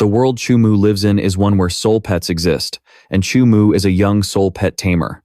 The world Chu Mu lives in is one where soul pets exist, and Chu Mu is a young soul pet tamer.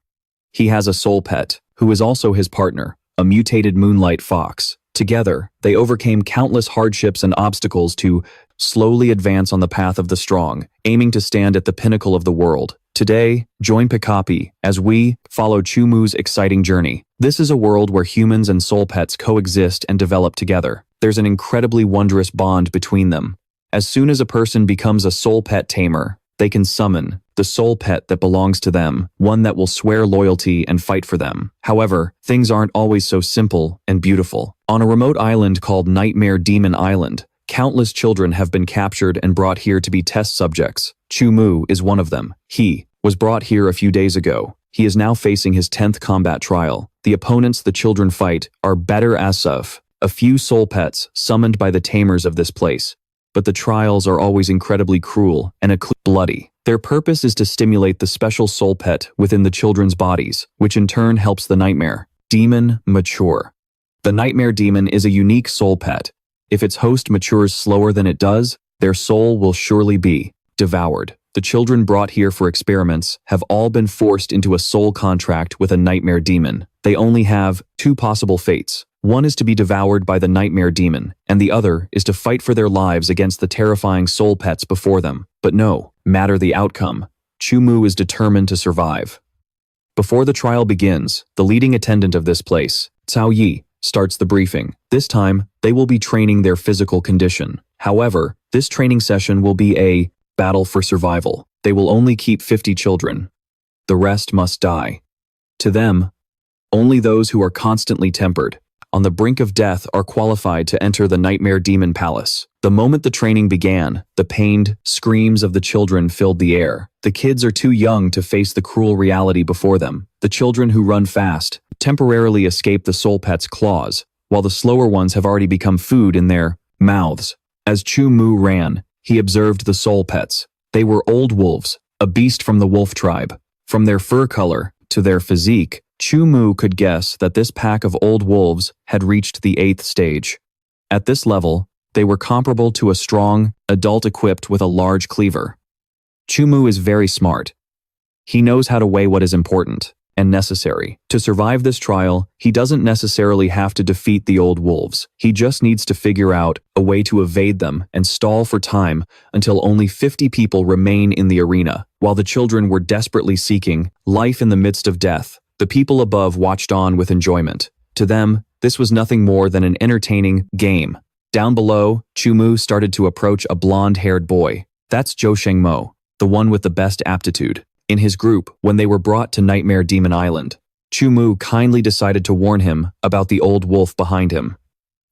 He has a soul pet, who is also his partner, a mutated moonlight fox. Together, they overcame countless hardships and obstacles to slowly advance on the path of the strong, aiming to stand at the pinnacle of the world. Today, join Pikapi as we follow Chu Mu's exciting journey. This is a world where humans and soul pets coexist and develop together. There's an incredibly wondrous bond between them. As soon as a person becomes a soul pet tamer, they can summon the soul pet that belongs to them, one that will swear loyalty and fight for them. However, things aren't always so simple and beautiful. On a remote island called Nightmare Demon Island, countless children have been captured and brought here to be test subjects. Chu Mu is one of them. He was brought here a few days ago. He is now facing his 10th combat trial. The opponents the children fight are better as of a few soul pets summoned by the tamers of this place. But the trials are always incredibly cruel and bloody. Their purpose is to stimulate the special soul pet within the children's bodies, which in turn helps the nightmare demon mature. The nightmare demon is a unique soul pet. If its host matures slower than it does, their soul will surely be devoured. The children brought here for experiments have all been forced into a soul contract with a nightmare demon. They only have two possible fates. One is to be devoured by the nightmare demon, and the other is to fight for their lives against the terrifying soul pets before them. But no matter the outcome, Chu Mu is determined to survive. Before the trial begins, the leading attendant of this place, Cao Yi, starts the briefing. This time, they will be training their physical condition. However, this training session will be a battle for survival. They will only keep 50 children. The rest must die. To them, only those who are constantly tempered, on the brink of death, are qualified to enter the Nightmare Demon Palace. The moment the training began, the pained screams of the children filled the air. The kids are too young to face the cruel reality before them. The children who run fast temporarily escape the soul pet's claws, while the slower ones have already become food in their mouths. As Chu Mu ran, he observed the soul pets. They were old wolves, a beast from the wolf tribe. From their fur color to their physique, Chu Mu could guess that this pack of old wolves had reached the 8th stage. At this level, they were comparable to a strong adult equipped with a large cleaver. Chu Mu is very smart. He knows how to weigh what is important and necessary. To survive this trial, he doesn't necessarily have to defeat the old wolves. He just needs to figure out a way to evade them and stall for time until only 50 people remain in the arena. While the children were desperately seeking life in the midst of death, the people above watched on with enjoyment. To them, this was nothing more than an entertaining game. Down below, Chu Mu started to approach a blonde-haired boy. That's Zhou Shengmo, the one with the best aptitude. In his group, when they were brought to Nightmare Demon Island, Chu Mu kindly decided to warn him about the old wolf behind him.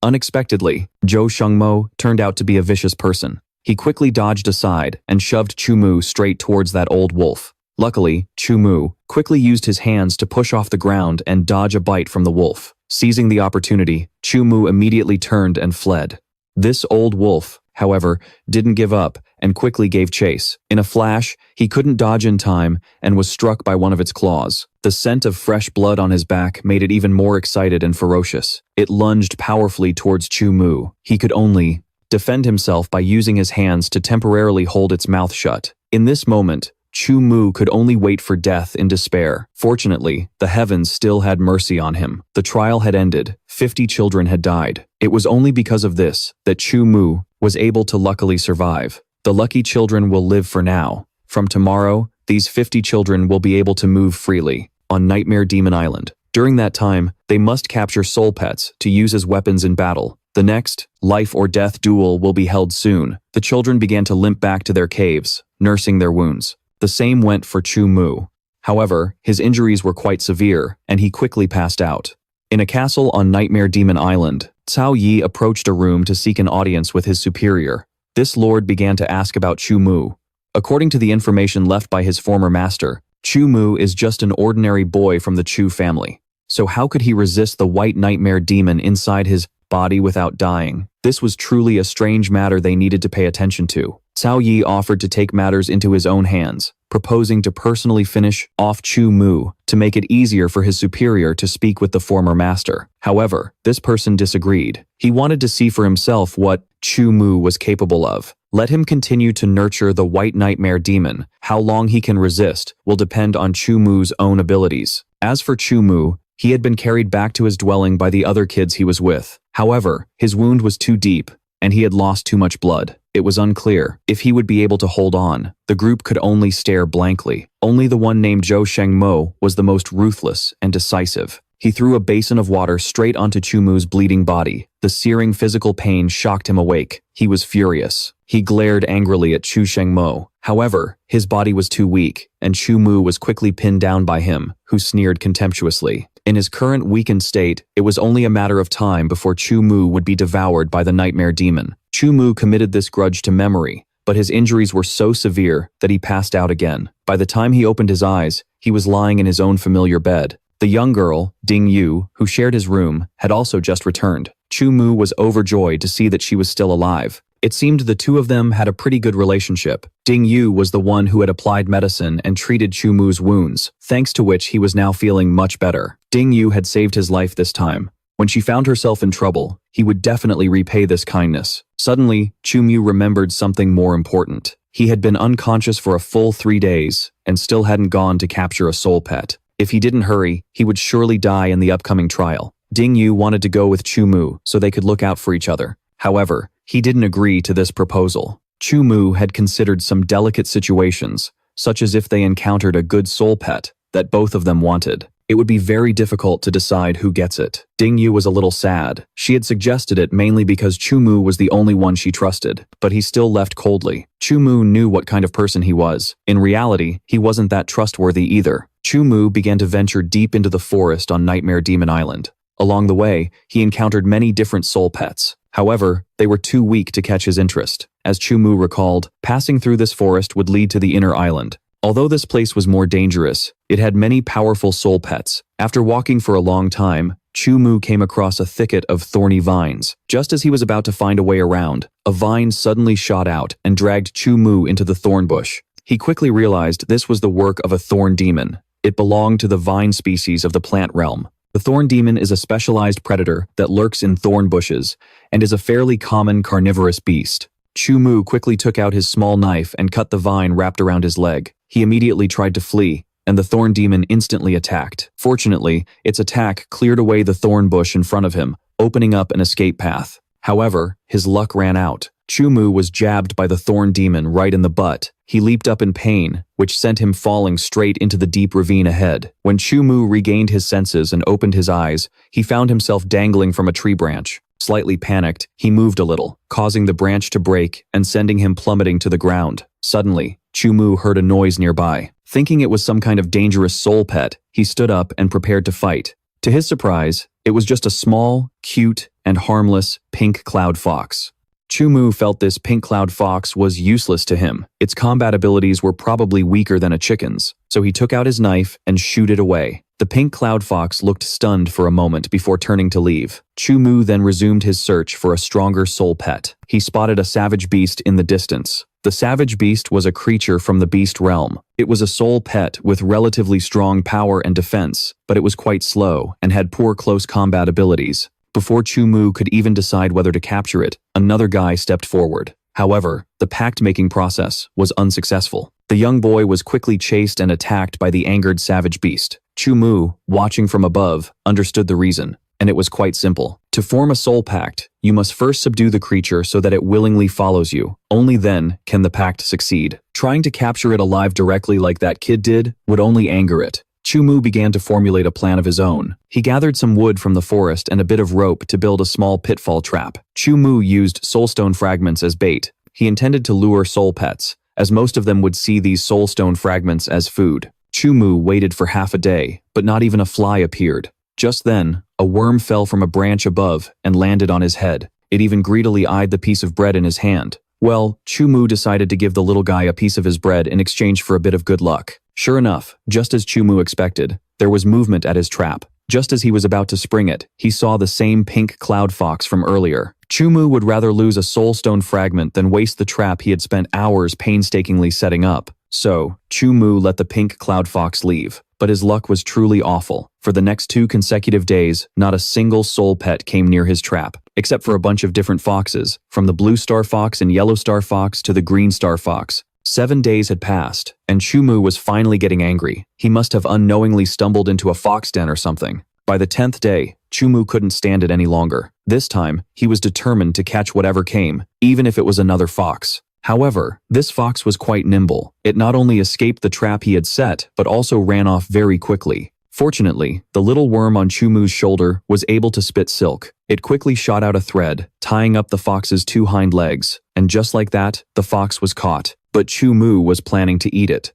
Unexpectedly, Zhou Shengmo turned out to be a vicious person. He quickly dodged aside and shoved Chu Mu straight towards that old wolf. Luckily, Chu Mu quickly used his hands to push off the ground and dodge a bite from the wolf. Seizing the opportunity, Chu Mu immediately turned and fled. This old wolf, however, didn't give up and quickly gave chase. In a flash, he couldn't dodge in time and was struck by one of its claws. The scent of fresh blood on his back made it even more excited and ferocious. It lunged powerfully towards Chu Mu. He could only defend himself by using his hands to temporarily hold its mouth shut. In this moment, Chu Mu could only wait for death in despair. Fortunately, the heavens still had mercy on him. The trial had ended. 50 children had died. It was only because of this that Chu Mu was able to luckily survive. The lucky children will live for now. From tomorrow, these 50 children will be able to move freely on Nightmare Demon Island. During that time, they must capture soul pets to use as weapons in battle. The next life or death duel will be held soon. The children began to limp back to their caves, nursing their wounds. The same went for Chu Mu. However, his injuries were quite severe, and he quickly passed out. In a castle on Nightmare Demon Island, Cao Yi approached a room to seek an audience with his superior. This lord began to ask about Chu Mu. According to the information left by his former master, Chu Mu is just an ordinary boy from the Chu family. So how could he resist the white nightmare demon inside his body without dying? This was truly a strange matter they needed to pay attention to. Cao Yi offered to take matters into his own hands, proposing to personally finish off Chu Mu to make it easier for his superior to speak with the former master. However, this person disagreed. He wanted to see for himself what Chu Mu was capable of. Let him continue to nurture the white nightmare demon. How long he can resist will depend on Chu Mu's own abilities. As for Chu Mu, he had been carried back to his dwelling by the other kids he was with. However, his wound was too deep, and he had lost too much blood. It was unclear if he would be able to hold on. The group could only stare blankly. Only the one named Zhou Shengmo was the most ruthless and decisive. He threw a basin of water straight onto Chu Mu's bleeding body. The searing physical pain shocked him awake. He was furious. He glared angrily at Chu Shengmo. However, his body was too weak, and Chu Mu was quickly pinned down by him, who sneered contemptuously. In his current weakened state, it was only a matter of time before Chu Mu would be devoured by the nightmare demon. Chu Mu committed this grudge to memory, but his injuries were so severe that he passed out again. By the time he opened his eyes, he was lying in his own familiar bed. The young girl, Ding Yu, who shared his room, had also just returned. Chu Mu was overjoyed to see that she was still alive. It seemed the two of them had a pretty good relationship. Ding Yu was the one who had applied medicine and treated Chu Mu's wounds, thanks to which he was now feeling much better. Ding Yu had saved his life this time. When she found herself in trouble, he would definitely repay this kindness. Suddenly, Chu Mu remembered something more important. He had been unconscious for a full 3 days and still hadn't gone to capture a soul pet. If he didn't hurry, he would surely die in the upcoming trial. Ding Yu wanted to go with Chu Mu so they could look out for each other. However, he didn't agree to this proposal. Chu Mu had considered some delicate situations, such as if they encountered a good soul pet that both of them wanted. It would be very difficult to decide who gets it. Ding Yu was a little sad. She had suggested it mainly because Chu Mu was the only one she trusted, but he still left coldly. Chu Mu knew what kind of person he was. In reality, he wasn't that trustworthy either. Chu Mu began to venture deep into the forest on Nightmare Demon Island. Along the way, he encountered many different soul pets. However, they were too weak to catch his interest. As Chu Mu recalled, passing through this forest would lead to the inner island. Although this place was more dangerous, it had many powerful soul pets. After walking for a long time, Chu Mu came across a thicket of thorny vines. Just as he was about to find a way around, a vine suddenly shot out and dragged Chu Mu into the thorn bush. He quickly realized this was the work of a thorn demon. It belonged to the vine species of the plant realm. The thorn demon is a specialized predator that lurks in thorn bushes and is a fairly common carnivorous beast. Chu Mu quickly took out his small knife and cut the vine wrapped around his leg. He immediately tried to flee, and the thorn demon instantly attacked. Fortunately, its attack cleared away the thorn bush in front of him, opening up an escape path. However, his luck ran out. Chu Mu was jabbed by the thorn demon right in the butt. He leaped up in pain, which sent him falling straight into the deep ravine ahead. When Chu Mu regained his senses and opened his eyes, he found himself dangling from a tree branch. Slightly panicked, he moved a little, causing the branch to break and sending him plummeting to the ground. Suddenly, Chu Mu heard a noise nearby. Thinking it was some kind of dangerous soul pet, he stood up and prepared to fight. To his surprise, it was just a small, cute, and harmless pink cloud fox. Chu Mu felt this pink cloud fox was useless to him. Its combat abilities were probably weaker than a chicken's, so he took out his knife and shooed it away. The pink cloud fox looked stunned for a moment before turning to leave. Chu Mu then resumed his search for a stronger soul pet. He spotted a savage beast in the distance. The savage beast was a creature from the beast realm. It was a soul pet with relatively strong power and defense, but it was quite slow and had poor close combat abilities. Before Chu Mu could even decide whether to capture it, another guy stepped forward. However, the pact-making process was unsuccessful. The young boy was quickly chased and attacked by the angered savage beast. Chu Mu, watching from above, understood the reason, and it was quite simple. To form a soul pact, you must first subdue the creature so that it willingly follows you. Only then can the pact succeed. Trying to capture it alive directly like that kid did would only anger it. Chu Mu began to formulate a plan of his own. He gathered some wood from the forest and a bit of rope to build a small pitfall trap. Chu Mu used soulstone fragments as bait. He intended to lure soul pets, as most of them would see these soulstone fragments as food. Chu Mu waited for half a day, but not even a fly appeared. Just then, a worm fell from a branch above and landed on his head. It even greedily eyed the piece of bread in his hand. Well, Chu Mu decided to give the little guy a piece of his bread in exchange for a bit of good luck. Sure enough, just as Chu Mu expected, there was movement at his trap. Just as he was about to spring it, he saw the same pink cloud fox from earlier. Chu Mu would rather lose a soulstone fragment than waste the trap he had spent hours painstakingly setting up. So, Chu Mu let the pink cloud fox leave, but his luck was truly awful. For the next 2 consecutive days, not a single soul pet came near his trap, except for a bunch of different foxes, from the blue star fox and yellow star fox to the green star fox. 7 days had passed, and Chu Mu was finally getting angry. He must have unknowingly stumbled into a fox den or something. By the 10th day, Chu Mu couldn't stand it any longer. This time, he was determined to catch whatever came, even if it was another fox. However, this fox was quite nimble. It not only escaped the trap he had set, but also ran off very quickly. Fortunately, the little worm on Chu Mu's shoulder was able to spit silk. It quickly shot out a thread, tying up the fox's 2 hind legs, and just like that, the fox was caught. But Chu Mu was planning to eat it.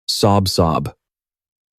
Sob sob.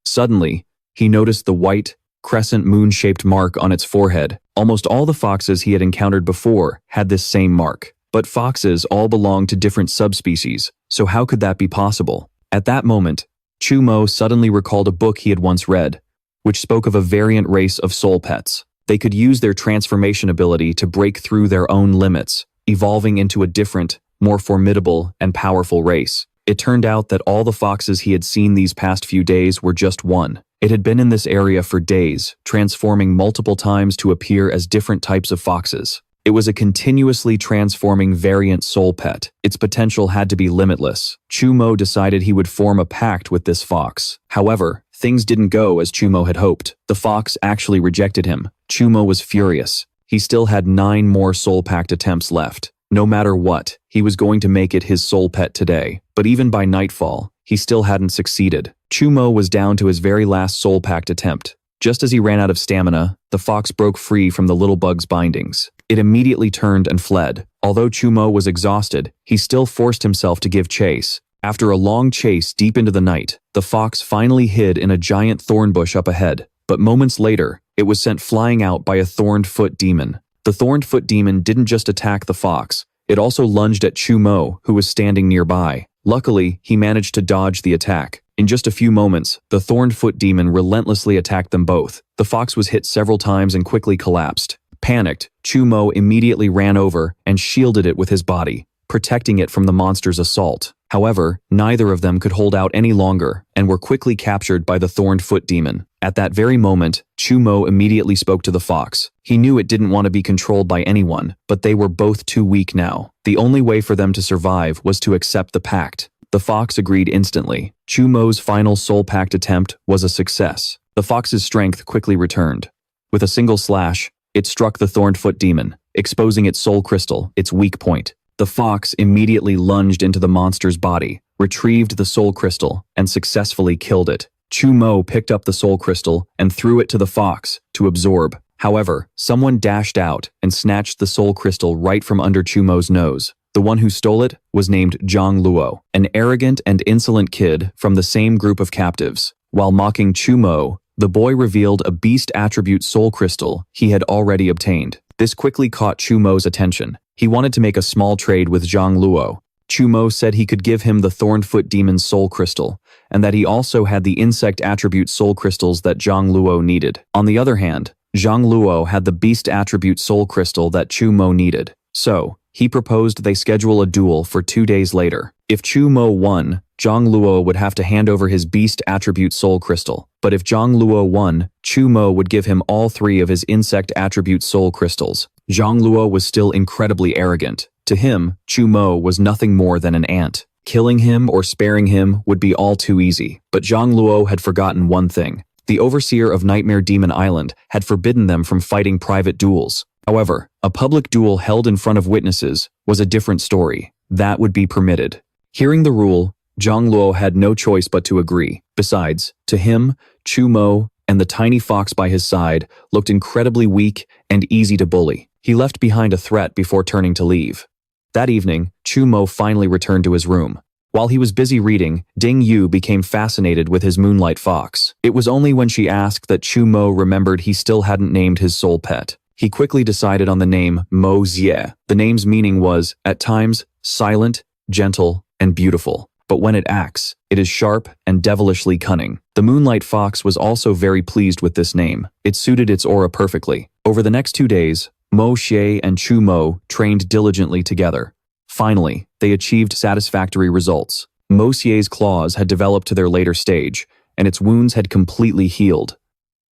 Suddenly, he noticed the white, crescent moon-shaped mark on its forehead. Almost all the foxes he had encountered before had this same mark. But foxes all belonged to different subspecies, so how could that be possible? At that moment, Chu Mu suddenly recalled a book he had once read, which spoke of a variant race of soul pets. They could use their transformation ability to break through their own limits, evolving into a different, more formidable and powerful race. It turned out that all the foxes he had seen these past few days were just one. It had been in this area for days, transforming multiple times to appear as different types of foxes. It was a continuously transforming variant soul pet. Its potential had to be limitless. Chu Mu decided he would form a pact with this fox. However, things didn't go as Chu Mu had hoped. The fox actually rejected him. Chu Mu was furious. He still had 9 more soul pact attempts left. No matter what, he was going to make it his soul pet today. But even by nightfall, he still hadn't succeeded. Chu Mu was down to his very last soul pact attempt. Just as he ran out of stamina, the fox broke free from the little bug's bindings. It immediately turned and fled. Although Chu Mu was exhausted, he still forced himself to give chase. After a long chase deep into the night, the fox finally hid in a giant thorn bush up ahead. But moments later, it was sent flying out by a thorned foot demon. The thorned foot demon didn't just attack the fox, it also lunged at Chu Mu, who was standing nearby. Luckily, he managed to dodge the attack. In just a few moments, the thorned foot demon relentlessly attacked them both. The fox was hit several times and quickly collapsed. Panicked, Chu Mu immediately ran over and shielded it with his body, protecting it from the monster's assault. However, neither of them could hold out any longer and were quickly captured by the thorned foot demon. At that very moment, Chu Mu immediately spoke to the fox. He knew it didn't want to be controlled by anyone, but they were both too weak now. The only way for them to survive was to accept the pact. The fox agreed instantly. Chu Mu's final soul pact attempt was a success. The fox's strength quickly returned. With a single slash, it struck the thorned foot demon, exposing its soul crystal, its weak point. The fox immediately lunged into the monster's body, retrieved the soul crystal, and successfully killed it. Chu Mu picked up the soul crystal and threw it to the fox to absorb. However, someone dashed out and snatched the soul crystal right from under Chu Mu's nose. The one who stole it was named Zhang Luo, an arrogant and insolent kid from the same group of captives. While mocking Chu Mu, the boy revealed a beast attribute soul crystal he had already obtained. This quickly caught Chu Mu's attention. He wanted to make a small trade with Zhang Luo. Chu Mu said he could give him the thorned foot demon's soul crystal, and that he also had the insect attribute soul crystals that Zhang Luo needed. On the other hand, Zhang Luo had the beast attribute soul crystal that Chu Mu needed. So, he proposed they schedule a duel for 2 days later. If Chu Mu won, Zhang Luo would have to hand over his beast attribute soul crystal. But if Zhang Luo won, Chu Mu would give him all 3 of his insect attribute soul crystals. Zhang Luo was still incredibly arrogant. To him, Chu Mu was nothing more than an ant. Killing him or sparing him would be all too easy. But Zhang Luo had forgotten one thing. The overseer of Nightmare Demon Island had forbidden them from fighting private duels. However, a public duel held in front of witnesses was a different story. That would be permitted. Hearing the rule, Zhang Luo had no choice but to agree. Besides, to him, Chu Mu and the tiny fox by his side looked incredibly weak and easy to bully. He left behind a threat before turning to leave. That evening, Chu Mu finally returned to his room. While he was busy reading, Ding Yu became fascinated with his moonlight fox. It was only when she asked that Chu Mu remembered he still hadn't named his soul pet. He quickly decided on the name Mo Xie. The name's meaning was, at times, silent, gentle, and beautiful. But when it acts, it is sharp and devilishly cunning. The moonlight fox was also very pleased with this name. It suited its aura perfectly. Over the next 2 days, Mo Xie and Chu Mu trained diligently together. Finally, they achieved satisfactory results. Mo Xie's claws had developed to their later stage, and its wounds had completely healed.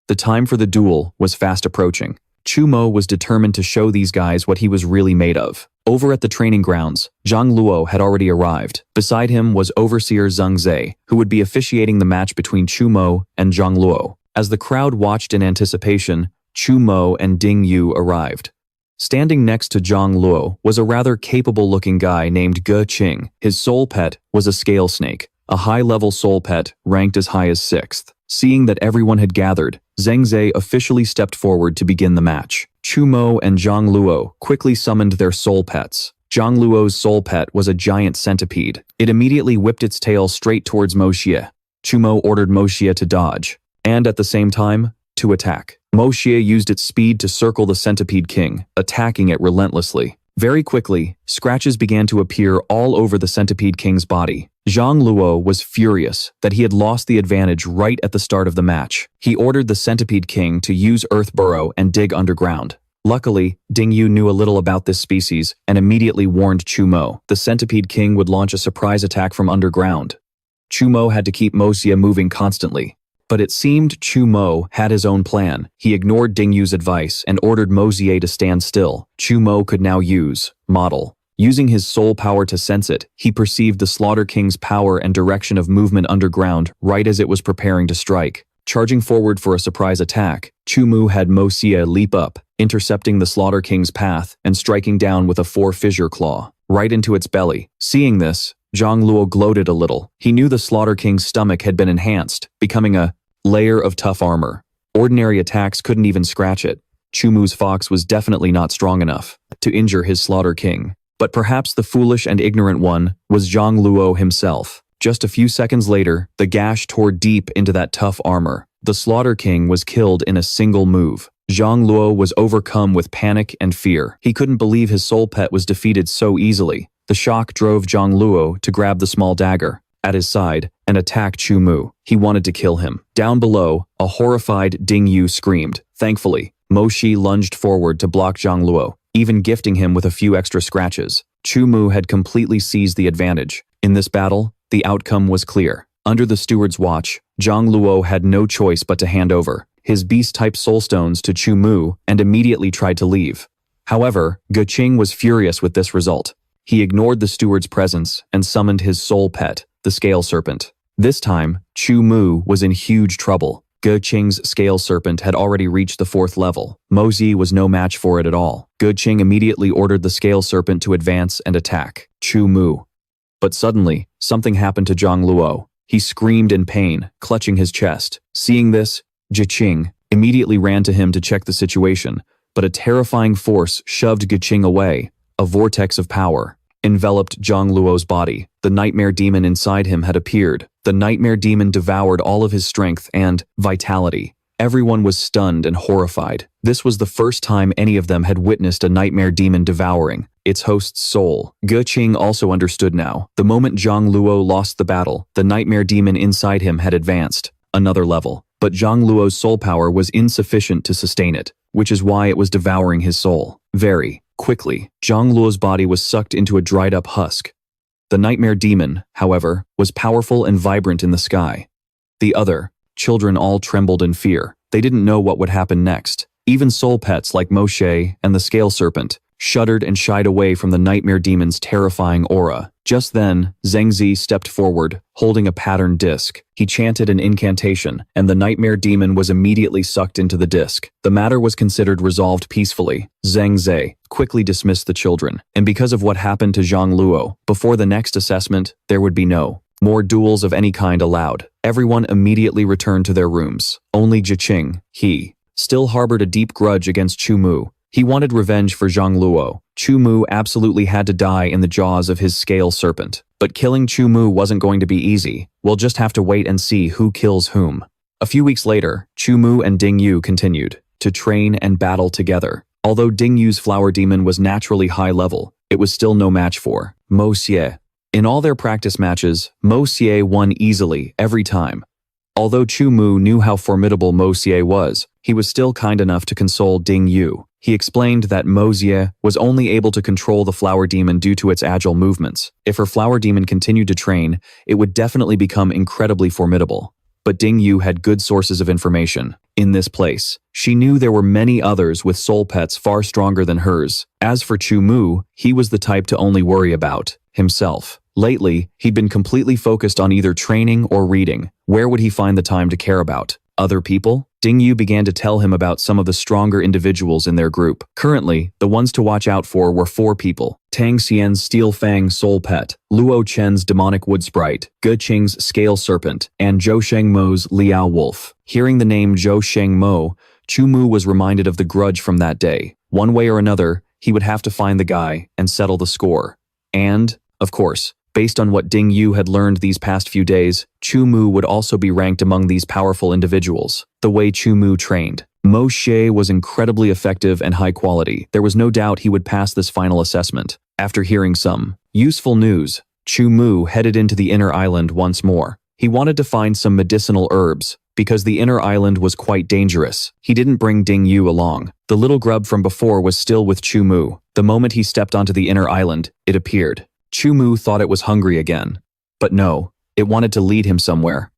The time for the duel was fast approaching. Chu Mu was determined to show these guys what he was really made of. Over at the training grounds, Zhang Luo had already arrived. Beside him was Overseer Zheng Zhe, who would be officiating the match between Chu Mu and Zhang Luo. As the crowd watched in anticipation, Chu Mu and Ding Yu arrived. Standing next to Zhang Luo was a rather capable-looking guy named Ge Qing. His soul pet was a scale snake, a high-level soul pet ranked as high as 6th. Seeing that everyone had gathered, Zheng Zhe officially stepped forward to begin the match. Chu Mu and Zhang Luo quickly summoned their soul pets. Zhang Luo's soul pet was a giant centipede. It immediately whipped its tail straight towards Mo Xie. Chu Mu ordered Mo Xie to dodge, and at the same time, to attack. Mo Xie used its speed to circle the Centipede King, attacking it relentlessly. Very quickly, scratches began to appear all over the Centipede King's body. Zhang Luo was furious that he had lost the advantage right at the start of the match. He ordered the Centipede King to use Earth Burrow and dig underground. Luckily, Ding Yu knew a little about this species and immediately warned Chu Mu. The Centipede King would launch a surprise attack from underground. Chu Mu had to keep Mo Xie moving constantly. But it seemed Chu Mu had his own plan. He ignored Ding Yu's advice and ordered Mo Xie to stand still. Chu Mu could now use model. Using his soul power to sense it, he perceived the Slaughter King's power and direction of movement underground right as it was preparing to strike. Charging forward for a surprise attack, Chu Mu had Mo Xie leap up, intercepting the Slaughter King's path and striking down with a 4-fissure claw, right into its belly. Seeing this, Zhang Luo gloated a little. He knew the Slaughter King's stomach had been enhanced, becoming a layer of tough armor. Ordinary attacks couldn't even scratch it. Chu Mu's fox was definitely not strong enough to injure his Slaughter King. But perhaps the foolish and ignorant one was Zhang Luo himself. Just a few seconds later, the gash tore deep into that tough armor. The Slaughter King was killed in a single move. Zhang Luo was overcome with panic and fear. He couldn't believe his soul pet was defeated so easily. The shock drove Zhang Luo to grab the small dagger at his side and attack Chu Mu. He wanted to kill him. Down below, a horrified Ding Yu screamed. Thankfully, Mo Xie lunged forward to block Zhang Luo, even gifting him with a few extra scratches. Chu Mu had completely seized the advantage. In this battle, the outcome was clear. Under the steward's watch, Zhang Luo had no choice but to hand over his beast-type soulstones to Chu Mu and immediately tried to leave. However, Ge Qing was furious with this result. He ignored the steward's presence and summoned his soul pet, the scale serpent. This time, Chu Mu was in huge trouble. Ge Qing's scale serpent had already reached the 4th level. Mo Xie was no match for it at all. Ge Qing immediately ordered the scale serpent to advance and attack Chu Mu. But suddenly, something happened to Zhang Luo. He screamed in pain, clutching his chest. Seeing this, Ge Qing immediately ran to him to check the situation, but a terrifying force shoved Ge Qing away. A vortex of power enveloped Zhang Luo's body. The nightmare demon inside him had appeared. The nightmare demon devoured all of his strength and vitality. Everyone was stunned and horrified. This was the first time any of them had witnessed a nightmare demon devouring its host's soul. Ge Qing also understood now. The moment Zhang Luo lost the battle, the nightmare demon inside him had advanced another level. But Zhang Luo's soul power was insufficient to sustain it, which is why it was devouring his soul. Very quickly, Zhang Luo's body was sucked into a dried-up husk. The nightmare demon, however, was powerful and vibrant in the sky. The other children all trembled in fear. They didn't know what would happen next. Even soul pets like Mo Xie and the scale serpent shuddered and shied away from the nightmare demon's terrifying aura. Just then, Zheng Zhe stepped forward, holding a patterned disc. He chanted an incantation, and the nightmare demon was immediately sucked into the disc. The matter was considered resolved peacefully. Zheng Zhe quickly dismissed the children, and because of what happened to Zhang Luo, before the next assessment, there would be no more duels of any kind allowed. Everyone immediately returned to their rooms. Only Ge Qing, he still harbored a deep grudge against Chu Mu. He wanted revenge for Zhang Luo. Chu Mu absolutely had to die in the jaws of his scale serpent. But killing Chu Mu wasn't going to be easy. We'll just have to wait and see who kills whom. A few weeks later, Chu Mu and Ding Yu continued to train and battle together. Although Ding Yu's flower demon was naturally high level, it was still no match for Mo Xie. In all their practice matches, Mo Xie won easily every time. Although Chu Mu knew how formidable Mo Xie was, he was still kind enough to console Ding Yu. He explained that Mo Xie was only able to control the flower demon due to its agile movements. If her flower demon continued to train, it would definitely become incredibly formidable. But Ding Yu had good sources of information. In this place, she knew there were many others with soul pets far stronger than hers. As for Chu Mu, he was the type to only worry about himself. Lately, he'd been completely focused on either training or reading. Where would he find the time to care about other people? Ding Yu began to tell him about some of the stronger individuals in their group. Currently, the ones to watch out for were 4 people: Tang Xian's Steel Fang Soul Pet, Luo Chen's Demonic Wood Sprite, Ge Qing's Scale Serpent, and Zhou Shengmo's Liao Wolf. Hearing the name Zhou Shengmo, Chu Mu was reminded of the grudge from that day. One way or another, he would have to find the guy and settle the score. And, of course, based on what Ding Yu had learned these past few days, Chu Mu would also be ranked among these powerful individuals. The way Chu Mu trained. Mo Xie was incredibly effective and high quality. There was no doubt he would pass this final assessment. After hearing some useful news, Chu Mu headed into the inner island once more. He wanted to find some medicinal herbs, because the inner island was quite dangerous. He didn't bring Ding Yu along. The little grub from before was still with Chu Mu. The moment he stepped onto the inner island, it appeared. Chu Mu thought it was hungry again. But no, it wanted to lead him somewhere.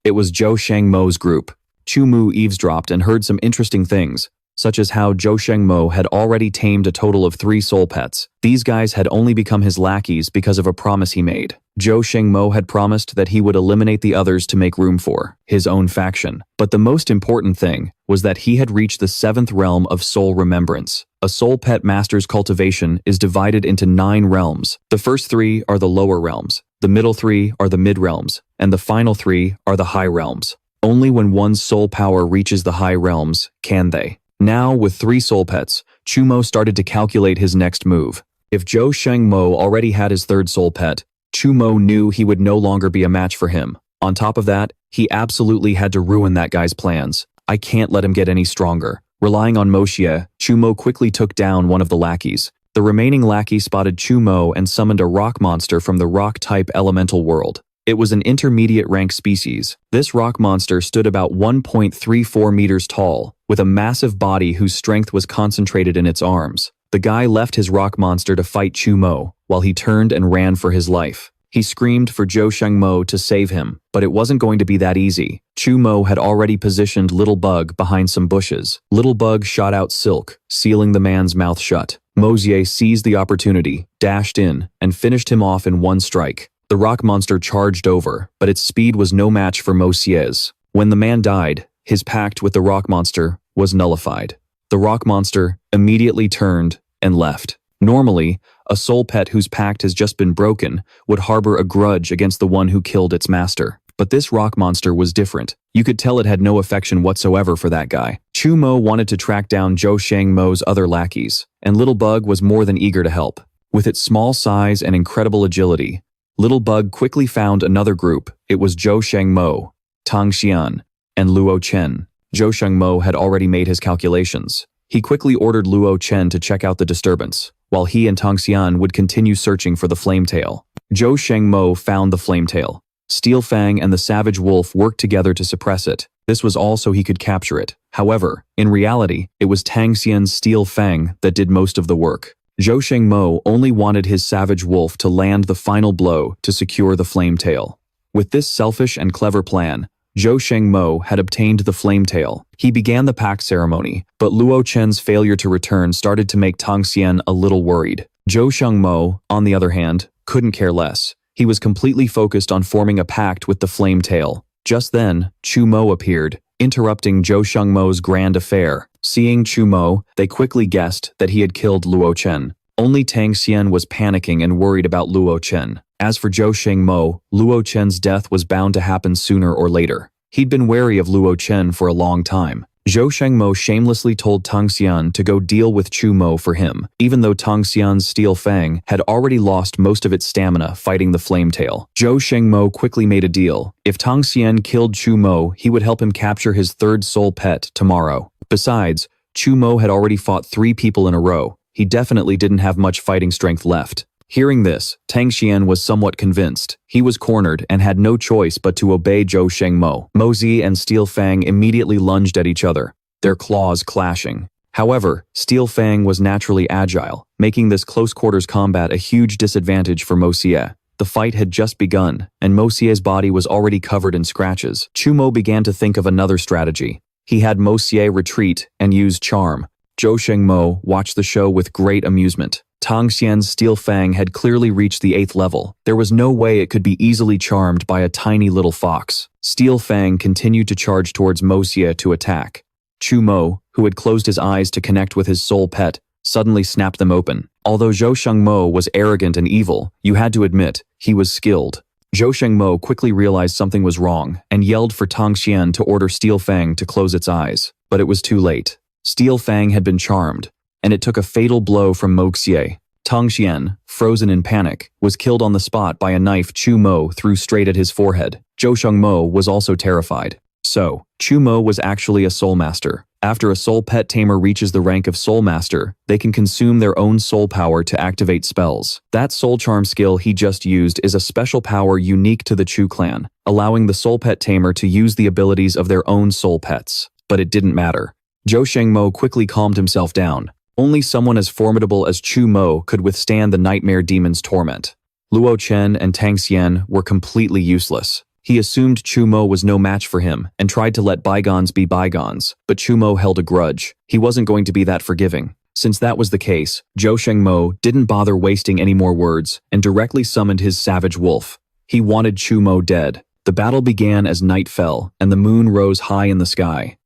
It was Zhou Shengmo's group. Chu Mu eavesdropped and heard some interesting things, such as how Zhou Shengmo had already tamed a total of 3 soul pets. These guys had only become his lackeys because of a promise he made. Zhou Shengmo had promised that he would eliminate the others to make room for his own faction. But the most important thing was that he had reached the 7th realm of soul remembrance. A soul pet master's cultivation is divided into 9 realms. The first 3 are the lower realms, the middle 3 are the mid realms, and the final 3 are the high realms. Only when one's soul power reaches the high realms can they. Now, with 3 soul pets, Chu Mu started to calculate his next move. If Zhou Shengmo already had his 3rd soul pet, Chu Mu knew he would no longer be a match for him. On top of that, he absolutely had to ruin that guy's plans. I can't let him get any stronger. Relying on Mo Xie, Chu Mu quickly took down one of the lackeys. The remaining lackey spotted Chu Mu and summoned a rock monster from the rock-type elemental world. It was an intermediate rank species. This rock monster stood about 1.34 meters tall, with a massive body whose strength was concentrated in its arms. The guy left his rock monster to fight Chu Mu, while he turned and ran for his life. He screamed for Zhou Shengmo to save him, but it wasn't going to be that easy. Chu Mu had already positioned Little Bug behind some bushes. Little Bug shot out silk, sealing the man's mouth shut. Mo Xie seized the opportunity, dashed in, and finished him off in one strike. The rock monster charged over, but its speed was no match for Mo Xie's. When the man died, his pact with the rock monster was nullified. The rock monster immediately turned and left. Normally, a soul pet whose pact has just been broken would harbor a grudge against the one who killed its master. But this rock monster was different. You could tell it had no affection whatsoever for that guy. Chu Mu wanted to track down Zhou Shengmo's other lackeys, and Little Bug was more than eager to help. With its small size and incredible agility, Little Bug quickly found another group. It was Zhou Shengmo, Tang Xian, and Luo Chen. Zhou Shengmo had already made his calculations. He quickly ordered Luo Chen to check out the disturbance, while he and Tang Xian would continue searching for the flametail. Zhou Shengmo found the flametail. Steel Fang and the Savage Wolf worked together to suppress it. This was all so he could capture it. However, in reality, it was Tang Xian's Steel Fang that did most of the work. Zhou Shengmo only wanted his Savage Wolf to land the final blow to secure the flametail. With this selfish and clever plan, Zhou Shengmo had obtained the flametail. He began the pact ceremony, but Luo Chen's failure to return started to make Tang Xian a little worried. Zhou Shengmo, on the other hand, couldn't care less. He was completely focused on forming a pact with the flametail. Just then, Chu Mu appeared, interrupting Zhou Shengmo's grand affair. Seeing Chu Mu, they quickly guessed that he had killed Luo Chen. Only Tang Xian was panicking and worried about Luo Chen. As for Zhou Shengmo, Luo Chen's death was bound to happen sooner or later. He'd been wary of Luo Chen for a long time. Zhou Shengmo shamelessly told Tang Xian to go deal with Chu Mu for him, even though Tang Xian's Steel Fang had already lost most of its stamina fighting the flametail. Zhou Shengmo quickly made a deal. If Tang Xian killed Chu Mu, he would help him capture his 3rd soul pet tomorrow. Besides, Chu Mu had already fought 3 people in a row. He definitely didn't have much fighting strength left. Hearing this, Tang Xian was somewhat convinced. He was cornered and had no choice but to obey Zhou Shengmo. Mo Xie and Steel Fang immediately lunged at each other, their claws clashing. However, Steel Fang was naturally agile, making this close-quarters combat a huge disadvantage for Mo Xie. The fight had just begun, and Mo Xie's body was already covered in scratches. Chu Mu began to think of another strategy. He had Mo Xie retreat and use charm. Zhou Shengmo watched the show with great amusement. Tang Xian's Steel Fang had clearly reached the 8th level. There was no way it could be easily charmed by a tiny little fox. Steel Fang continued to charge towards Mo Xie to attack. Chu Mu, who had closed his eyes to connect with his soul pet, suddenly snapped them open. Although Zhou Shengmo was arrogant and evil, you had to admit, he was skilled. Zhou Shengmo quickly realized something was wrong and yelled for Tang Xian to order Steel Fang to close its eyes. But it was too late. Steel Fang had been charmed, and it took a fatal blow from Mo Xie. Tang Xian, frozen in panic, was killed on the spot by a knife Chu Mu threw straight at his forehead. Zhou Shengmo was also terrified. So, Chu Mu was actually a soul master. After a soul pet tamer reaches the rank of soul master, they can consume their own soul power to activate spells. That soul charm skill he just used is a special power unique to the Chu clan, allowing the soul pet tamer to use the abilities of their own soul pets. But it didn't matter. Zhou Shengmo quickly calmed himself down. Only someone as formidable as Chu Mu could withstand the nightmare demon's torment. Luo Chen and Tang Xian were completely useless. He assumed Chu Mu was no match for him and tried to let bygones be bygones, but Chu Mu held a grudge. He wasn't going to be that forgiving. Since that was the case, Zhou Shengmo didn't bother wasting any more words and directly summoned his savage wolf. He wanted Chu Mu dead. The battle began as night fell and the moon rose high in the sky.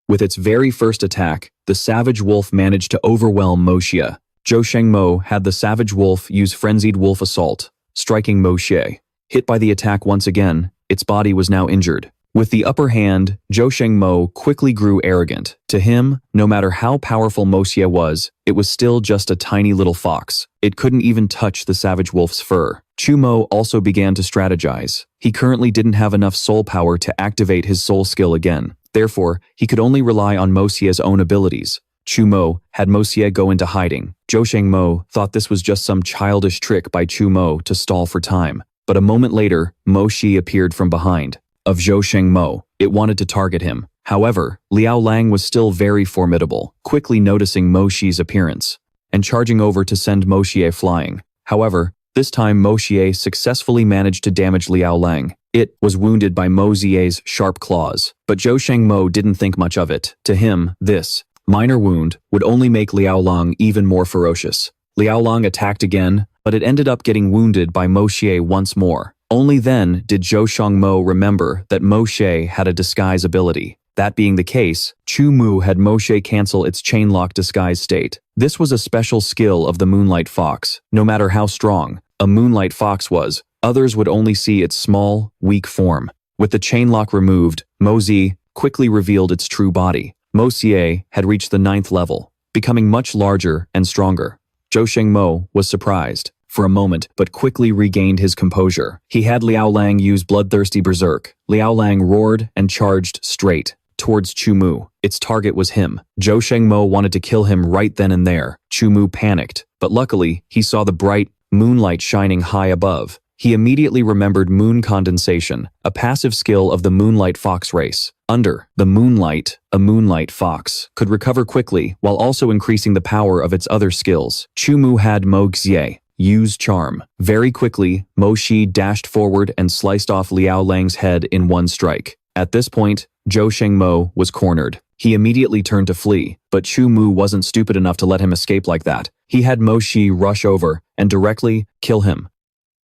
With its very first attack, the savage wolf managed to overwhelm Mo Xie. Zhou Shengmo had the savage wolf use frenzied wolf assault, striking Mo Xie. Hit by the attack once again, its body was now injured. With the upper hand, Zhou Shengmo quickly grew arrogant. To him, no matter how powerful Mo Xie was, it was still just a tiny little fox. It couldn't even touch the savage wolf's fur. Chu Mu also began to strategize. He currently didn't have enough soul power to activate his soul skill again. Therefore, he could only rely on Mo Xie's own abilities. Chu Mu had Mo Xie go into hiding. Zhou Shengmo thought this was just some childish trick by Chu Mu to stall for time. But a moment later, Mo Xie appeared from behind. Of Zhou Shengmo, it wanted to target him. However, Liao Lang was still very formidable, quickly noticing Mo Xie's appearance, and charging over to send Mo Xie flying. However, this time Mo Xie successfully managed to damage Liao Lang. It was wounded by Mo Xie's sharp claws, but Zhou Shengmo didn't think much of it. To him, this minor wound would only make Liao Lang even more ferocious. Liao Lang attacked again, but it ended up getting wounded by Mo Xie once more. Only then did Zhou Shengmo remember that Mo Xie had a disguise ability. That being the case, Chu Mu had Mo Xie cancel its chainlock disguise state. This was a special skill of the Moonlight Fox. No matter how strong a Moonlight Fox was, others would only see its small, weak form. With the chainlock removed, Mo Xie quickly revealed its true body. Mo Xie had reached the 9th level, becoming much larger and stronger. Zhou Shengmo was surprised for a moment, but quickly regained his composure. He had Liao Lang use bloodthirsty berserk. Liao Lang roared and charged straight towards Chu Mu. Its target was him. Zhou Shengmo wanted to kill him right then and there. Chu Mu panicked, but luckily, he saw the bright moonlight shining high above. He immediately remembered moon condensation, a passive skill of the Moonlight Fox race. Under the moonlight, a Moonlight Fox could recover quickly while also increasing the power of its other skills. Chu Mu had Mo Xie use charm. Very quickly, Mo Xie dashed forward and sliced off Liao Lang's head in one strike. At this point, Zhou Shengmo was cornered. He immediately turned to flee, but Chu Mu wasn't stupid enough to let him escape like that. He had Mo Xie rush over and directly kill him.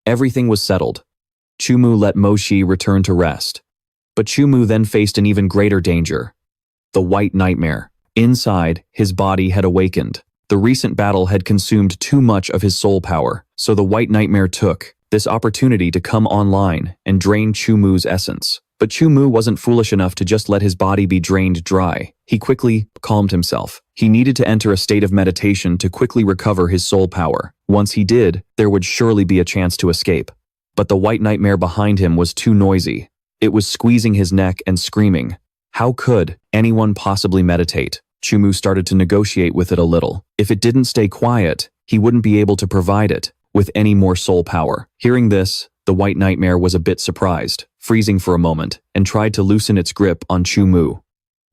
Everything was settled. Chu Mu let Mo Xie return to rest. But Chu Mu then faced an even greater danger. The White Nightmare. Inside, his body had awakened. The recent battle had consumed too much of his soul power, so the White Nightmare took this opportunity to come online and drain Chu Mu's essence. But Chu Mu wasn't foolish enough to just let his body be drained dry. He quickly calmed himself. He needed to enter a state of meditation to quickly recover his soul power. Once he did, there would surely be a chance to escape. But the White Nightmare behind him was too noisy. It was squeezing his neck and screaming. How could anyone possibly meditate? Chu Mu started to negotiate with it a little. If it didn't stay quiet, he wouldn't be able to provide it with any more soul power. Hearing this, the White Nightmare was a bit surprised, freezing for a moment, and tried to loosen its grip on Chu Mu.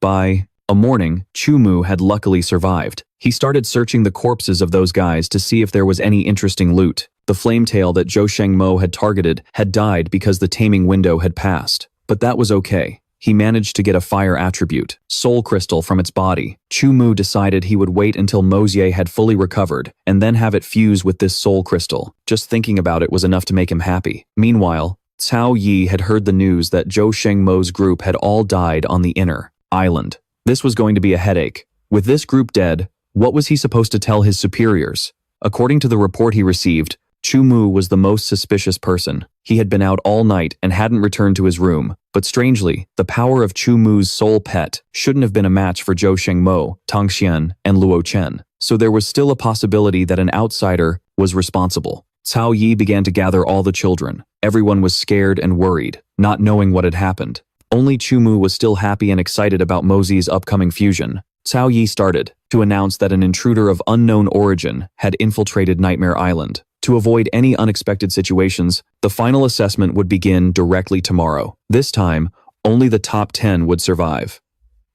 By A morning, Chu Mu had luckily survived. He started searching the corpses of those guys to see if there was any interesting loot. The flametail that Zhou Shengmo had targeted had died because the taming window had passed. But that was okay. He managed to get a fire attribute, soul crystal, from its body. Chu Mu decided he would wait until Mo Xie had fully recovered and then have it fuse with this soul crystal. Just thinking about it was enough to make him happy. Meanwhile, Cao Yi had heard the news that Zhou Shengmo's group had all died on the inner island. This was going to be a headache. With this group dead, what was he supposed to tell his superiors? According to the report he received, Chu Mu was the most suspicious person. He had been out all night and hadn't returned to his room. But strangely, the power of Chu Mu's soul pet shouldn't have been a match for Zhou Shengmo, Tang Xian, and Luo Chen. So there was still a possibility that an outsider was responsible. Cao Yi began to gather all the children. Everyone was scared and worried, not knowing what had happened. Only Chu Mu was still happy and excited about Mo Xie's upcoming fusion. Cao Yi started to announce that an intruder of unknown origin had infiltrated Nightmare Island. To avoid any unexpected situations, the final assessment would begin directly tomorrow. This time, only the top 10 would survive.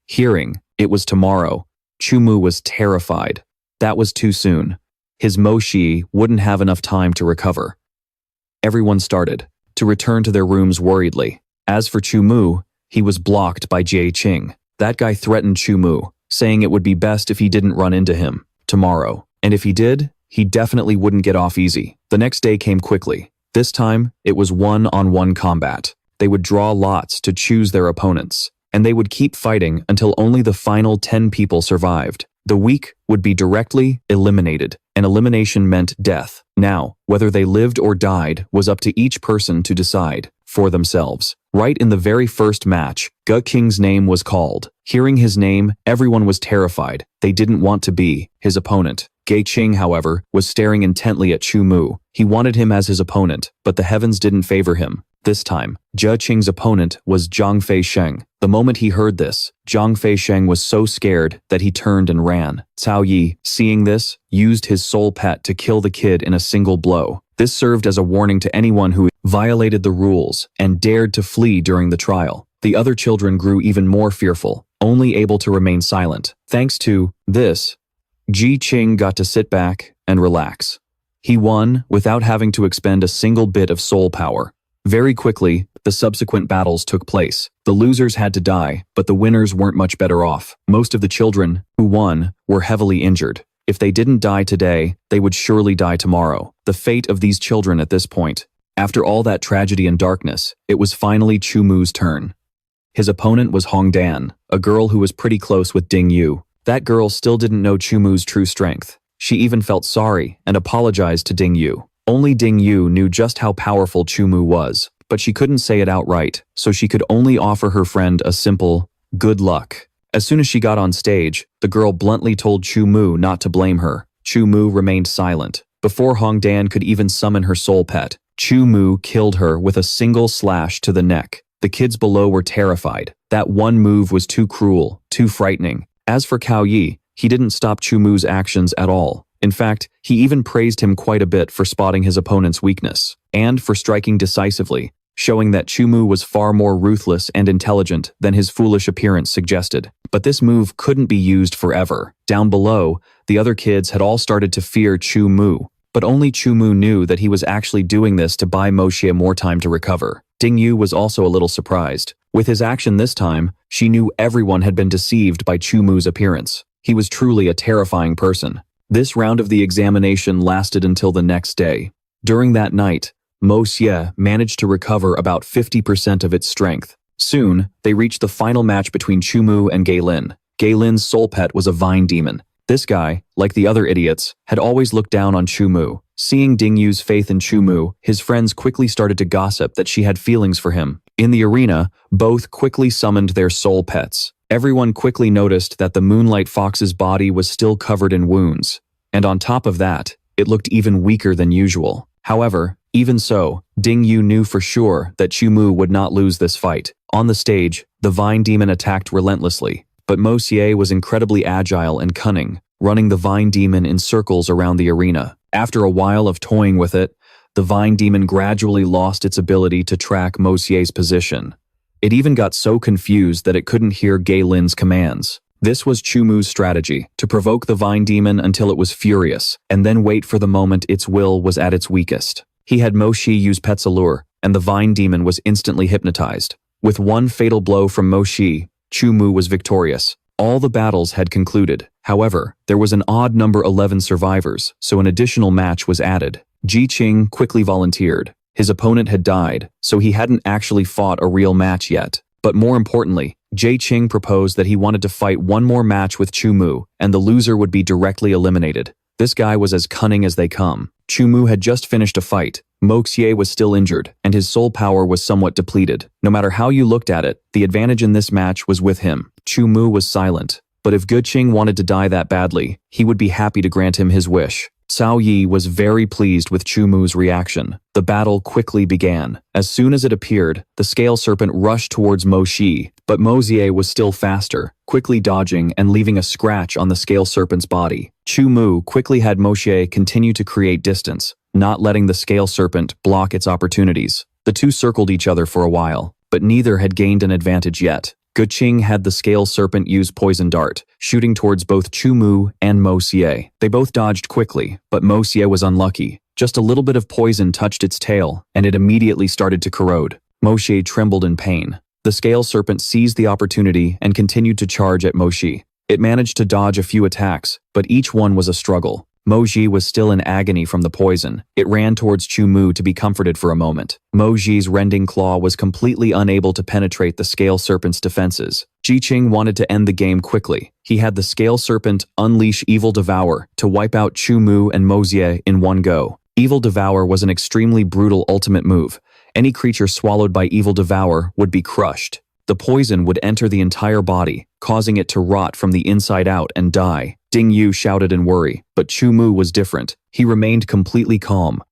Hearing it was tomorrow, Chu Mu was terrified. That was too soon. His Mo Xie wouldn't have enough time to recover. Everyone started to return to their rooms worriedly. As for Chu Mu, he was blocked by Jie Qing. That guy threatened Chu Mu, saying it would be best if he didn't run into him tomorrow. And if he did, he definitely wouldn't get off easy. The next day came quickly. This time, it was one-on-one combat. They would draw lots to choose their opponents, and they would keep fighting until only the final 10 people survived. The weak would be directly eliminated, and elimination meant death. Now, whether they lived or died was up to each person to decide for themselves. Right in the very first match, Ge Qing's name was called. Hearing his name, everyone was terrified. They didn't want to be his opponent. Ge Qing, however, was staring intently at Chu Mu. He wanted him as his opponent, but the heavens didn't favor him. This time, Ge Qing's opponent was Zhang Fei Sheng. The moment he heard this, Zhang Fei Sheng was so scared that he turned and ran. Cao Yi, seeing this, used his soul pet to kill the kid in a single blow. This served as a warning to anyone who violated the rules and dared to flee during the trial. The other children grew even more fearful, only able to remain silent. Thanks to this, Ji Qing got to sit back and relax. He won without having to expend a single bit of soul power. Very quickly, the subsequent battles took place. The losers had to die, but the winners weren't much better off. Most of the children who won were heavily injured. If they didn't die today, they would surely die tomorrow. The fate of these children at this point. After all that tragedy and darkness, it was finally Chu Mu's turn. His opponent was Hong Dan, a girl who was pretty close with Ding Yu. That girl still didn't know Chu Mu's true strength. She even felt sorry and apologized to Ding Yu. Only Ding Yu knew just how powerful Chu Mu was, but she couldn't say it outright, so she could only offer her friend a simple, good luck. As soon as she got on stage, the girl bluntly told Chu Mu not to blame her. Chu Mu remained silent. Before Hong Dan could even summon her soul pet, Chu Mu killed her with a single slash to the neck. The kids below were terrified. That one move was too cruel, too frightening. As for Cao Yi, he didn't stop Chu Mu's actions at all. In fact, he even praised him quite a bit for spotting his opponent's weakness, and for striking decisively, showing that Chu Mu was far more ruthless and intelligent than his foolish appearance suggested. But this move couldn't be used forever. Down below, the other kids had all started to fear Chu Mu, but only Chu Mu knew that he was actually doing this to buy Mo Xie more time to recover. Ding Yu was also a little surprised. With his action this time, she knew everyone had been deceived by Chu Mu's appearance. He was truly a terrifying person. This round of the examination lasted until the next day. During that night, Mo Xie managed to recover about 50% of its strength. Soon, they reached the final match between Chu Mu and Gei Lin. Gei Lin's soul pet was a vine demon. This guy, like the other idiots, had always looked down on Chu Mu. Seeing Ding Yu's faith in Chu Mu, his friends quickly started to gossip that she had feelings for him. In the arena, both quickly summoned their soul pets. Everyone quickly noticed that the Moonlight Fox's body was still covered in wounds, and on top of that, it looked even weaker than usual. However, even so, Ding Yu knew for sure that Chu Mu would not lose this fight. On the stage, the Vine Demon attacked relentlessly, but Mo Xie was incredibly agile and cunning, running the Vine Demon in circles around the arena. After a while of toying with it, the Vine Demon gradually lost its ability to track Mo Xie's position. It even got so confused that it couldn't hear Gei Lin's commands. This was Chu Mu's strategy, to provoke the vine demon until it was furious, and then wait for the moment its will was at its weakest. He had Mo Xie use Pet's allure, and the vine demon was instantly hypnotized. With one fatal blow from Mo Xie, Chu Mu was victorious. All the battles had concluded. However, there was an odd number 11 survivors, so an additional match was added. Ji Qing quickly volunteered. His opponent had died, so he hadn't actually fought a real match yet. But more importantly, Jie Qing proposed that he wanted to fight one more match with Chu Mu, and the loser would be directly eliminated. This guy was as cunning as they come. Chu Mu had just finished a fight. Mo Xie was still injured, and his soul power was somewhat depleted. No matter how you looked at it, the advantage in this match was with him. Chu Mu was silent. But if Guqing wanted to die that badly, he would be happy to grant him his wish. Cao Yi was very pleased with Chu Mu's reaction. The battle quickly began. As soon as it appeared, the scale serpent rushed towards Mo Xie, but Mo Xie was still faster, quickly dodging and leaving a scratch on the scale serpent's body. Chu Mu quickly had Mo Xie continue to create distance, not letting the scale serpent block its opportunities. The two circled each other for a while, but neither had gained an advantage yet. Guqing had the scale serpent use poison dart, shooting towards both Chu Mu and Mo Xie. They both dodged quickly, but Mo Xie was unlucky. Just a little bit of poison touched its tail, and it immediately started to corrode. Mo Xie trembled in pain. The scale serpent seized the opportunity and continued to charge at Mo Xie. It managed to dodge a few attacks, but each one was a struggle. Mo Xie was still in agony from the poison. It ran towards Chu Mu to be comforted for a moment. Mo Xie's rending claw was completely unable to penetrate the scale serpent's defenses. Ji Qing wanted to end the game quickly. He had the scale serpent unleash Evil Devour to wipe out Chu Mu and Mo Xie in one go. Evil Devour was an extremely brutal ultimate move. Any creature swallowed by Evil Devour would be crushed. The poison would enter the entire body, causing it to rot from the inside out and die. Ding Yu shouted in worry, but Chu Mu was different. He remained completely calm.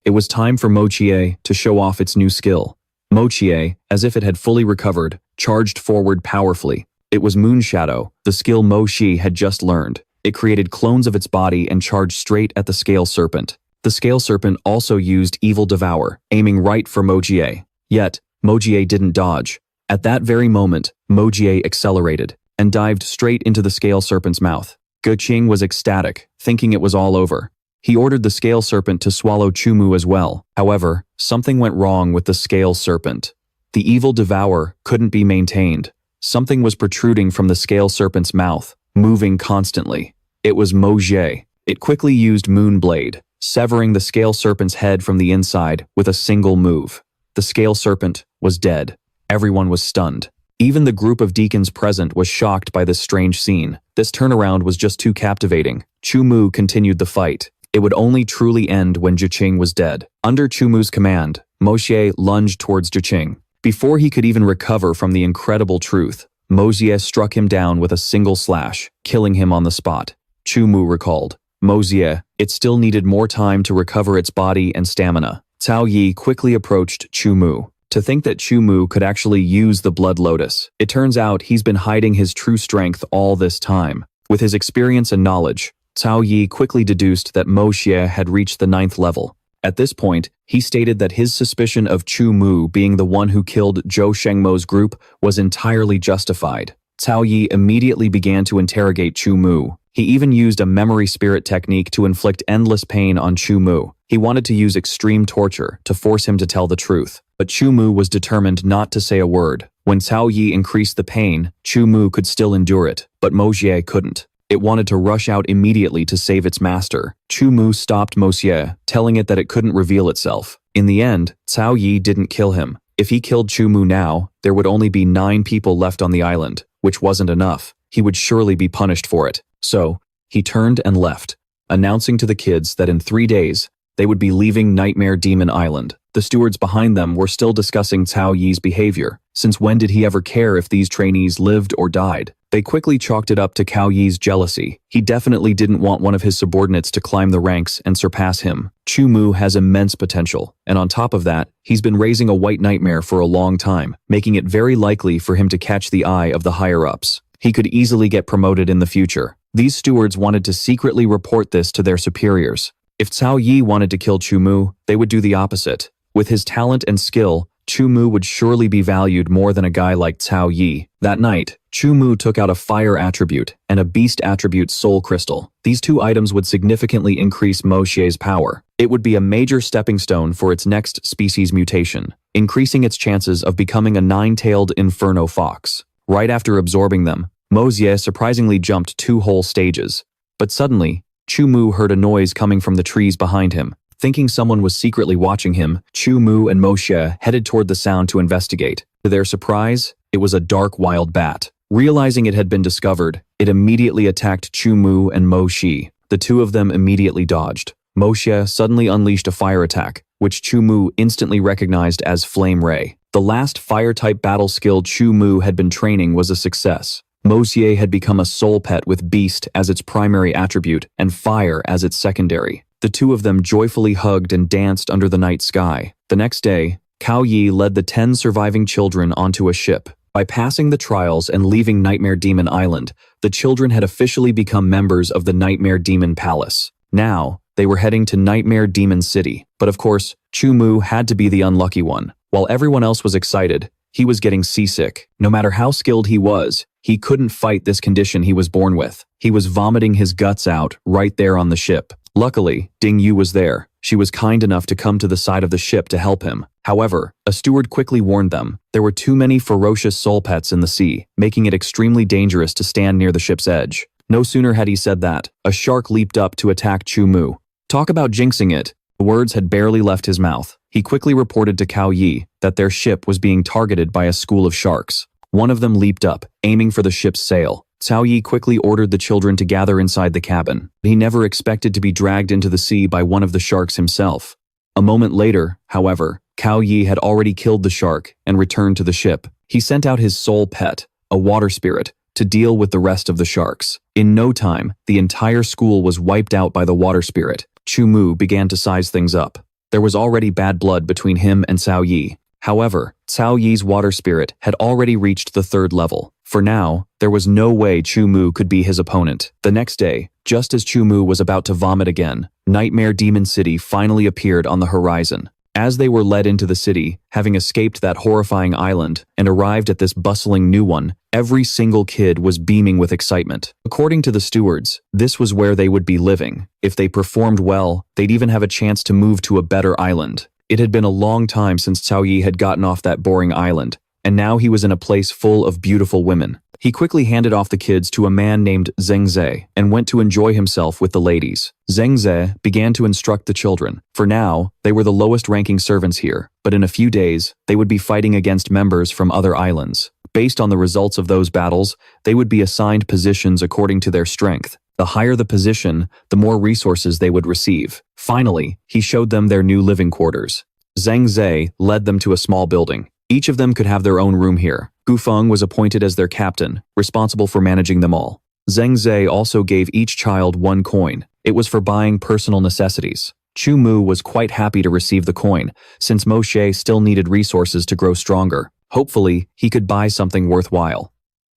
It was time for Mo Xie to show off its new skill. Mo Xie, as if it had fully recovered, charged forward powerfully. It was Moon Shadow, the skill Mo Xie had just learned. It created clones of its body and charged straight at the scale serpent. The scale serpent also used Evil Devour, aiming right for Mo Xie. Yet, Mo Xie didn't dodge. At that very moment, Mo Xie accelerated and dived straight into the scale serpent's mouth. Guqing was ecstatic, thinking it was all over. He ordered the scale serpent to swallow Chu Mu as well. However, something went wrong with the scale serpent. The Evil Devour couldn't be maintained. Something was protruding from the scale serpent's mouth, moving constantly. It was Mo Xie. It quickly used Moonblade, severing the scale serpent's head from the inside with a single move. The scale serpent was dead. Everyone was stunned. Even the group of deacons present was shocked by this strange scene. This turnaround was just too captivating. Chu Mu continued the fight. It would only truly end when Guqing was dead. Under Chu Mu's command, Mo Xie lunged towards Guqing. Before he could even recover from the incredible truth, Mo Xie struck him down with a single slash, killing him on the spot. Chu Mu recalled, Mo Xie, it still needed more time to recover its body and stamina. Cao Yi quickly approached Chu Mu. To think that Chu Mu could actually use the Blood Lotus. It turns out he's been hiding his true strength all this time. With his experience and knowledge, Cao Yi quickly deduced that Mo Xie had reached the 9th level. At this point, he stated that his suspicion of Chu Mu being the one who killed Zhou Shengmo's group was entirely justified. Cao Yi immediately began to interrogate Chu Mu. He even used a memory spirit technique to inflict endless pain on Chu Mu. He wanted to use extreme torture to force him to tell the truth. But Chu Mu was determined not to say a word. When Cao Yi increased the pain, Chu Mu could still endure it, but Mo Xie couldn't. It wanted to rush out immediately to save its master. Chu Mu stopped Mo Xie, telling it that it couldn't reveal itself. In the end, Cao Yi didn't kill him. If he killed Chu Mu now, there would only be 9 people left on the island, which wasn't enough. He would surely be punished for it. So, he turned and left, announcing to the kids that in 3 days, they would be leaving Nightmare Demon Island. The stewards behind them were still discussing Cao Yi's behavior. Since when did he ever care if these trainees lived or died? They quickly chalked it up to Cao Yi's jealousy. He definitely didn't want one of his subordinates to climb the ranks and surpass him. Chu Mu has immense potential, and on top of that, he's been raising a white nightmare for a long time, making it very likely for him to catch the eye of the higher-ups. He could easily get promoted in the future. These stewards wanted to secretly report this to their superiors. If Cao Yi wanted to kill Chu Mu, they would do the opposite. With his talent and skill, Chu Mu would surely be valued more than a guy like Cao Yi. That night, Chu Mu took out a fire attribute and a beast attribute soul crystal. These two items would significantly increase Mo Xie's power. It would be a major stepping stone for its next species mutation, increasing its chances of becoming a nine-tailed inferno fox. Right after absorbing them, Mo Xie surprisingly jumped 2 whole stages. But suddenly, Chu Mu heard a noise coming from the trees behind him. Thinking someone was secretly watching him, Chu Mu and Mo Xie headed toward the sound to investigate. To their surprise, it was a dark wild bat. Realizing it had been discovered, it immediately attacked Chu Mu and Mo Xie. The two of them immediately dodged. Mo Xie suddenly unleashed a fire attack, which Chu Mu instantly recognized as Flame Ray. The last fire-type battle skill Chu Mu had been training was a success. Mo Xie had become a soul pet with Beast as its primary attribute and Fire as its secondary. The two of them joyfully hugged and danced under the night sky. The next day, Cao Yi led the 10 surviving children onto a ship. By passing the trials and leaving Nightmare Demon Island, the children had officially become members of the Nightmare Demon Palace. Now, they were heading to Nightmare Demon City. But of course, Chu Mu had to be the unlucky one. While everyone else was excited, he was getting seasick. No matter how skilled he was, he couldn't fight this condition he was born with. He was vomiting his guts out right there on the ship. Luckily, Ding Yu was there. She was kind enough to come to the side of the ship to help him. However, a steward quickly warned them. There were too many ferocious soul pets in the sea, making it extremely dangerous to stand near the ship's edge. No sooner had he said that, a shark leaped up to attack Chu Mu. Talk about jinxing it. The words had barely left his mouth. He quickly reported to Cao Yi that their ship was being targeted by a school of sharks. One of them leaped up, aiming for the ship's sail. Cao Yi quickly ordered the children to gather inside the cabin. He never expected to be dragged into the sea by one of the sharks himself. A moment later, however, Cao Yi had already killed the shark and returned to the ship. He sent out his soul pet, a water spirit, to deal with the rest of the sharks. In no time, the entire school was wiped out by the water spirit. Chu Mu began to size things up. There was already bad blood between him and Cao Yi. However, Cao Yi's water spirit had already reached the 3rd level. For now, there was no way Chu Mu could be his opponent. The next day, just as Chu Mu was about to vomit again, Nightmare Demon City finally appeared on the horizon. As they were led into the city, having escaped that horrifying island and arrived at this bustling new one, every single kid was beaming with excitement. According to the stewards, this was where they would be living. If they performed well, they'd even have a chance to move to a better island. It had been a long time since Cao Yi had gotten off that boring island, and now he was in a place full of beautiful women. He quickly handed off the kids to a man named Zheng Zhe and went to enjoy himself with the ladies. Zheng Zhe began to instruct the children. For now, they were the lowest-ranking servants here, but in a few days, they would be fighting against members from other islands. Based on the results of those battles, they would be assigned positions according to their strength. The higher the position, the more resources they would receive. Finally, he showed them their new living quarters. Zheng Zhe led them to a small building. Each of them could have their own room here. Gu Feng was appointed as their captain, responsible for managing them all. Zheng Zhe also gave each child 1 coin. It was for buying personal necessities. Chu Mu was quite happy to receive the coin, since Mo Xie still needed resources to grow stronger. Hopefully, he could buy something worthwhile.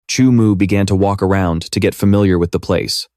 Chu Mu began to walk around to get familiar with the place.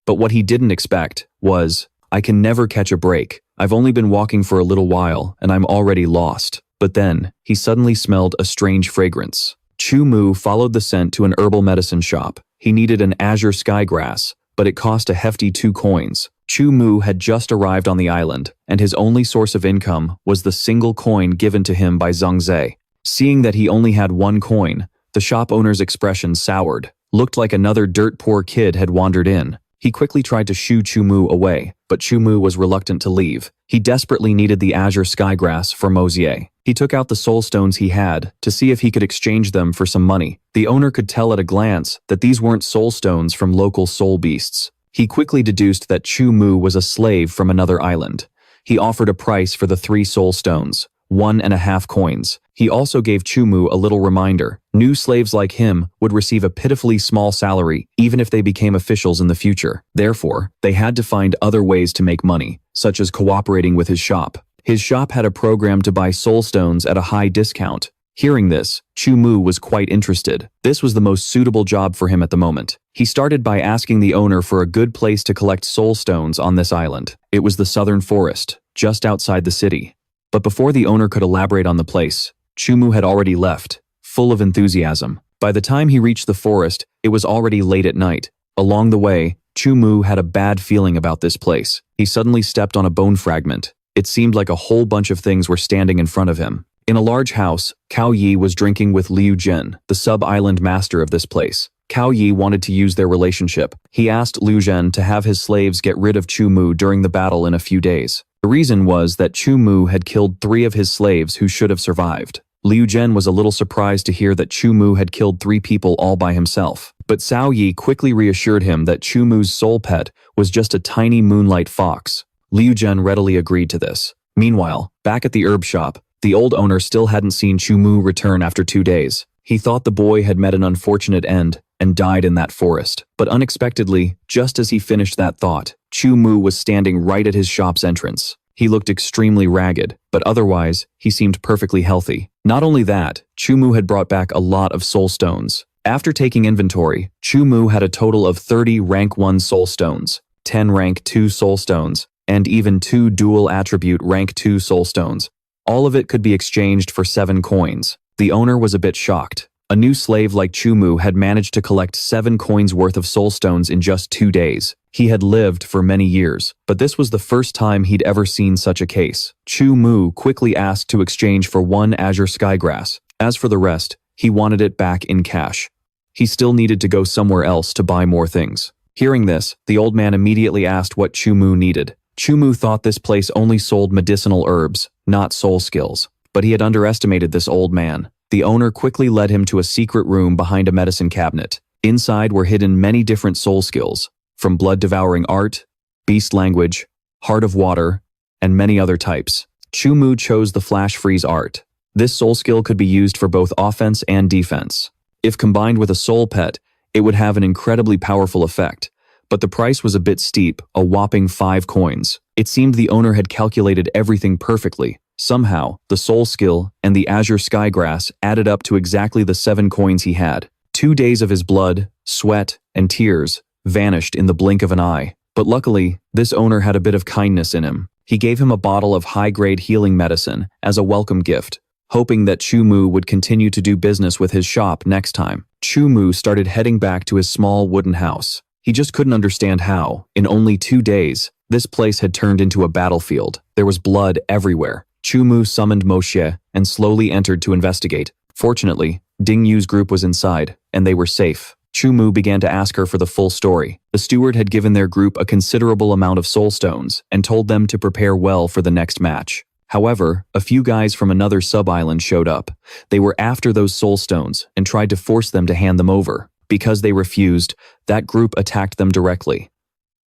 But what he didn't expect was, I can never catch a break. I've only been walking for a little while, and I'm already lost. But then, he suddenly smelled a strange fragrance. Chu Mu followed the scent to an herbal medicine shop. He needed an azure sky grass, but it cost a hefty 2 coins. Chu Mu had just arrived on the island, and his only source of income was the single coin given to him by Zheng Zhe. Seeing that he only had 1 coin, the shop owner's expression soured. Looked like another dirt-poor kid had wandered in. He quickly tried to shoo Chu Mu away, but Chu Mu was reluctant to leave. He desperately needed the azure sky grass for Mo Xie. He took out the soul stones he had to see if he could exchange them for some money. The owner could tell at a glance that these weren't soul stones from local soul beasts. He quickly deduced that Chu Mu was a slave from another island. He offered a price for the 3 soul stones, 1.5 coins. He also gave Chu Mu a little reminder. New slaves like him would receive a pitifully small salary even if they became officials in the future. Therefore, they had to find other ways to make money, such as cooperating with his shop. His shop had a program to buy soul stones at a high discount. Hearing this, Chu Mu was quite interested. This was the most suitable job for him at the moment. He started by asking the owner for a good place to collect soul stones on this island. It was the southern forest, just outside the city. But before the owner could elaborate on the place, Chu Mu had already left, full of enthusiasm. By the time he reached the forest, it was already late at night. Along the way, Chu Mu had a bad feeling about this place. He suddenly stepped on a bone fragment. It seemed like a whole bunch of things were standing in front of him. In a large house, Cao Yi was drinking with Liu Zhen, the sub-island master of this place. Cao Yi wanted to use their relationship. He asked Liu Zhen to have his slaves get rid of Chu Mu during the battle in a few days. The reason was that Chu Mu had killed 3 of his slaves who should have survived. Liu Zhen was a little surprised to hear that Chu Mu had killed 3 people all by himself. But Cao Yi quickly reassured him that Chu Mu's soul pet was just a tiny moonlight fox. Liu Zhen readily agreed to this. Meanwhile, back at the herb shop, the old owner still hadn't seen Chu Mu return after 2 days. He thought the boy had met an unfortunate end and died in that forest. But unexpectedly, just as he finished that thought, Chu Mu was standing right at his shop's entrance. He looked extremely ragged, but otherwise, he seemed perfectly healthy. Not only that, Chu Mu had brought back a lot of soul stones. After taking inventory, Chu Mu had a total of 30 rank 1 soul stones, 10 rank 2 soul stones, and even 2 dual attribute rank 2 soul stones. All of it could be exchanged for 7 coins. The owner was a bit shocked. A new slave like Chu Mu had managed to collect 7 coins worth of soul stones in just 2 days. He had lived for many years, but this was the first time he'd ever seen such a case. Chu Mu quickly asked to exchange for 1 azure skygrass. As for the rest, he wanted it back in cash. He still needed to go somewhere else to buy more things. Hearing this, the old man immediately asked what Chu Mu needed. Chu Mu thought this place only sold medicinal herbs, not soul skills, but he had underestimated this old man. The owner quickly led him to a secret room behind a medicine cabinet. Inside were hidden many different soul skills, from blood-devouring art, beast language, heart of water, and many other types. Chu Mu chose the flash freeze art. This soul skill could be used for both offense and defense. If combined with a soul pet, it would have an incredibly powerful effect, but the price was a bit steep, a whopping 5 coins. It seemed the owner had calculated everything perfectly. Somehow, the soul skill and the azure skygrass added up to exactly the 7 coins he had. 2 days of his blood, sweat, and tears vanished in the blink of an eye. But luckily, this owner had a bit of kindness in him. He gave him a bottle of high-grade healing medicine as a welcome gift, hoping that Chu Mu would continue to do business with his shop next time. Chu Mu started heading back to his small wooden house. He just couldn't understand how, in only 2 days, this place had turned into a battlefield. There was blood everywhere. Chu Mu summoned Mo Xie and slowly entered to investigate. Fortunately, Ding Yu's group was inside, and they were safe. Chu Mu began to ask her for the full story. The steward had given their group a considerable amount of soul stones and told them to prepare well for the next match. However, a few guys from another sub-island showed up. They were after those soul stones and tried to force them to hand them over. Because they refused, that group attacked them directly.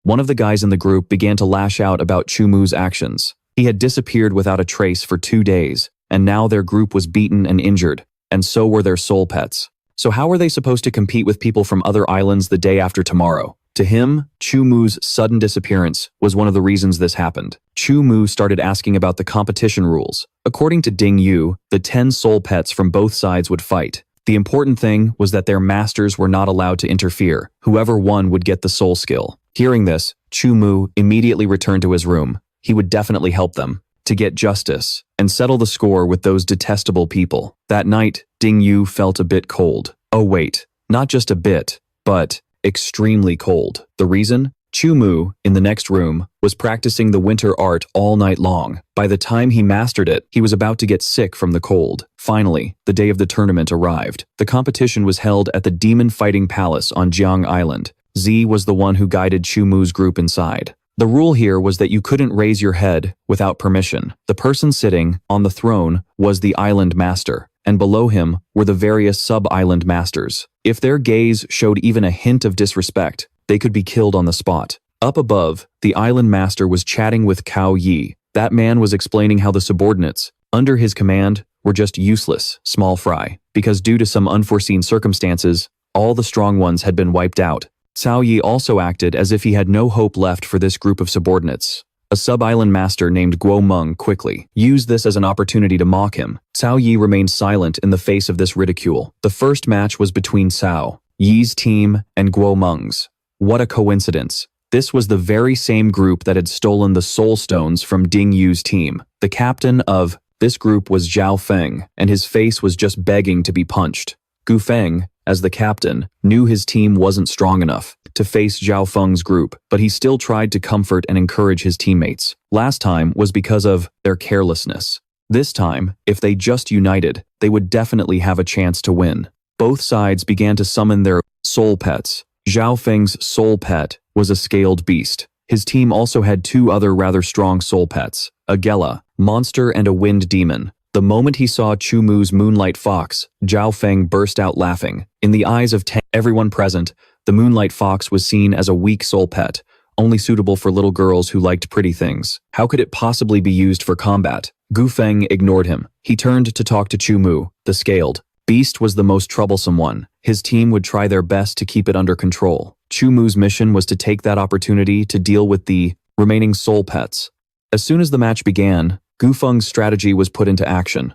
One of the guys in the group began to lash out about Chu Mu's actions. He had disappeared without a trace for 2 days, and now their group was beaten and injured, and so were their soul pets. So how were they supposed to compete with people from other islands the day after tomorrow? To him, Chu Mu's sudden disappearance was one of the reasons this happened. Chu Mu started asking about the competition rules. According to Ding Yu, the 10 soul pets from both sides would fight. The important thing was that their masters were not allowed to interfere. Whoever won would get the soul skill. Hearing this, Chu Mu immediately returned to his room. He would definitely help them to get justice and settle the score with those detestable people. That night, Ding Yu felt a bit cold. Oh wait, not just a bit, but extremely cold. The reason? Chu Mu, in the next room, was practicing the winter art all night long. By the time he mastered it, he was about to get sick from the cold. Finally, the day of the tournament arrived. The competition was held at the Demon Fighting Palace on Jiang Island. Z was the one who guided Chu Mu's group inside. The rule here was that you couldn't raise your head without permission. The person sitting on the throne was the island master, and below him were the various sub-island masters. If their gaze showed even a hint of disrespect, they could be killed on the spot. Up above, the island master was chatting with Cao Yi. That man was explaining how the subordinates, under his command, were just useless, small fry, because due to some unforeseen circumstances, all the strong ones had been wiped out. Cao Yi also acted as if he had no hope left for this group of subordinates. A sub-island master named Guo Meng quickly used this as an opportunity to mock him. Cao Yi remained silent in the face of this ridicule. The first match was between Cao Yi's team and Guo Meng's. What a coincidence. This was the very same group that had stolen the soul stones from Ding Yu's team. The captain of This group was Zhao Feng, and his face was just begging to be punched. Gu Feng, as the captain, knew his team wasn't strong enough to face Zhao Feng's group, but he still tried to comfort and encourage his teammates. Last time was because of their carelessness. This time, if they just united, they would definitely have a chance to win. Both sides began to summon their soul pets. Zhao Feng's soul pet was a scaled beast. His team also had two other rather strong soul pets, a Gela, monster, and a wind demon. The moment he saw Chu Mu's Moonlight Fox, Zhao Feng burst out laughing. In the eyes of everyone present, the Moonlight Fox was seen as a weak soul pet, only suitable for little girls who liked pretty things. How could it possibly be used for combat? Gu Feng ignored him. He turned to talk to Chu Mu. The scaled beast was the most troublesome one. His team would try their best to keep it under control. Chu Mu's mission was to take that opportunity to deal with the remaining soul pets. As soon as the match began, Gu Feng's strategy was put into action.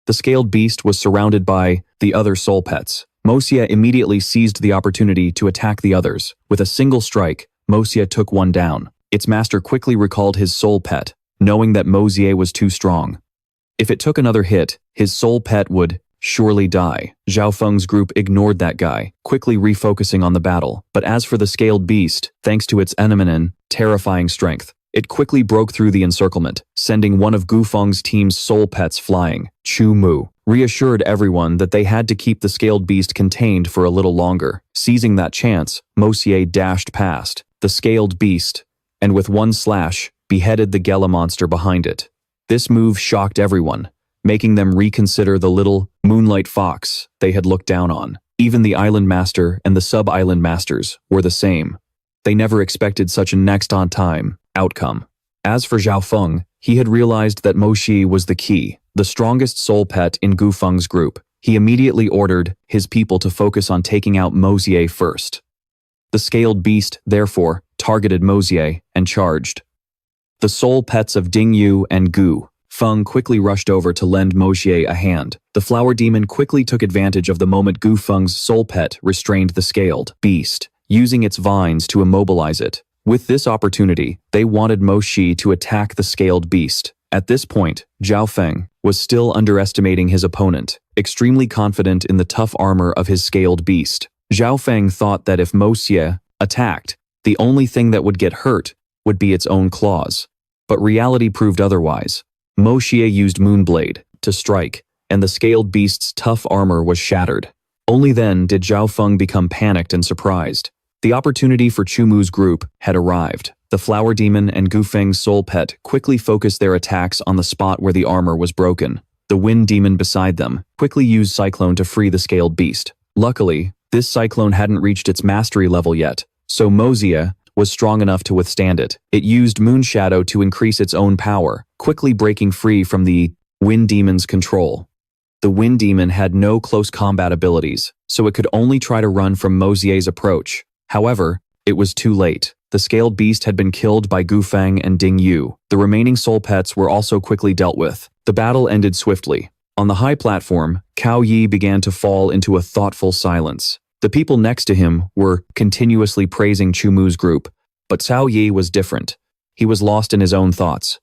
The scaled beast was surrounded by the other soul pets. Mo Xie immediately seized the opportunity to attack the others. With a single strike, Mo Xie took one down. Its master quickly recalled his soul pet, knowing that Mo Xie was too strong. If it took another hit, his soul pet would surely die. Zhao Feng's group ignored that guy, quickly refocusing on the battle. But as for the scaled beast, thanks to its feminine, terrifying strength, it quickly broke through the encirclement, sending one of Gu Feng's team's soul pets flying. Chu Mu reassured everyone that they had to keep the scaled beast contained for a little longer. Seizing that chance, Mo Xie dashed past the scaled beast, and with one slash, beheaded the Gela monster behind it. This move shocked everyone, making them reconsider the little Moonlight Fox they had looked down on. Even the Island Master and the Sub-Island Masters were the same. They never expected such a next-on-time outcome. As for Zhao Feng, he had realized that Mo Xie was the key, the strongest soul pet in Gu Feng's group. He immediately ordered his people to focus on taking out Mo Xie first. The scaled beast, therefore, targeted Mo Xie and charged. The soul pets of Ding Yu and Gu Feng quickly rushed over to lend Mo Xie a hand. The flower demon quickly took advantage of the moment Gu Feng's soul pet restrained the scaled beast, using its vines to immobilize it. With this opportunity, they wanted Mo Xie to attack the scaled beast. At this point, Zhao Feng was still underestimating his opponent, extremely confident in the tough armor of his scaled beast. Zhao Feng thought that if Mo Xie attacked, the only thing that would get hurt would be its own claws. But reality proved otherwise. Mo Xie used Moonblade to strike, and the scaled beast's tough armor was shattered. Only then did Zhao Feng become panicked and surprised. The opportunity for Chu Mu's group had arrived. The flower demon and Gu Feng's soul pet quickly focused their attacks on the spot where the armor was broken. The wind demon beside them quickly used Cyclone to free the scaled beast. Luckily, this Cyclone hadn't reached its mastery level yet, so Mo Xie was strong enough to withstand it. It used Moon Shadow to increase its own power, quickly breaking free from the wind demon's control. The wind demon had no close combat abilities, so it could only try to run from Mo Xie's approach. However, it was too late. The scaled beast had been killed by Gu Feng and Ding Yu. The remaining soul pets were also quickly dealt with. The battle ended swiftly. On the high platform, Cao Yi began to fall into a thoughtful silence. The people next to him were continuously praising Chu Mu's group, but Cao Yi was different. He was lost in his own thoughts.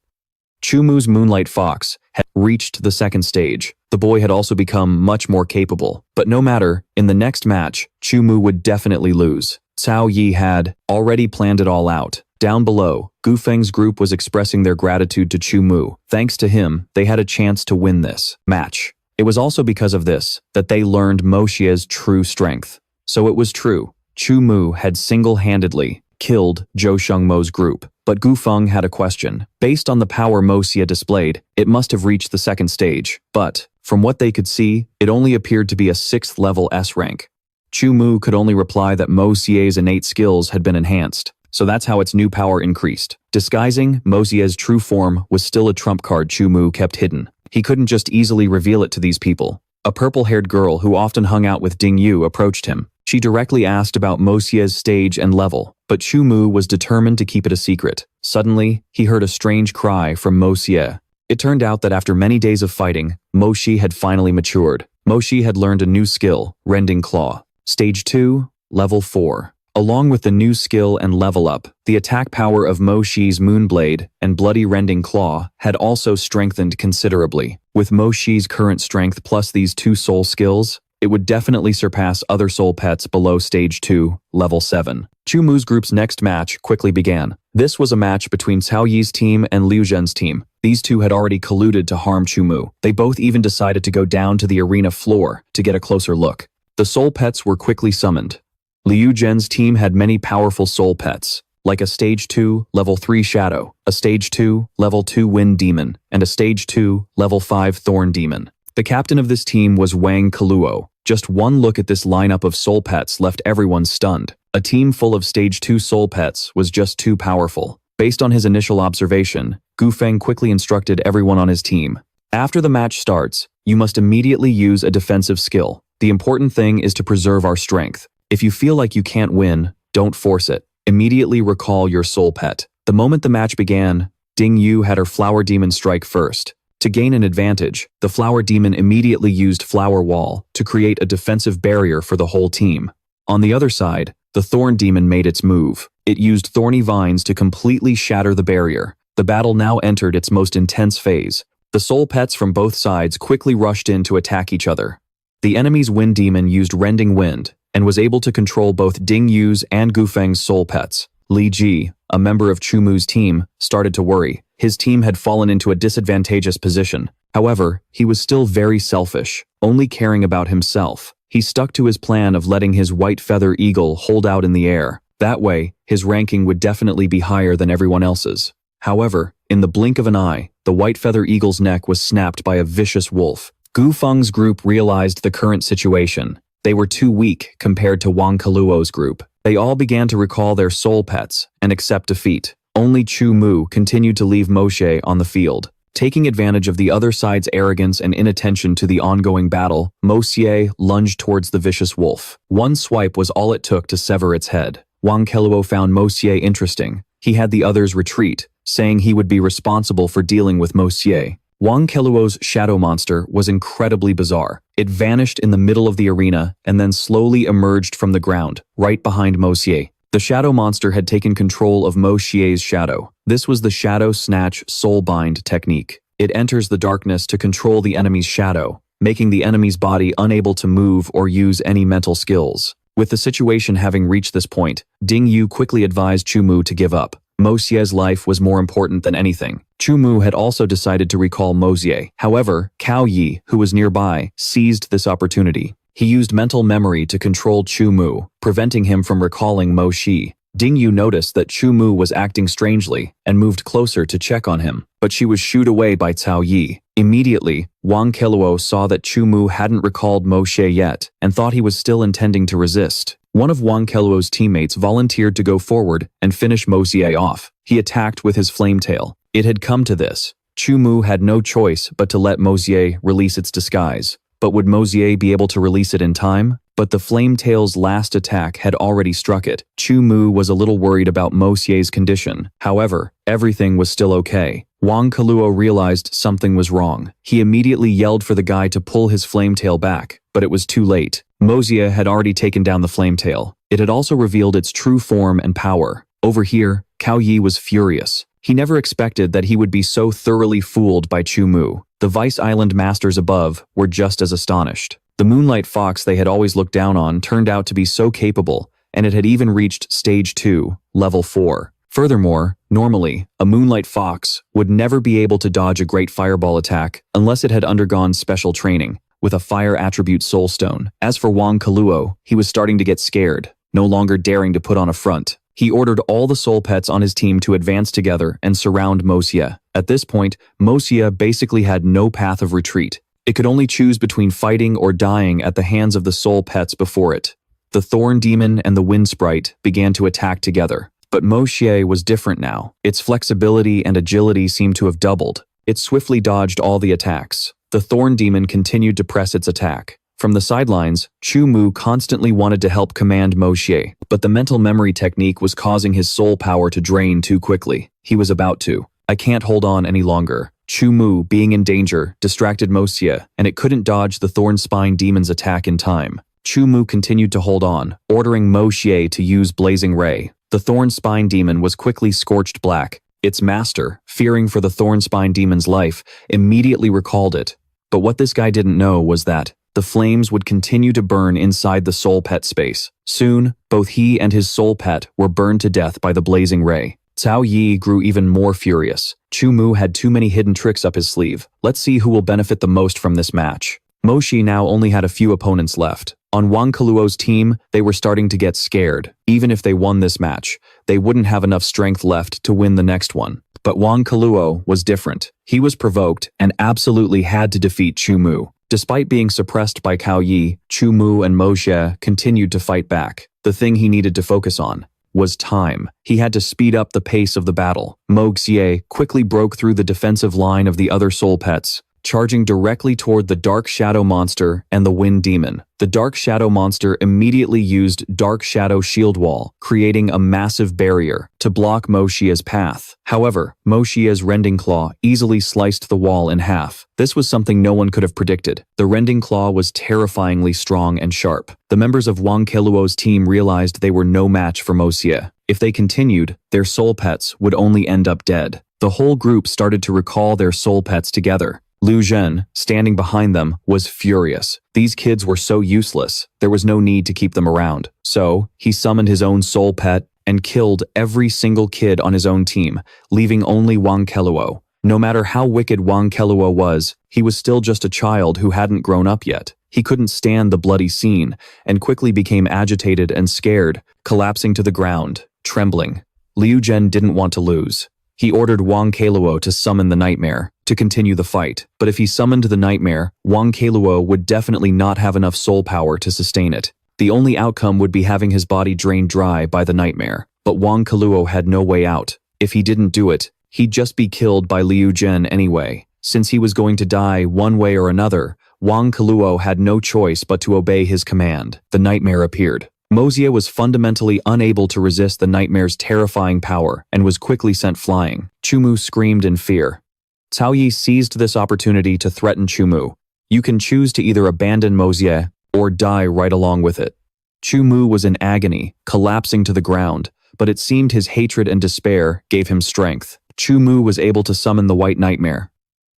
Chu Mu's Moonlight Fox had reached the second stage. The boy had also become much more capable. But no matter, in the next match, Chu Mu would definitely lose. Cao Yi had already planned it all out. Down below, Gu Feng's group was expressing their gratitude to Chu Mu. Thanks to him, they had a chance to win this match. It was also because of this that they learned Mo Xie's true strength. So it was true. Chu Mu had single-handedly killed Zhou Shengmo's group. But Gu Feng had a question. Based on the power Mo Xie displayed, it must have reached the second stage. But, from what they could see, it only appeared to be a 6th level S rank. Chu Mu could only reply that Mo Xie's innate skills had been enhanced, so that's how its new power increased. Disguising Mo Xie's true form was still a trump card Chu Mu kept hidden. He couldn't just easily reveal it to these people. A purple-haired girl who often hung out with Ding Yu approached him. She directly asked about Mo Xie's stage and level, but Chu Mu was determined to keep it a secret. Suddenly, he heard a strange cry from Mo Xie. It turned out that after many days of fighting, Mo Xie had finally matured. Mo Xie had learned a new skill, Rending Claw. Stage 2, Level 4. Along with the new skill and level up, the attack power of Mo Xie's Moonblade and Bloody Rending Claw had also strengthened considerably. With Mo Xie's current strength plus these two soul skills, it would definitely surpass other soul pets below Stage 2, Level 7. Chu Mu's group's next match quickly began. This was a match between Cao Yi's team and Liu Zhen's team. These two had already colluded to harm Chu Mu. They both even decided to go down to the arena floor to get a closer look. The soul pets were quickly summoned. Liu Zhen's team had many powerful soul pets, like a Stage 2, Level 3 Shadow, a Stage 2, Level 2 Wind Demon, and a Stage 2, Level 5 Thorn Demon. The captain of this team was Wang Keluo. Just one look at this lineup of soul pets left everyone stunned. A team full of Stage 2 soul pets was just too powerful. Based on his initial observation, Gu Feng quickly instructed everyone on his team. After the match starts, you must immediately use a defensive skill. The important thing is to preserve our strength. If you feel like you can't win, don't force it. Immediately recall your soul pet. The moment the match began, Ding Yu had her flower demon strike first. To gain an advantage, the flower demon immediately used Flower Wall to create a defensive barrier for the whole team. On the other side, the thorn demon made its move. It used thorny vines to completely shatter the barrier. The battle now entered its most intense phase. The soul pets from both sides quickly rushed in to attack each other. The enemy's wind demon used Rending Wind and was able to control both Ding Yu's and Gu Feng's soul pets. Li Ji, a member of Chu Mu's team, started to worry. His team had fallen into a disadvantageous position. However, he was still very selfish, only caring about himself. He stuck to his plan of letting his white feather eagle hold out in the air. That way, his ranking would definitely be higher than everyone else's. However, in the blink of an eye, the white feather eagle's neck was snapped by a vicious wolf. Gu Feng's group realized the current situation. They were too weak compared to Wang Keluo's group. They all began to recall their soul pets and accept defeat. Only Chu Mu continued to leave Mo Xie on the field. Taking advantage of the other side's arrogance and inattention to the ongoing battle, Mo Xie lunged towards the vicious wolf. One swipe was all it took to sever its head. Wang Keluo found Mo Xie interesting. He had the others retreat, saying he would be responsible for dealing with Mo Xie. Wang Keluo's shadow monster was incredibly bizarre. It vanished in the middle of the arena and then slowly emerged from the ground, right behind Mo Xie. The shadow monster had taken control of Mo Xie's shadow. This was the Shadow Snatch Soul Bind technique. It enters the darkness to control the enemy's shadow, making the enemy's body unable to move or use any mental skills. With the situation having reached this point, Ding Yu quickly advised Chu Mu to give up. Mo Xie's life was more important than anything. Chu Mu had also decided to recall Mo Xie. However, Cao Yi, who was nearby, seized this opportunity. He used mental memory to control Chu Mu, preventing him from recalling Mo Xie. Ding Yu noticed that Chu Mu was acting strangely and moved closer to check on him, but she was shooed away by Cao Yi. Immediately, Wang Keluo saw that Chu Mu hadn't recalled Mo Xie yet and thought he was still intending to resist. One of Wang Keluo's teammates volunteered to go forward and finish Mo Xie off. He attacked with his flame tail. It had come to this. Chu Mu had no choice but to let Mo Xie release its disguise. But would Mo Xie be able to release it in time? But the flame tail's last attack had already struck it. Chu Mu was a little worried about Mo Xie's condition. However, everything was still okay. Wang Keluo realized something was wrong. He immediately yelled for the guy to pull his flame tail back, but it was too late. Mo Xie had already taken down the flame tail. It had also revealed its true form and power. Over here, Cao Yi was furious. He never expected that he would be so thoroughly fooled by Chu Mu. The Vice Island masters above were just as astonished. The Moonlight Fox they had always looked down on turned out to be so capable, and it had even reached Stage 2, Level 4. Furthermore, normally, a Moonlight Fox would never be able to dodge a Great Fireball attack unless it had undergone special training with a Fire Attribute Soul Stone. As for Wang Keluo, he was starting to get scared, no longer daring to put on a front. He ordered all the soul pets on his team to advance together and surround Mo Xie. At this point, Mo Xie basically had no path of retreat. It could only choose between fighting or dying at the hands of the soul pets before it. The Thorn Demon and the Wind Sprite began to attack together. But Mo Xie was different now. Its flexibility and agility seemed to have doubled. It swiftly dodged all the attacks. The Thorn Demon continued to press its attack. From the sidelines, Chu Mu constantly wanted to help command Mo Xie, but the mental memory technique was causing his soul power to drain too quickly. He was about to. I can't hold on any longer. Chu Mu, being in danger, distracted Mo Xie, and it couldn't dodge the Thorn Spine Demon's attack in time. Chu Mu continued to hold on, ordering Mo Xie to use Blazing Ray. The Thorn Spine Demon was quickly scorched black. Its master, fearing for the Thorn Spine Demon's life, immediately recalled it. But what this guy didn't know was that the flames would continue to burn inside the soul pet space. Soon, both he and his soul pet were burned to death by the blazing ray. Cao Yi grew even more furious. Chu Mu had too many hidden tricks up his sleeve. Let's see who will benefit the most from this match. Mo Xie now only had a few opponents left. On Wang Keluo's team, they were starting to get scared. Even if they won this match, they wouldn't have enough strength left to win the next one. But Wang Keluo was different. He was provoked and absolutely had to defeat Chu Mu. Despite being suppressed by Cao Yi, Chu Mu and Mo Xie continued to fight back. The thing he needed to focus on was time. He had to speed up the pace of the battle. Mo Xie quickly broke through the defensive line of the other soul pets, charging directly toward the Dark Shadow Monster and the Wind Demon. The Dark Shadow Monster immediately used Dark Shadow Shield Wall, creating a massive barrier to block Mo Xie's path. However, Mo Xie's Rending Claw easily sliced the wall in half. This was something no one could have predicted. The Rending Claw was terrifyingly strong and sharp. The members of Wang Keluo's team realized they were no match for Mo Xie. If they continued, their soul pets would only end up dead. The whole group started to recall their soul pets together. Lu Zhen, standing behind them, was furious. These kids were so useless, there was no need to keep them around. So, he summoned his own soul pet and killed every single kid on his own team, leaving only Wang Keluo. No matter how wicked Wang Keluo was, he was still just a child who hadn't grown up yet. He couldn't stand the bloody scene, and quickly became agitated and scared, collapsing to the ground, trembling. Liu Zhen didn't want to lose. He ordered Wang Keluo to summon the nightmare to continue the fight, but if he summoned the nightmare, Wang Keluo would definitely not have enough soul power to sustain it. The only outcome would be having his body drained dry by the nightmare, but Wang Keluo had no way out. If he didn't do it, he'd just be killed by Liu Zhen anyway. Since he was going to die one way or another, Wang Keluo had no choice but to obey his command. The nightmare appeared. Mo Xie was fundamentally unable to resist the nightmare's terrifying power and was quickly sent flying. Chu Mu screamed in fear. Cao Yi seized this opportunity to threaten Chu Mu. You can choose to either abandon Mo Xie or die right along with it. Chu Mu was in agony, collapsing to the ground, but it seemed his hatred and despair gave him strength. Chu Mu was able to summon the White Nightmare.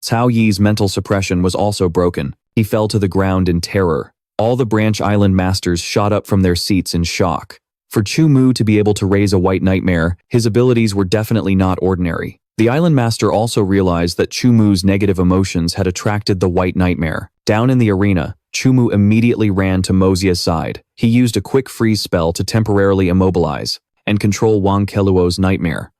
Cao Yi's mental suppression was also broken. He fell to the ground in terror. All the Branch Island masters shot up from their seats in shock. For Chu Mu to be able to raise a White Nightmare, his abilities were definitely not ordinary. The Island Master also realized that Chu Mu's negative emotions had attracted the White Nightmare. Down in the arena, Chu Mu immediately ran to Mo Xie's side. He used a quick freeze spell to temporarily immobilize and control Wang Keluo's nightmare.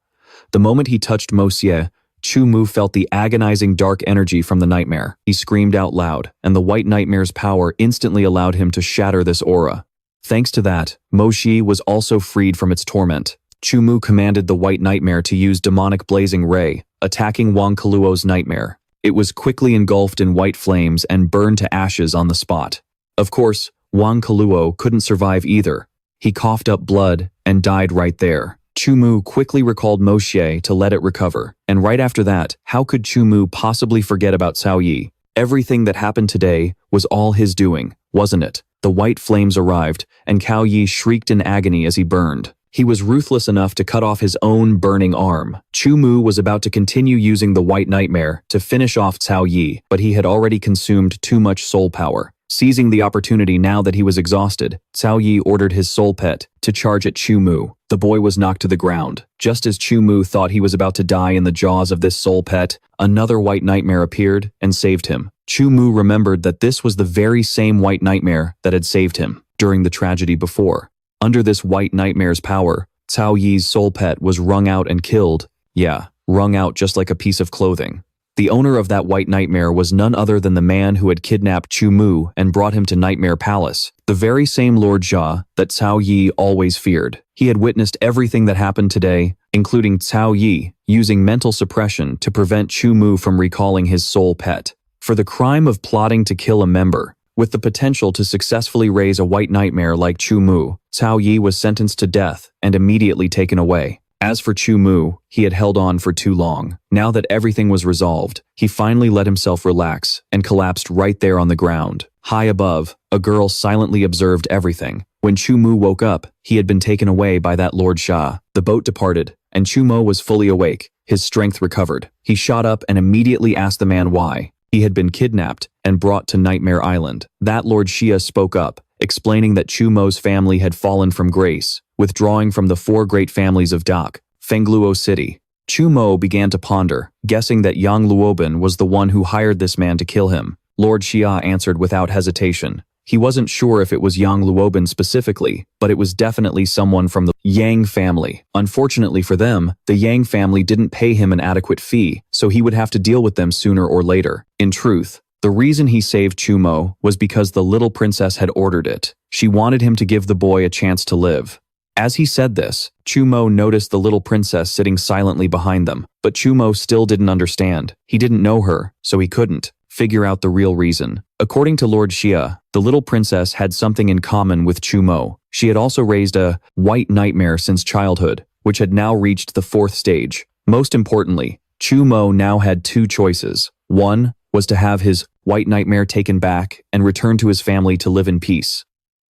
The moment he touched Mo Xie, Chu Mu felt the agonizing dark energy from the nightmare. He screamed out loud, and the White Nightmare's power instantly allowed him to shatter this aura. Thanks to that, Mo Xie was also freed from its torment. Chu Mu commanded the White Nightmare to use Demonic Blazing Ray, attacking Wang Keluo's nightmare. It was quickly engulfed in white flames and burned to ashes on the spot. Of course, Wang Keluo couldn't survive either. He coughed up blood and died right there. Chu Mu quickly recalled Mo Xie to let it recover, and right after that, how could Chu Mu possibly forget about Cao Yi? Everything that happened today was all his doing, wasn't it? The white flames arrived, and Cao Yi shrieked in agony as he burned. He was ruthless enough to cut off his own burning arm. Chu Mu was about to continue using the White Nightmare to finish off Cao Yi, but he had already consumed too much soul power. Seizing the opportunity now that he was exhausted, Cao Yi ordered his soul pet to charge at Chu Mu. The boy was knocked to the ground. Just as Chu Mu thought he was about to die in the jaws of this soul pet, another White Nightmare appeared and saved him. Chu Mu remembered that this was the very same White Nightmare that had saved him during the tragedy before. Under this White Nightmare's power, Cao Yi's soul pet was wrung out and killed. Yeah, wrung out just like a piece of clothing. The owner of that White Nightmare was none other than the man who had kidnapped Chu Mu and brought him to Nightmare Palace, the very same Lord Xia that Cao Yi always feared. He had witnessed everything that happened today, including Cao Yi using mental suppression to prevent Chu Mu from recalling his soul pet. For the crime of plotting to kill a member, with the potential to successfully raise a White Nightmare like Chu Mu, Cao Yi was sentenced to death and immediately taken away. As for Chu Mu, he had held on for too long. Now that everything was resolved, he finally let himself relax and collapsed right there on the ground. High above, a girl silently observed everything. When Chu Mu woke up, he had been taken away by that Lord Xia. The boat departed, and Chu Mu was fully awake. His strength recovered. He shot up and immediately asked the man why. He had been kidnapped and brought to Nightmare Island. That Lord Xia spoke up, explaining that Chu Mu's family had fallen from grace, withdrawing from the 4 great families of Dak, Fengluo City. Chu Mu began to ponder, guessing that Yang Luoban was the one who hired this man to kill him. Lord Xia answered without hesitation. He wasn't sure if it was Yang Luoban specifically, but it was definitely someone from the Yang family. Unfortunately for them, the Yang family didn't pay him an adequate fee, so he would have to deal with them sooner or later. In truth, the reason he saved Chu Mu was because the little princess had ordered it. She wanted him to give the boy a chance to live. As he said this, Chu Mu noticed the little princess sitting silently behind them, but Chu Mu still didn't understand. He didn't know her, so he couldn't figure out the real reason. According to Lord Xia, the little princess had something in common with Chu Mu. She had also raised a white nightmare since childhood, which had now reached the 4th stage. Most importantly, Chu Mu now had 2 choices. One was to have his white nightmare taken back and return to his family to live in peace.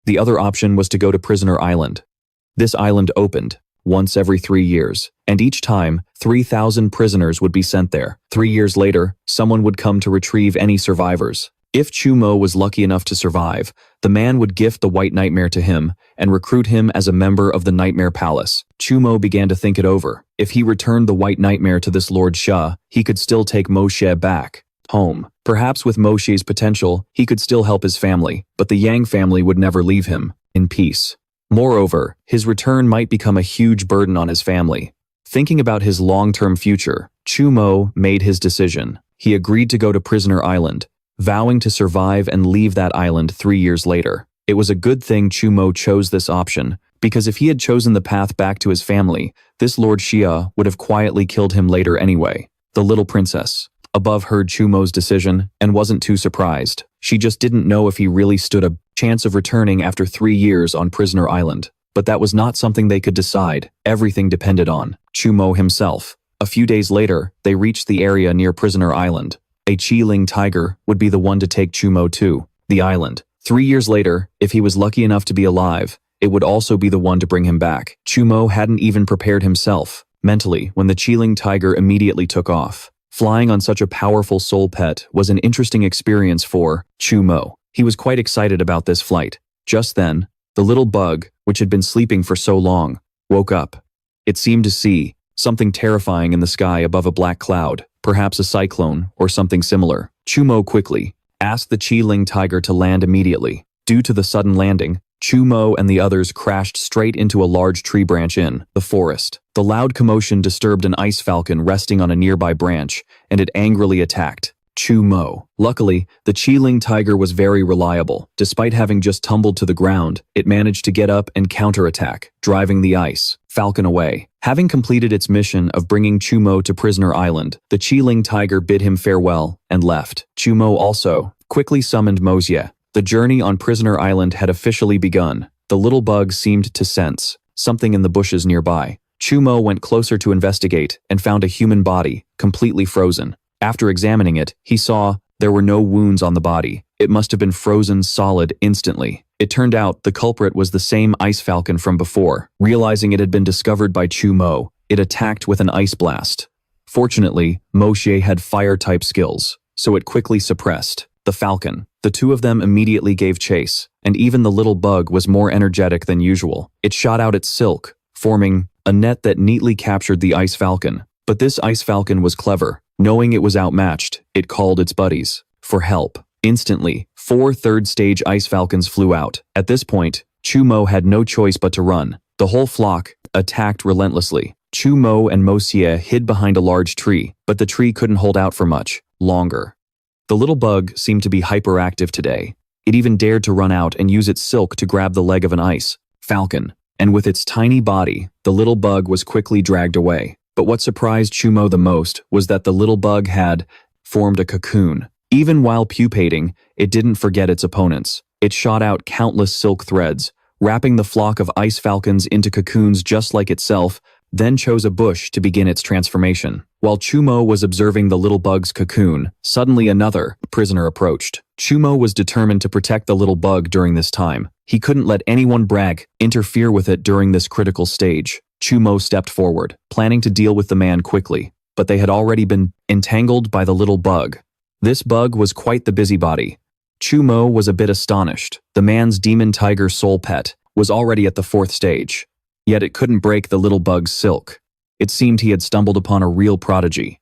The other option was to go to Prisoner Island. This island opened once every 3 years, and each time, 3,000 prisoners would be sent there. 3 years later, someone would come to retrieve any survivors. If Chu Mu was lucky enough to survive, the man would gift the White Nightmare to him and recruit him as a member of the Nightmare Palace. Chu Mu began to think it over. If he returned the White Nightmare to this Lord Xia, he could still take Mo Xie back home. Perhaps with Mo Xie's potential, he could still help his family, but the Yang family would never leave him in peace. Moreover, his return might become a huge burden on his family. Thinking about his long-term future, Chu Mu made his decision. He agreed to go to Prisoner Island, vowing to survive and leave that island 3 years later. It was a good thing Chu Mu chose this option, because if he had chosen the path back to his family, this Lord Xia would have quietly killed him later anyway. The little princess above heard Chu Mu's decision and wasn't too surprised. She just didn't know if he really stood a chance of returning after 3 years on Prisoner Island. But that was not something they could decide. Everything depended on Chu Mu himself. A few days later, they reached the area near Prisoner Island. A Qiling tiger would be the one to take Chu Mu to the island. 3 years later, if he was lucky enough to be alive, it would also be the one to bring him back. Chu Mu hadn't even prepared himself mentally when the Qiling tiger immediately took off. Flying on such a powerful soul pet was an interesting experience for Chu Mu. He was quite excited about this flight. Just then, the little bug, which had been sleeping for so long, woke up. It seemed to see something terrifying in the sky above a black cloud, perhaps a cyclone or something similar. Chu Mu quickly asked the Qiling tiger to land immediately. Due to the sudden landing, Chu Mu and the others crashed straight into a large tree branch in the forest. The loud commotion disturbed an ice falcon resting on a nearby branch, and it angrily attacked Chu Mu. Luckily, the Qiling tiger was very reliable. Despite having just tumbled to the ground, it managed to get up and counterattack, driving the ice falcon away. Having completed its mission of bringing Chu Mu to Prisoner Island, the Qiling tiger bid him farewell and left. Chu Mu also quickly summoned Mo Xie. The journey on Prisoner Island had officially begun. The little bug seemed to sense something in the bushes nearby. Chu Mu went closer to investigate and found a human body, completely frozen. After examining it, he saw there were no wounds on the body. It must have been frozen solid instantly. It turned out the culprit was the same ice falcon from before. Realizing it had been discovered by Chu Mu, it attacked with an ice blast. Fortunately, Mo Xie had fire-type skills, so it quickly suppressed the falcon. The two of them immediately gave chase, and even the little bug was more energetic than usual. It shot out its silk, forming a net that neatly captured the ice falcon. But this ice falcon was clever. Knowing it was outmatched, it called its buddies for help. Instantly, 4 third-stage ice falcons flew out. At this point, Chu Mu had no choice but to run. The whole flock attacked relentlessly. Chu Mu and Mo Xie hid behind a large tree, but the tree couldn't hold out for much longer. The little bug seemed to be hyperactive today. It even dared to run out and use its silk to grab the leg of an ice falcon. And with its tiny body, the little bug was quickly dragged away. But what surprised Chu Mu the most was that the little bug had formed a cocoon. Even while pupating, it didn't forget its opponents. It shot out countless silk threads, wrapping the flock of ice falcons into cocoons just like itself, then chose a bush to begin its transformation. While Chu Mu was observing the little bug's cocoon, suddenly another prisoner approached. Chu Mu was determined to protect the little bug during this time. He couldn't let anyone interfere with it during this critical stage. Chu Mu stepped forward, planning to deal with the man quickly, but they had already been entangled by the little bug. This bug was quite the busybody. Chu Mu was a bit astonished. The man's demon tiger soul pet was already at the 4th stage, yet it couldn't break the little bug's silk. It seemed he had stumbled upon a real prodigy.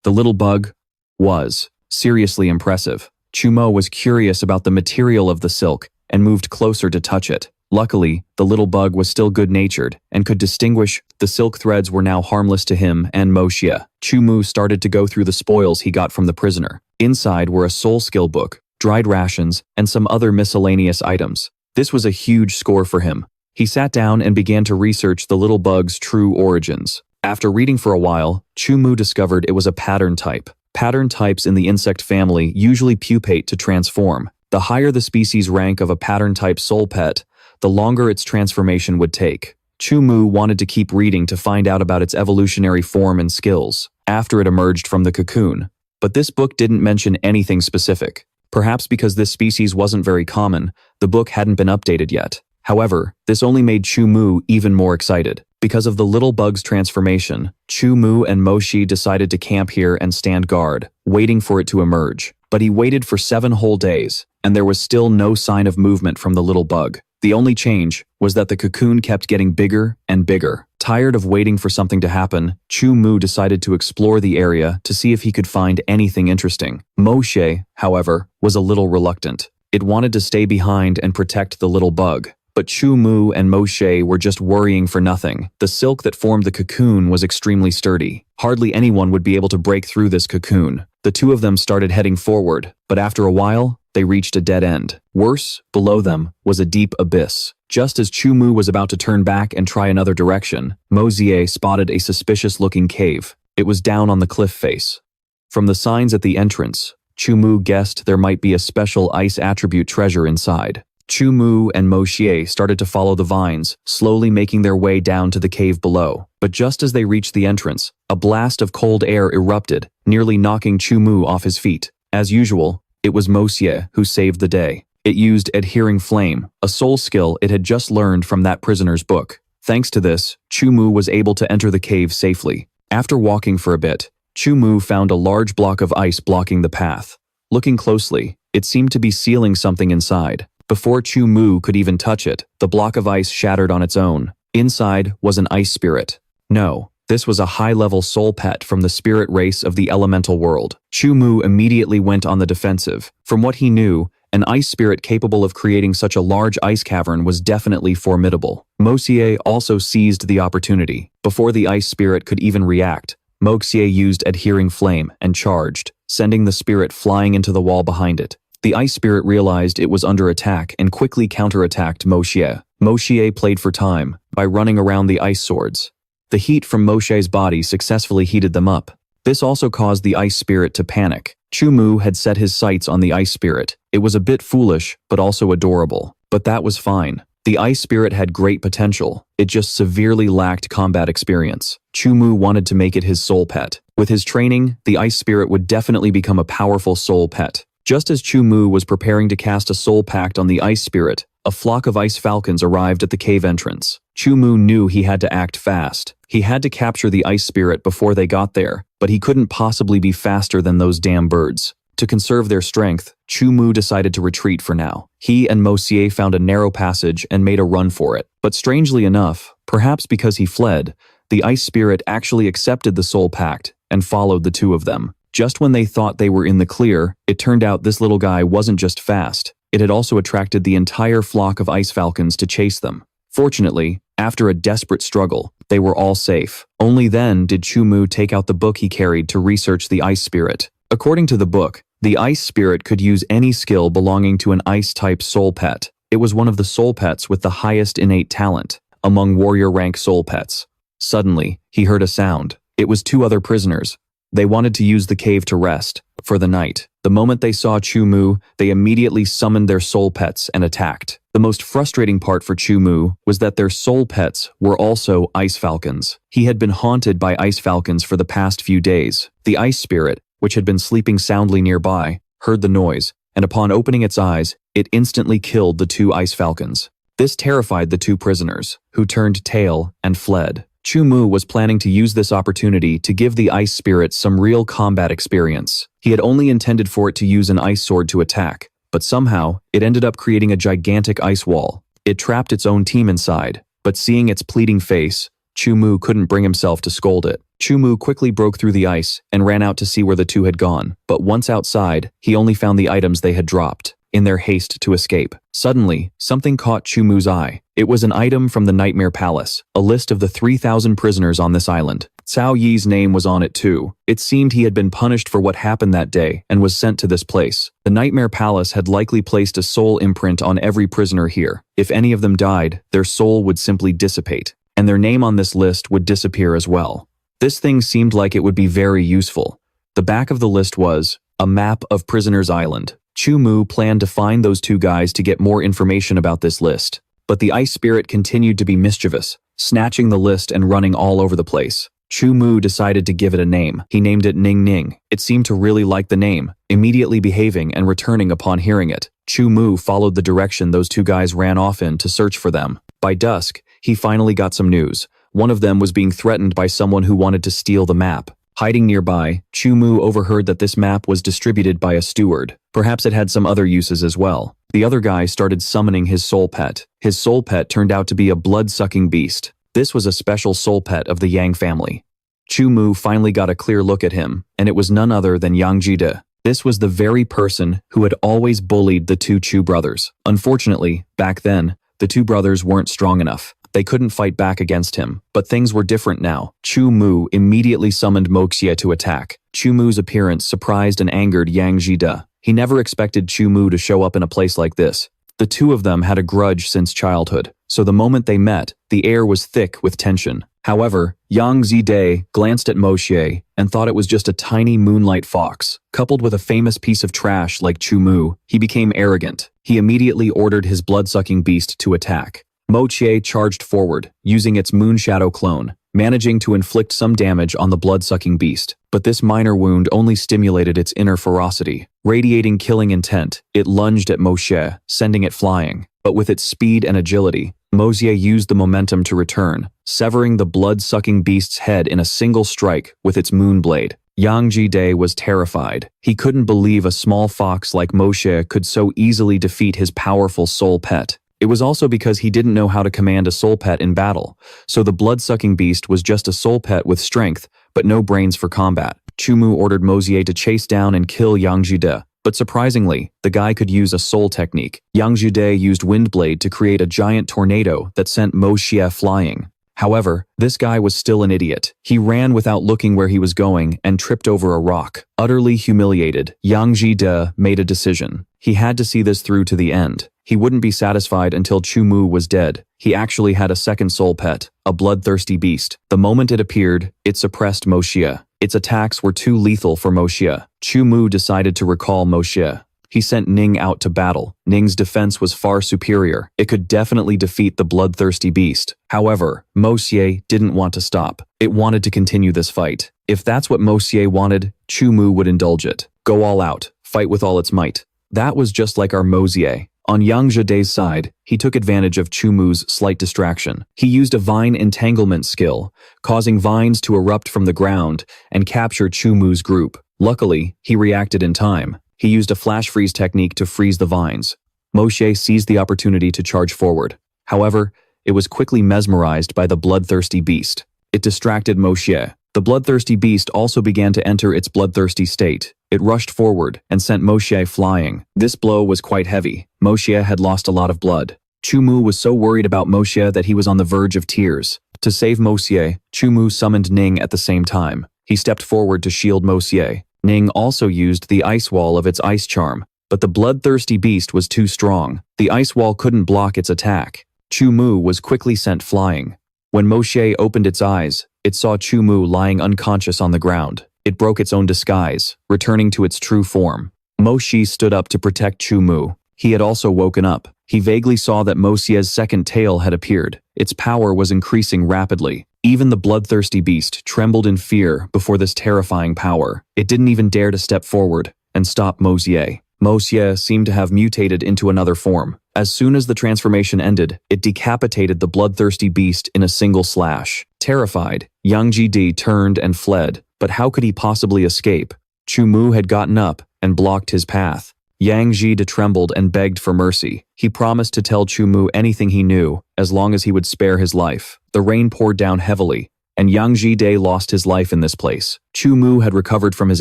The little bug was seriously impressive. Chu Mu was curious about the material of the silk and moved closer to touch it. Luckily, the little bug was still good-natured and could distinguish the silk threads were now harmless to him and Mo Xie. Chu Mu started to go through the spoils he got from the prisoner. Inside were a soul skill book, dried rations, and some other miscellaneous items. This was a huge score for him. He sat down and began to research the little bug's true origins. After reading for a while, Chu Mu discovered it was a pattern type. Pattern types in the insect family usually pupate to transform. The higher the species rank of a pattern type soul pet, the longer its transformation would take. Chu Mu wanted to keep reading to find out about its evolutionary form and skills after it emerged from the cocoon. But this book didn't mention anything specific. Perhaps because this species wasn't very common, the book hadn't been updated yet. However, this only made Chu Mu even more excited. Because of the little bug's transformation, Chu Mu and Mo Xie decided to camp here and stand guard, waiting for it to emerge. But he waited for 7 whole days, and there was still no sign of movement from the little bug. The only change was that the cocoon kept getting bigger and bigger. Tired of waiting for something to happen, Chu Mu decided to explore the area to see if he could find anything interesting. Mo Xie, however, was a little reluctant. It wanted to stay behind and protect the little bug. But Chu Mu and Mo Xie were just worrying for nothing. The silk that formed the cocoon was extremely sturdy. Hardly anyone would be able to break through this cocoon. The two of them started heading forward, but after a while, they reached a dead end. Worse, below them was a deep abyss. Just as Chu Mu was about to turn back and try another direction, Mo Xie spotted a suspicious-looking cave. It was down on the cliff face. From the signs at the entrance, Chu Mu guessed there might be a special ice attribute treasure inside. Chu Mu and Mo Xie started to follow the vines, slowly making their way down to the cave below. But just as they reached the entrance, a blast of cold air erupted, nearly knocking Chu Mu off his feet. As usual, it was Mo Xie who saved the day. It used Adhering Flame, a soul skill it had just learned from that prisoner's book. Thanks to this, Chu Mu was able to enter the cave safely. After walking for a bit, Chu Mu found a large block of ice blocking the path. Looking closely, it seemed to be sealing something inside. Before Chu Mu could even touch it, the block of ice shattered on its own. Inside was an ice spirit. No, this was a high-level soul pet from the spirit race of the elemental world. Chu Mu immediately went on the defensive. From what he knew, an ice spirit capable of creating such a large ice cavern was definitely formidable. Mo Xie also seized the opportunity. Before the ice spirit could even react, Mo Xie used Adhering Flame and charged, sending the spirit flying into the wall behind it. The ice spirit realized it was under attack and quickly counterattacked Mo Xie. Mo Xie played for time by running around the ice swords. The heat from Mo Xie's body successfully heated them up. This also caused the ice spirit to panic. Chu Mu had set his sights on the ice spirit. It was a bit foolish, but also adorable. But that was fine. The ice spirit had great potential. It just severely lacked combat experience. Chu Mu wanted to make it his soul pet. With his training, the ice spirit would definitely become a powerful soul pet. Just as Chu Mu was preparing to cast a soul pact on the ice spirit, a flock of ice falcons arrived at the cave entrance. Chu Mu knew he had to act fast. He had to capture the ice spirit before they got there, but he couldn't possibly be faster than those damn birds. To conserve their strength, Chu Mu decided to retreat for now. He and Mo Xie found a narrow passage and made a run for it. But strangely enough, perhaps because he fled, the ice spirit actually accepted the soul pact and followed the two of them. Just when they thought they were in the clear, it turned out this little guy wasn't just fast, it had also attracted the entire flock of ice falcons to chase them. Fortunately, after a desperate struggle, they were all safe. Only then did Chu Mu take out the book he carried to research the ice spirit. According to the book, the ice spirit could use any skill belonging to an ice-type soul pet. It was one of the soul pets with the highest innate talent among warrior rank soul pets. Suddenly, he heard a sound. It was two other prisoners. They wanted to use the cave to rest for the night. The moment they saw Chu Mu, they immediately summoned their soul pets and attacked. The most frustrating part for Chu Mu was that their soul pets were also ice falcons. He had been haunted by ice falcons for the past few days. The ice spirit, which had been sleeping soundly nearby, heard the noise, and upon opening its eyes, it instantly killed the two ice falcons. This terrified the two prisoners, who turned tail and fled. Chu Mu was planning to use this opportunity to give the ice spirit some real combat experience. He had only intended for it to use an ice sword to attack, but somehow, it ended up creating a gigantic ice wall. It trapped its own team inside, but seeing its pleading face, Chu Mu couldn't bring himself to scold it. Chu Mu quickly broke through the ice and ran out to see where the two had gone, but once outside, he only found the items they had dropped, in their haste to escape. Suddenly, something caught Chu Mu's eye. It was an item from the Nightmare Palace, a list of the 3,000 prisoners on this island. Cao Yi's name was on it too. It seemed he had been punished for what happened that day and was sent to this place. The Nightmare Palace had likely placed a soul imprint on every prisoner here. If any of them died, their soul would simply dissipate, and their name on this list would disappear as well. This thing seemed like it would be very useful. The back of the list was a map of Prisoner's Island. Chu Mu planned to find those two guys to get more information about this list, but the ice spirit continued to be mischievous, snatching the list and running all over the place. Chu Mu decided to give it a name. He named it Ning Ning. It seemed to really like the name, immediately behaving and returning upon hearing it. Chu Mu followed the direction those two guys ran off in to search for them. By dusk, he finally got some news. One of them was being threatened by someone who wanted to steal the map. Hiding nearby, Chu Mu overheard that this map was distributed by a steward. Perhaps it had some other uses as well. The other guy started summoning his soul pet. His soul pet turned out to be a blood-sucking beast. This was a special soul pet of the Yang family. Chu Mu finally got a clear look at him, and it was none other than Yang Jide. This was the very person who had always bullied the two Chu brothers. Unfortunately, back then, the two brothers weren't strong enough. They couldn't fight back against him, but things were different now. Chu Mu immediately summoned Mo Xie to attack. Chu Mu's appearance surprised and angered Yang Jide. He never expected Chu Mu to show up in a place like this. The two of them had a grudge since childhood, so the moment they met, the air was thick with tension. However, Yang Jide glanced at Mo Xie and thought it was just a tiny moonlight fox. Coupled with a famous piece of trash like Chu Mu, he became arrogant. He immediately ordered his blood-sucking beast to attack. Mo Xie charged forward, using its moon shadow clone, managing to inflict some damage on the blood-sucking beast. But this minor wound only stimulated its inner ferocity. Radiating killing intent, it lunged at Mo Xie, sending it flying. But with its speed and agility, Mo Xie used the momentum to return, severing the blood-sucking beast's head in a single strike with its moon blade. Yang Jide was terrified. He couldn't believe a small fox like Mo Xie could so easily defeat his powerful soul pet. It was also because he didn't know how to command a soul pet in battle, so the blood-sucking beast was just a soul pet with strength, but no brains for combat. Chu Mu ordered Mo Xie to chase down and kill Yang Jide, but surprisingly, the guy could use a soul technique. Yang Jide used Windblade to create a giant tornado that sent Mo Xie flying. However, this guy was still an idiot. He ran without looking where he was going and tripped over a rock. Utterly humiliated, Yang Jide made a decision. He had to see this through to the end. He wouldn't be satisfied until Chu Mu was dead. He actually had a second soul pet, a bloodthirsty beast. The moment it appeared, it suppressed Mo Xie. Its attacks were too lethal for Mo Xie. Chu Mu decided to recall Mo Xie. He sent Ning out to battle. Ning's defense was far superior. It could definitely defeat the bloodthirsty beast. However, Mo Xie didn't want to stop. It wanted to continue this fight. If that's what Mo Xie wanted, Chu Mu would indulge it. Go all out. Fight with all its might. That was just like our Mo Xie. On Yang Jide's side, he took advantage of Chu Mu's slight distraction. He used a vine entanglement skill, causing vines to erupt from the ground and capture Chu Mu's group. Luckily, he reacted in time. He used a flash freeze technique to freeze the vines. Mo Xie seized the opportunity to charge forward. However, it was quickly mesmerized by the bloodthirsty beast. It distracted Mo Xie. The bloodthirsty beast also began to enter its bloodthirsty state. It rushed forward and sent Mo Xie flying. This blow was quite heavy. Mo Xie had lost a lot of blood. Chu Mu was so worried about Mo Xie that he was on the verge of tears. To save Mo Xie, Chu Mu summoned Ning at the same time. He stepped forward to shield Mo Xie. Ning also used the ice wall of its ice charm, but the bloodthirsty beast was too strong. The ice wall couldn't block its attack. Chu Mu was quickly sent flying. When Mo Xie opened its eyes, it saw Chu Mu lying unconscious on the ground. It broke its own disguise, returning to its true form. Mo Xie stood up to protect Chu Mu. He had also woken up. He vaguely saw that Mo Xie's second tail had appeared. Its power was increasing rapidly. Even the bloodthirsty beast trembled in fear before this terrifying power. It didn't even dare to step forward and stop Mo Xie. Mo Xie seemed to have mutated into another form. As soon as the transformation ended, it decapitated the bloodthirsty beast in a single slash. Terrified, Yang Jide turned and fled, but how could he possibly escape? Chu Mu had gotten up and blocked his path. Yang Jide trembled and begged for mercy. He promised to tell Chu Mu anything he knew, as long as he would spare his life. The rain poured down heavily, and Yang Jide lost his life in this place. Chu Mu had recovered from his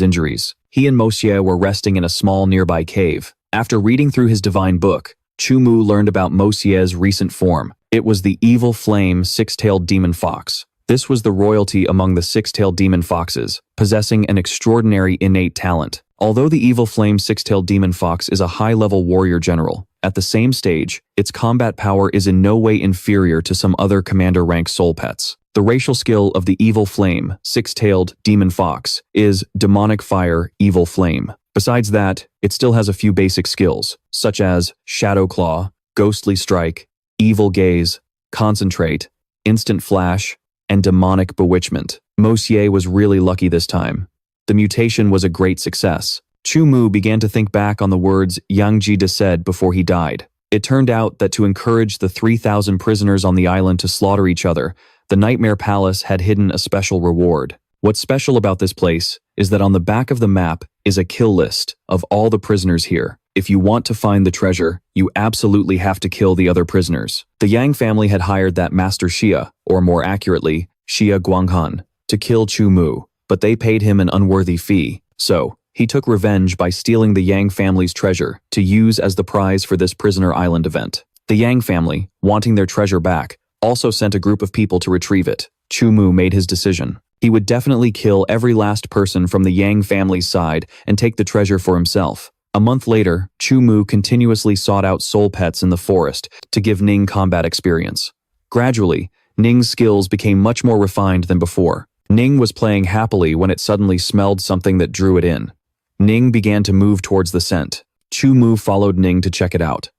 injuries. He and Mo Xie were resting in a small nearby cave. After reading through his divine book, Chu Mu learned about Mo Xie's recent form. It was the evil flame six-tailed demon fox. This was the royalty among the six-tailed demon foxes, possessing an extraordinary innate talent. Although the evil flame six-tailed demon fox is a high-level warrior general, at the same stage, its combat power is in no way inferior to some other commander-rank soul pets. The racial skill of the evil flame six-tailed demon fox is demonic fire evil flame. Besides that, it still has a few basic skills, such as shadow claw, ghostly strike, evil gaze, concentrate, instant flash, and demonic bewitchment. Mo Xie was really lucky this time. The mutation was a great success. Chu Mu began to think back on the words Yang Jide said before he died. It turned out that to encourage the 3,000 prisoners on the island to slaughter each other, the Nightmare Palace had hidden a special reward. What's special about this place is that on the back of the map is a kill list of all the prisoners here. If you want to find the treasure, you absolutely have to kill the other prisoners. The Yang family had hired that Master Xie, or more accurately, Xie Guanghan, to kill Chu Mu, but they paid him an unworthy fee. So, he took revenge by stealing the Yang family's treasure to use as the prize for this prisoner island event. The Yang family, wanting their treasure back, also sent a group of people to retrieve it. Chu Mu made his decision. He would definitely kill every last person from the Yang family's side and take the treasure for himself. A month later, Chu Mu continuously sought out soul pets in the forest to give Ning combat experience. Gradually, Ning's skills became much more refined than before. Ning was playing happily when it suddenly smelled something that drew it in. Ning began to move towards the scent. Chu Mu followed Ning to check it out.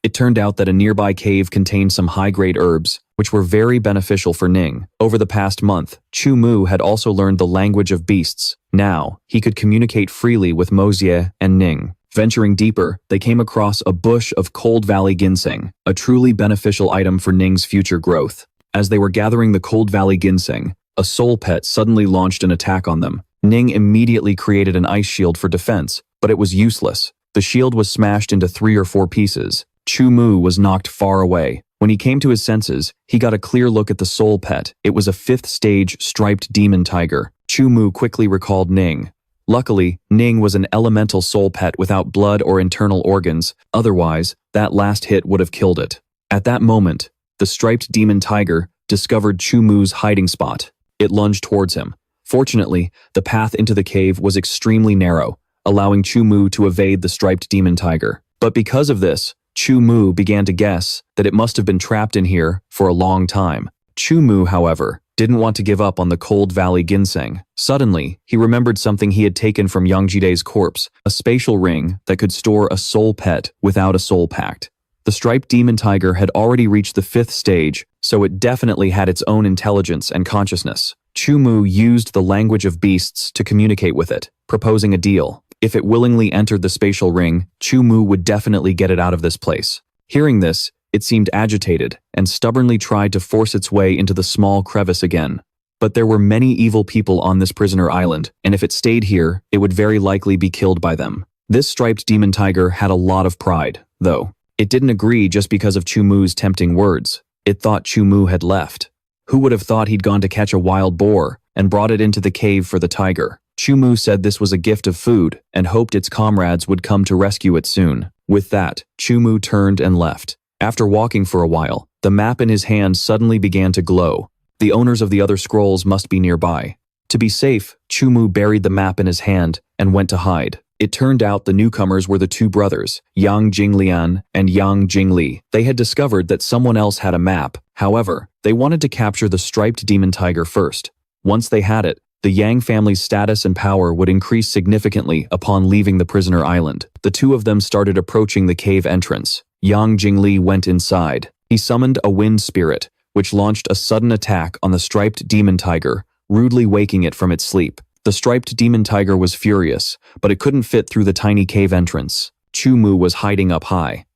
It turned out that a nearby cave contained some high-grade herbs, which were very beneficial for Ning. Over the past month, Chu Mu had also learned the language of beasts. Now, he could communicate freely with Mo Xie and Ning. Venturing deeper, they came across a bush of Cold Valley ginseng, a truly beneficial item for Ning's future growth. As they were gathering the Cold Valley ginseng, a soul pet suddenly launched an attack on them. Ning immediately created an ice shield for defense, but it was useless. The shield was smashed into 3 or 4 pieces. Chu Mu was knocked far away. When he came to his senses, he got a clear look at the soul pet. It was a 5th stage striped demon tiger. Chu Mu quickly recalled Ning. Luckily, Ning was an elemental soul pet without blood or internal organs. Otherwise, that last hit would have killed it. At that moment, the striped demon tiger discovered Chu Mu's hiding spot. It lunged towards him. Fortunately, the path into the cave was extremely narrow, allowing Chu Mu to evade the striped demon tiger. But because of this, Chu Mu began to guess that it must have been trapped in here for a long time. Chu Mu, however, didn't want to give up on the Cold Valley ginseng. Suddenly, he remembered something he had taken from Yang Jide's corpse, a spatial ring that could store a soul pet without a soul pact. The striped demon tiger had already reached the 5th stage, so it definitely had its own intelligence and consciousness. Chu Mu used the language of beasts to communicate with it, proposing a deal. If it willingly entered the spatial ring, Chu Mu would definitely get it out of this place. Hearing this, it seemed agitated and stubbornly tried to force its way into the small crevice again. But there were many evil people on this prisoner island, and if it stayed here, it would very likely be killed by them. This striped demon tiger had a lot of pride, though. It didn't agree just because of Chu Mu's tempting words. It thought Chu Mu had left. Who would have thought he'd gone to catch a wild boar and brought it into the cave for the tiger? Chu Mu said this was a gift of food and hoped its comrades would come to rescue it soon. With that, Chu Mu turned and left. After walking for a while, the map in his hand suddenly began to glow. The owners of the other scrolls must be nearby. To be safe, Chu Mu buried the map in his hand and went to hide. It turned out the newcomers were the 2 brothers, Yang Jinglian and Yang Jingli. They had discovered that someone else had a map. However, they wanted to capture the striped demon tiger first. Once they had it, the Yang family's status and power would increase significantly upon leaving the prisoner island. The two of them started approaching the cave entrance. Yang Jingli went inside. He summoned a wind spirit, which launched a sudden attack on the striped demon tiger, rudely waking it from its sleep. The striped demon tiger was furious, but it couldn't fit through the tiny cave entrance. Chu Mu was hiding up high.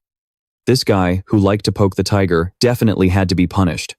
This guy, who liked to poke the tiger, definitely had to be punished.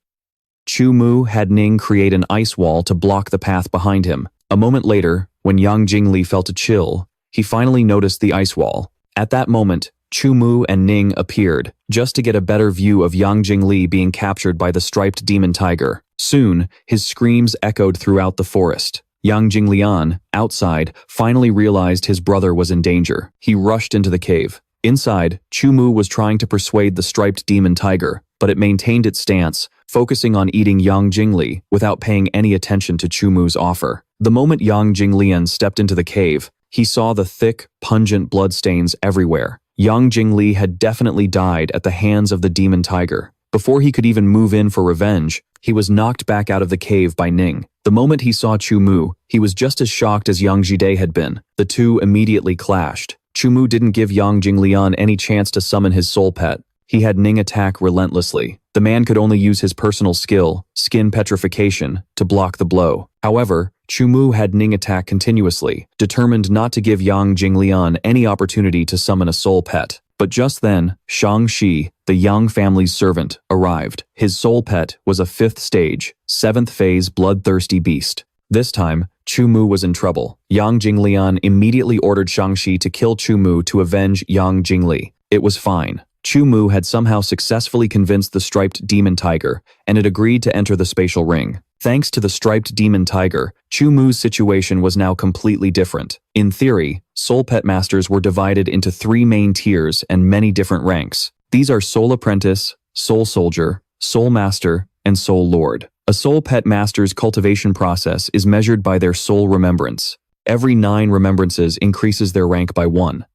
Chu Mu had Ning create an ice wall to block the path behind him. A moment later, when Yang Jingli felt a chill, he finally noticed the ice wall. At that moment, Chu Mu and Ning appeared, just to get a better view of Yang Jingli being captured by the striped demon tiger. Soon, his screams echoed throughout the forest. Yang Jinglian, outside, finally realized his brother was in danger. He rushed into the cave. Inside, Chu Mu was trying to persuade the striped demon tiger, but it maintained its stance, focusing on eating Yang Jingli without paying any attention to Chu Mu's offer. The moment Yang Jinglian stepped into the cave, he saw the thick, pungent bloodstains everywhere. Yang Jingli had definitely died at the hands of the demon tiger. Before he could even move in for revenge, he was knocked back out of the cave by Ning. The moment he saw Chu Mu, he was just as shocked as Yang Jide had been. The two immediately clashed. Chu Mu didn't give Yang Jinglian any chance to summon his soul pet. He had Ning attack relentlessly. The man could only use his personal skill, skin petrification, to block the blow. However, Chu Mu had Ning attack continuously, determined not to give Yang Jinglian any opportunity to summon a soul pet. But just then, Shang-Chi, the Yang family's servant, arrived. His soul pet was a 5th stage, 7th phase bloodthirsty beast. This time, Chu Mu was in trouble. Yang Jinglian immediately ordered Shang-Chi to kill Chu Mu to avenge Yang Jingli. It was fine. Chu Mu had somehow successfully convinced the striped demon tiger, and it agreed to enter the spatial ring. Thanks to the striped demon tiger, Chu Mu's situation was now completely different. In theory, soul pet masters were divided into 3 main tiers and many different ranks. These are soul apprentice, soul soldier, soul master, and soul lord. A soul pet master's cultivation process is measured by their soul remembrance. Every 9 remembrances increases their rank by 1.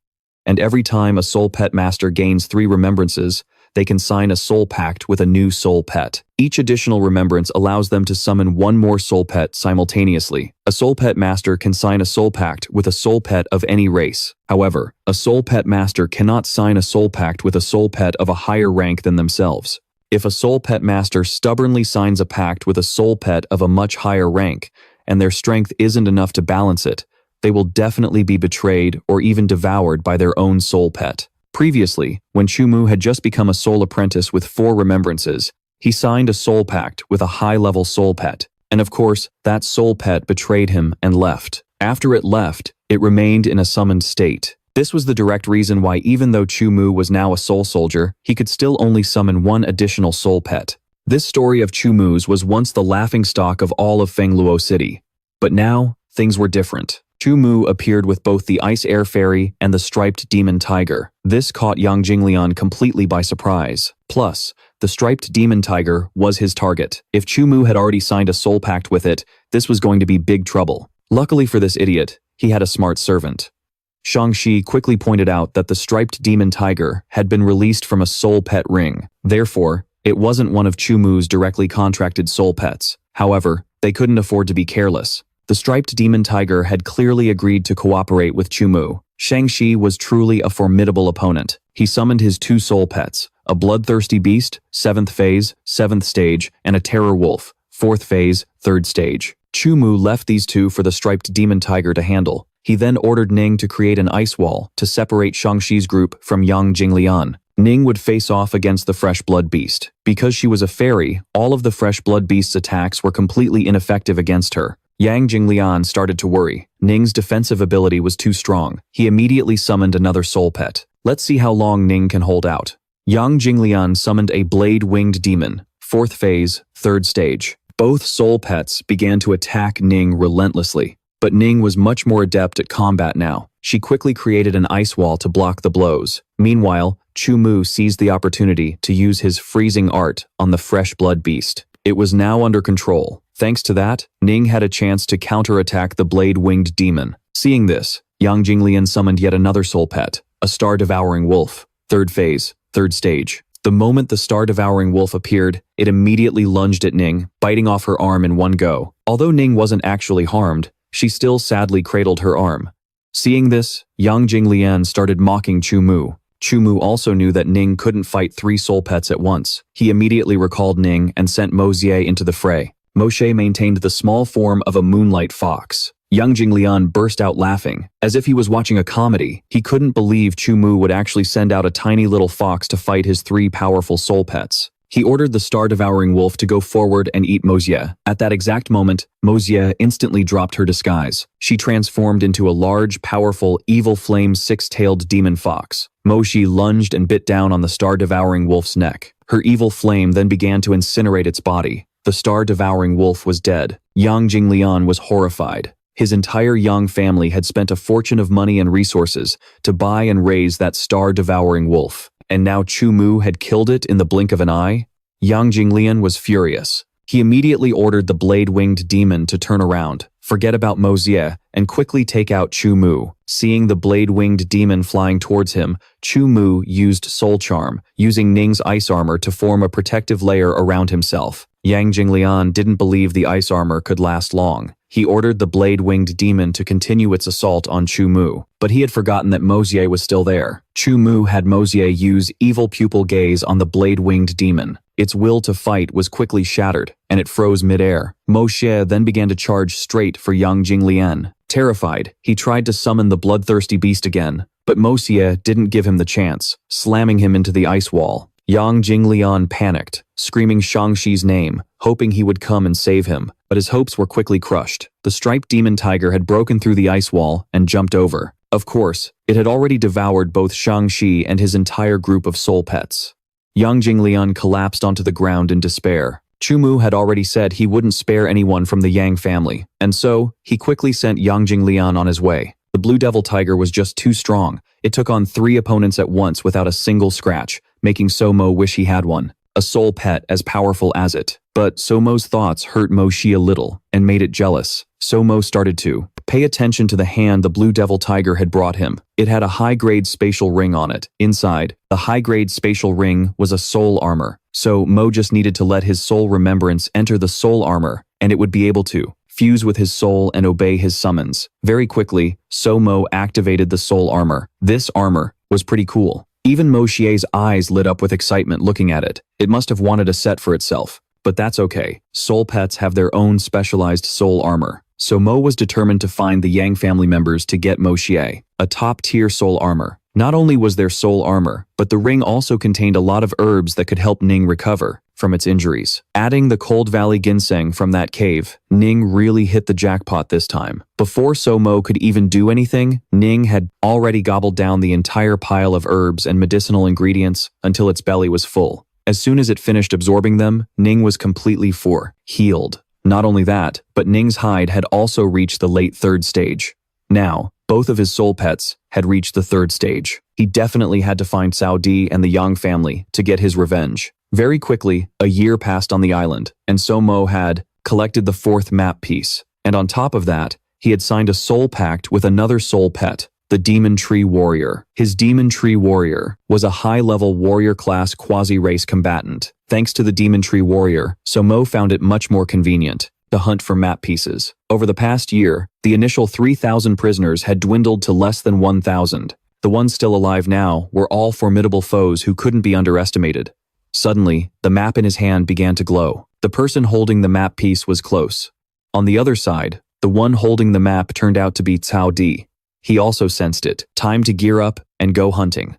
And every time a soul pet master gains 3 remembrances, they can sign a soul pact with a new soul pet. Each additional remembrance allows them to summon 1 more soul pet simultaneously. A soul pet master can sign a soul pact with a soul pet of any race. However, a soul pet master cannot sign a soul pact with a soul pet of a higher rank than themselves. If a soul pet master stubbornly signs a pact with a soul pet of a much higher rank, and their strength isn't enough to balance it, they will definitely be betrayed or even devoured by their own soul pet. Previously, when Chu Mu had just become a soul apprentice with 4 remembrances, he signed a soul pact with a high-level soul pet. And of course, that soul pet betrayed him and left. After it left, it remained in a summoned state. This was the direct reason why even though Chu Mu was now a soul soldier, he could still only summon 1 additional soul pet. This story of Chu Mu's was once the laughingstock of all of Fengluo City. But now, things were different. Chu Mu appeared with both the Ice Air Fairy and the striped demon tiger. This caught Yang Jinglian completely by surprise. Plus, the striped demon tiger was his target. If Chu Mu had already signed a soul pact with it, this was going to be big trouble. Luckily for this idiot, he had a smart servant. Shang-Chi quickly pointed out that the striped demon tiger had been released from a soul pet ring. Therefore, it wasn't one of Chu Mu's directly contracted soul pets. However, they couldn't afford to be careless. The striped demon tiger had clearly agreed to cooperate with Chu Mu. Shang-Chi was truly a formidable opponent. He summoned his 2 soul pets, a bloodthirsty beast, 7th phase, 7th stage, and a terror wolf, 4th phase, 3rd stage. Chu Mu left these 2 for the striped demon tiger to handle. He then ordered Ning to create an ice wall to separate Shang-Chi's group from Yang Jinglian. Ning would face off against the fresh blood beast. Because she was a fairy, all of the fresh blood beast's attacks were completely ineffective against her. Yang Jinglian started to worry. Ning's defensive ability was too strong. He immediately summoned another soul pet. Let's see how long Ning can hold out. Yang Jinglian summoned a blade-winged demon, 4th phase, 3rd stage. Both soul pets began to attack Ning relentlessly. But Ning was much more adept at combat now. She quickly created an ice wall to block the blows. Meanwhile, Chu Mu seized the opportunity to use his freezing art on the fresh blood beast. It was now under control. Thanks to that, Ning had a chance to counterattack the blade-winged demon. Seeing this, Yang Jinglian summoned yet another soul pet, a star-devouring wolf, 3rd phase, 3rd stage. The moment the star-devouring wolf appeared, it immediately lunged at Ning, biting off her arm in one go. Although Ning wasn't actually harmed, she still sadly cradled her arm. Seeing this, Yang Jinglian started mocking Chu Mu. Chu Mu also knew that Ning couldn't fight 3 soul pets at once. He immediately recalled Ning and sent Mo Xie into the fray. Mo Xie maintained the small form of a moonlight fox. Yang Jinglian burst out laughing, as if he was watching a comedy. He couldn't believe Chu Mu would actually send out a tiny little fox to fight his 3 powerful soul pets. He ordered the star-devouring wolf to go forward and eat Mo Xie. At that exact moment, Mo Xie instantly dropped her disguise. She transformed into a large, powerful, evil flame 6-tailed demon fox. Mo Xie lunged and bit down on the star-devouring wolf's neck. Her evil flame then began to incinerate its body. The star-devouring wolf was dead. Yang Jinglian was horrified. His entire Yang family had spent a fortune of money and resources to buy and raise that star-devouring wolf. And now Chu Mu had killed it in the blink of an eye? Yang Jinglian was furious. He immediately ordered the blade-winged demon to turn around, forget about Mo Xie, and quickly take out Chu Mu. Seeing the blade-winged demon flying towards him, Chu Mu used Soul Charm, using Ning's ice armor to form a protective layer around himself. Yang Jinglian didn't believe the ice armor could last long. He ordered the blade-winged demon to continue its assault on Chu Mu, but he had forgotten that Mo Xie was still there. Chu Mu had Mo Xie use evil pupil gaze on the blade-winged demon. Its will to fight was quickly shattered, and it froze mid-air. Mo Xie then began to charge straight for Yang Jinglian. Terrified, he tried to summon the bloodthirsty beast again, but Mo Xie didn't give him the chance, slamming him into the ice wall. Yang Jinglian panicked, screaming Shang-Chi's name, hoping he would come and save him, but his hopes were quickly crushed. The striped demon tiger had broken through the ice wall and jumped over. Of course, it had already devoured both Shang-Chi and his entire group of soul pets. Yang Jinglian collapsed onto the ground in despair. Chu Mu had already said he wouldn't spare anyone from the Yang family, and so, he quickly sent Yang Jinglian on his way. The blue devil tiger was just too strong. It took on 3 opponents at once without a single scratch, making Mo wish he had one. A soul pet as powerful as it. But Mo's thoughts hurt Mo Xie a little, and made it jealous. Mo started to pay attention to the hand the blue devil tiger had brought him. It had a high-grade spatial ring on it. Inside, the high-grade spatial ring was a soul armor. So Mo just needed to let his soul remembrance enter the soul armor, and it would be able to fuse with his soul and obey his summons. Very quickly, Mo activated the soul armor. This armor was pretty cool. Even Mo Xie's eyes lit up with excitement looking at it. It must have wanted a set for itself. But that's okay. Soul pets have their own specialized soul armor. So Mo was determined to find the Yang family members to get Mo Xie, a top-tier soul armor. Not only was there soul armor, but the ring also contained a lot of herbs that could help Ning recover from its injuries. Adding the Cold Valley ginseng from that cave, Ning really hit the jackpot this time. Before Mo could even do anything, Ning had already gobbled down the entire pile of herbs and medicinal ingredients until its belly was full. As soon as it finished absorbing them, Ning was completely healed. Not only that, but Ning's hide had also reached the late 3rd stage. Now, both of his soul pets had reached the 3rd stage. He definitely had to find Cao Di and the Yang family to get his revenge. Very quickly, a year passed on the island, and Mo had collected the 4th map piece. And on top of that, he had signed a soul pact with another soul pet, the Demon Tree Warrior. His Demon Tree Warrior was a high-level warrior-class quasi-race combatant. Thanks to the Demon Tree Warrior, Mo found it much more convenient to hunt for map pieces. Over the past year, the initial 3,000 prisoners had dwindled to less than 1,000. The ones still alive now were all formidable foes who couldn't be underestimated. Suddenly, the map in his hand began to glow. The person holding the map piece was close. On the other side, the one holding the map turned out to be Cao Di. He also sensed it. Time to gear up and go hunting.